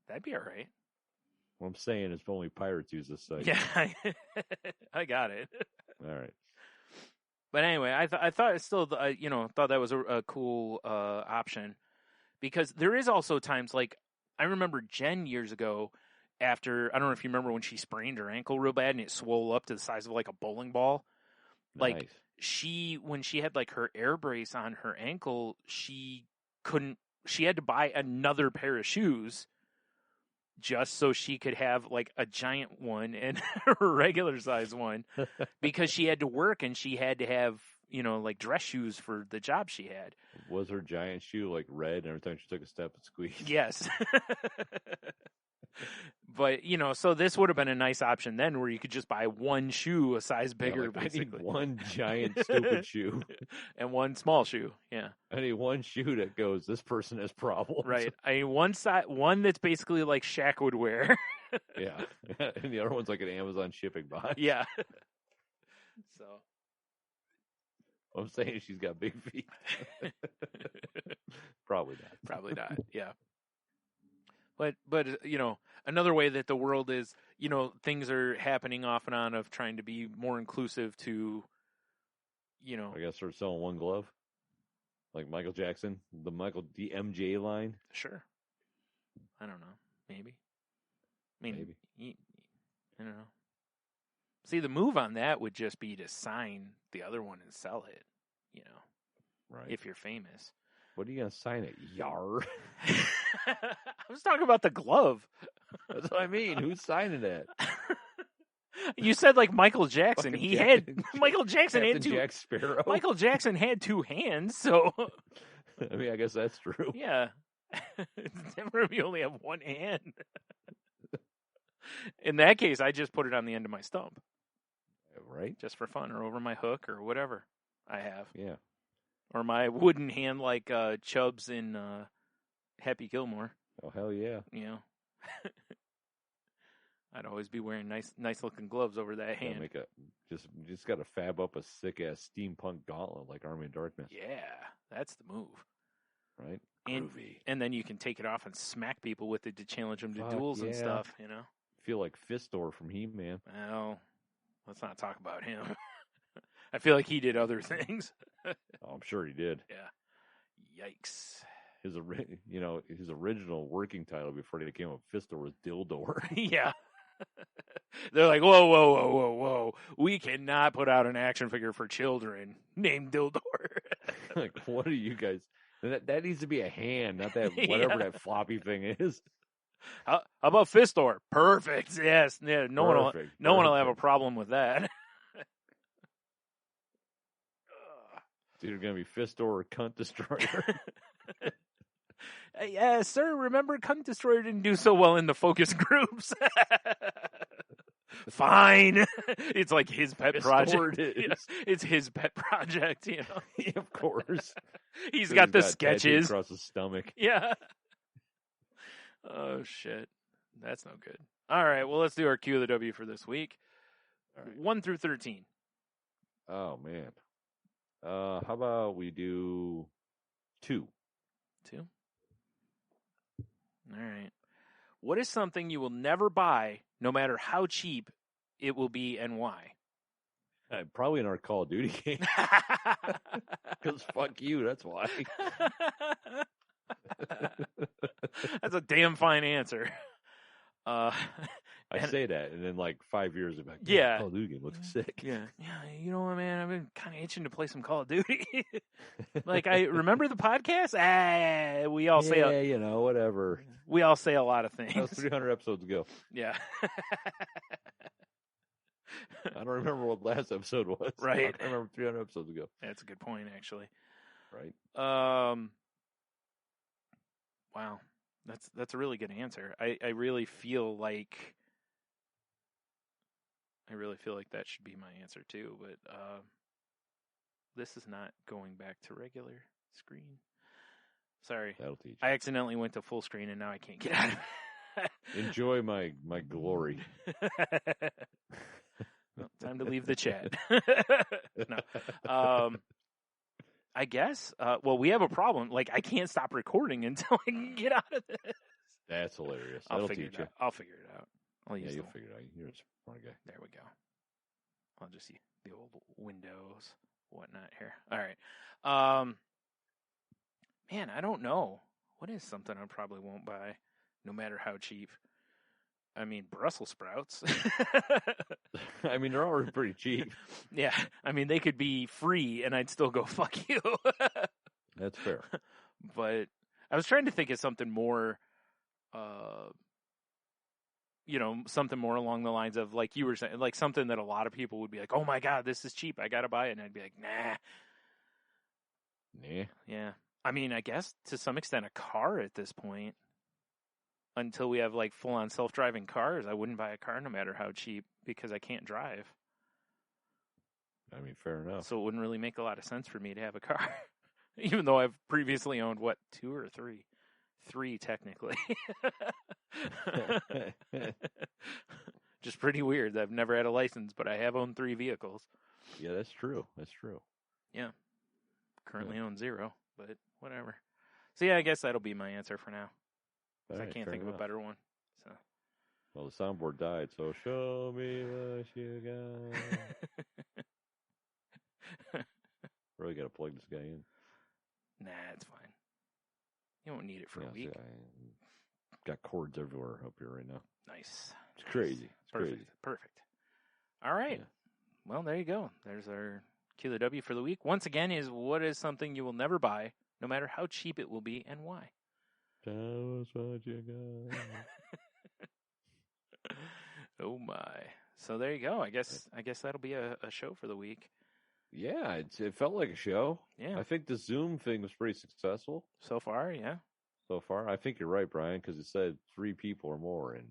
That'd be all right. What I'm saying is only pirates use this site. Yeah. I got it. All right. But anyway, I thought it still, thought that was a cool option because there is also times like I remember Jen years ago after, I don't know if you remember when she sprained her ankle real bad and it swole up to the size of like a bowling ball. Like nice. when she had like her air brace on her ankle, she had to buy another pair of shoes just so she could have like a giant one and a regular size one because she had to work and she had to have, like dress shoes for the job she had. Was her giant shoe like red every time she took a step and squeezed? Yes. But, so this would have been a nice option then where you could just buy one shoe a size bigger. I need basically. one giant stupid shoe. And one small shoe. Yeah. I need one shoe that goes, this person has problems. Right. I need one that's basically like Shaq would wear. Yeah. And the other one's like an Amazon shipping box. Yeah. So. I'm saying she's got big feet. Probably not. Probably not. Yeah. But another way that the world is, things are happening off and on of trying to be more inclusive to, I guess they're selling one glove, like Michael Jackson, the MJ line. Sure. I don't know. Maybe. I mean, maybe. I don't know. See, the move on that would just be to sign the other one and sell it, right? If you're famous. What are you going to sign it? Yar. I was talking about the glove. That's what I mean. Who's signing that? You said like Michael Jackson. Michael Jackson Captain had two. Jack Sparrow. Michael Jackson had two hands, so. I mean, I guess that's true. Yeah. It's different if you only have one hand. In that case, I just put it on the end of my stump. Right. Just for fun, or over my hook, or whatever I have. Yeah. Or my wooden hand like Chubbs in Happy Gilmore. Oh, hell yeah. I'd always be wearing nice looking gloves over that hand. Just got to fab up a sick ass steampunk gauntlet like Army of Darkness. Yeah, that's the move. Right? Groovy. And then you can take it off and smack people with it to challenge them to duels and stuff, Feel like Fistor from He-Man. Well, let's not talk about him. I feel like he did other things. Oh, I'm sure he did. Yeah. Yikes. His original working title before he became a Fistor was Dildor. Yeah. They're like, whoa. We cannot put out an action figure for children named Dildor. Like, what are you guys? That needs to be a hand, not that Yeah. whatever that floppy thing is. How about Fistor? Perfect. Yes. Yeah. No one will have a Perfect. problem with that. It's either gonna be Fistor or Cunt Destroyer. Yeah, sir. Remember, Cunt Destroyer didn't do so well in the focus groups. Fine. It's like his pet project. It is. Yeah, it's his pet project, you know. Yeah, of course. He's So got the tattooed sketches. across his stomach. Yeah. Oh, shit. That's no good. All right. Well, let's do our Q of the W for this week. All right. 1 through 13. Oh man. How about we do 2? 2. All right. What is something you will never buy, no matter how cheap it will be, and why? Probably in our Call of Duty game. Because fuck you, that's why. That's a damn fine answer. I say that, and then like 5 years ago, Yeah. Call of Duty game looks sick. Yeah, you know what, man? I've been kind of itching to play some Call of Duty. Like, I remember the podcast. We all say, you know, whatever. we all say a lot of That was things. 300 episodes ago. Yeah. I don't remember what last episode was. Right. I remember 300 episodes ago. That's a good point, actually. Right. Wow, that's a really good answer. I really feel like that should be my answer too. But this is not going back to regular screen. Sorry, That'll teach. I accidentally went to full screen and now I can't get out of it. Enjoy my glory. Well, time to leave the chat. No. I guess. Well, we have a problem. Like, I can't stop recording until I can get out of this. That's hilarious. I'll That'll figure teach it you. out. I'll figure it out. I'll Yeah, use you'll the- figure it out. You're a smart guy. There we go. I'll just see the old Windows, whatnot here. All right. Man, I don't know. What is something I probably won't buy, no matter how cheap? I mean, Brussels sprouts. I mean, they're already pretty cheap. Yeah, I mean, they could be free, and I'd still go, fuck you. That's fair. But I was trying to think of something more, something more along the lines of, like you were saying, like something that a lot of people would be like, oh my God, this is cheap, I gotta buy it. And I'd be like, nah. Nah. Yeah. I mean, I guess to some extent a car at this point. Until we have like full on self-driving cars, I wouldn't buy a car no matter how cheap because I can't drive. I mean, fair enough. So it wouldn't really make a lot of sense for me to have a car. Even though I've previously owned, 2 or 3? 3, technically. Just pretty weird. I've never had a license, but I have owned 3 vehicles. Yeah, that's true. That's true. Yeah. Currently own 0, but whatever. So yeah, I guess that'll be my answer for now. All I right, can't fair think of enough. a better one. So. Well, the soundboard died, so show me what you got. Really got to plug this guy in. Nah, it's fine. You won't need it for a See, week. I got cords everywhere up here right now. Nice. It's crazy. It's Perfect. crazy. Perfect. All right. Yeah. Well, there you go. There's our QW for the week. Once again, what is something you will never buy, no matter how cheap it will be, and why? Tell us what you got. Oh my! So there you go. I guess that'll be a show for the week. Yeah, it felt like a show. Yeah. I think the Zoom thing was pretty successful So far, yeah. so far. I think you're right, Brian, because it said 3 people or more, and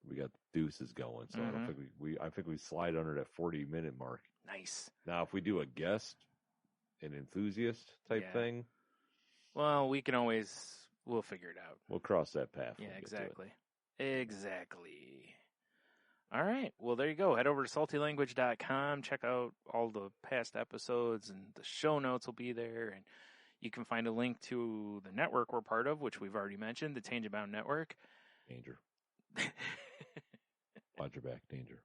we got deuces going. So I don't think I think we slide under that 40-minute mark. Nice. Now, if we do a guest, an enthusiast type thing, well, we'll figure it out. we'll cross that path. Yeah, when we get to it. Exactly. All right. Well, there you go. Head over to saltylanguage.com. Check out all the past episodes, and the show notes will be there. And you can find a link to the network we're part of, which we've already mentioned, the Tangent Bound Network. Danger. Watch your back. Danger.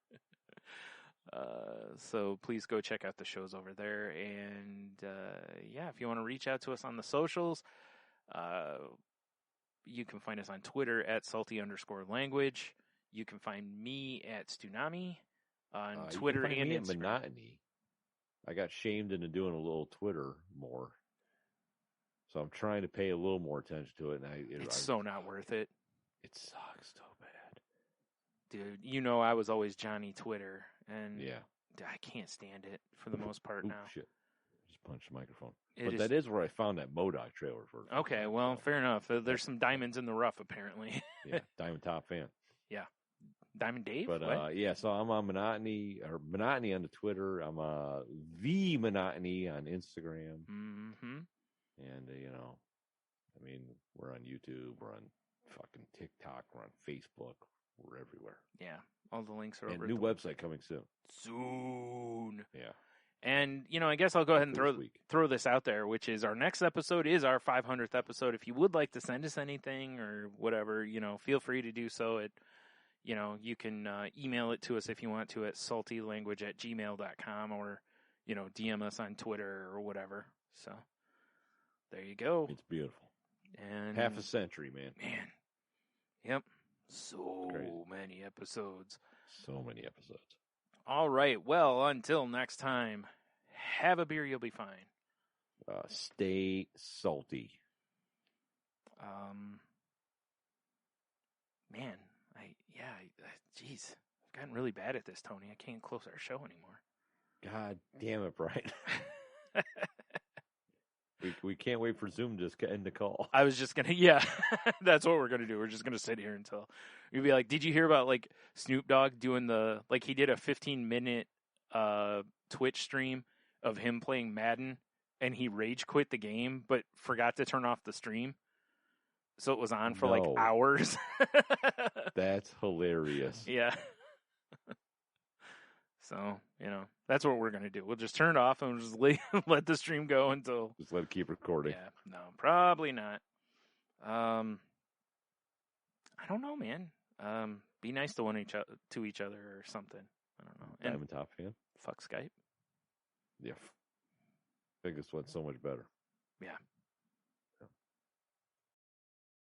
So please go check out the shows over there. And if you want to reach out to us on the socials, you can find us on Twitter at salty_language. You can find me at Stunami on Twitter you can find and me at Instagram. Monotony. I got shamed into doing a little Twitter more. So I'm trying to pay a little more attention to it, and It's so not worth it. It sucks so bad. Dude, you know I was always Johnny Twitter, and Yeah. I can't stand it for the most part Ooh, now. shit. Just punched the microphone. It But is- that is where I found that MODOK trailer for. Okay, well, so, fair enough. There's some diamonds in the rough, apparently. yeah, Diamond Top fan. Diamond Dave? But What? yeah, so I'm on Monotony on the Twitter. I'm the Monotony on Instagram, Mm-hmm. and I mean, we're on YouTube, we're on fucking TikTok, we're on Facebook, we're everywhere. Yeah, all the links are And over. new at the website coming soon. soon. Yeah, And I guess I'll go ahead and this week. throw this out there, which is our next episode is our 500th episode. If you would like to send us anything or whatever, feel free to do so. You can email it to us if you want to at saltylanguage@gmail.com or DM us on Twitter or whatever. So there you go. It's beautiful. And Half a century, man. Yep. So Crazy. many episodes. So many episodes. All right. Well, until next time, have a beer. You'll be fine. Stay salty. Man, geez, I've gotten really bad at this, Tony. I can't close our show anymore. God damn it, Brian. we can't wait for Zoom to just end the call. I was just gonna, that's what we're gonna do. We're just gonna sit here until you'd be like, did you hear about like Snoop Dogg doing he did a 15-minute Twitch stream of him playing Madden, and he rage quit the game but forgot to turn off the stream, so it was on for like hours. That's hilarious. Yeah. So, that's what we're going to do. We'll just turn it off and just let the stream go until... Just let it keep recording. Yeah, no, probably not. I don't know, man. Be nice to each other or something. I don't know. And Diamond Top fan? fuck Skype. Yeah. I think this went so much better. Yeah.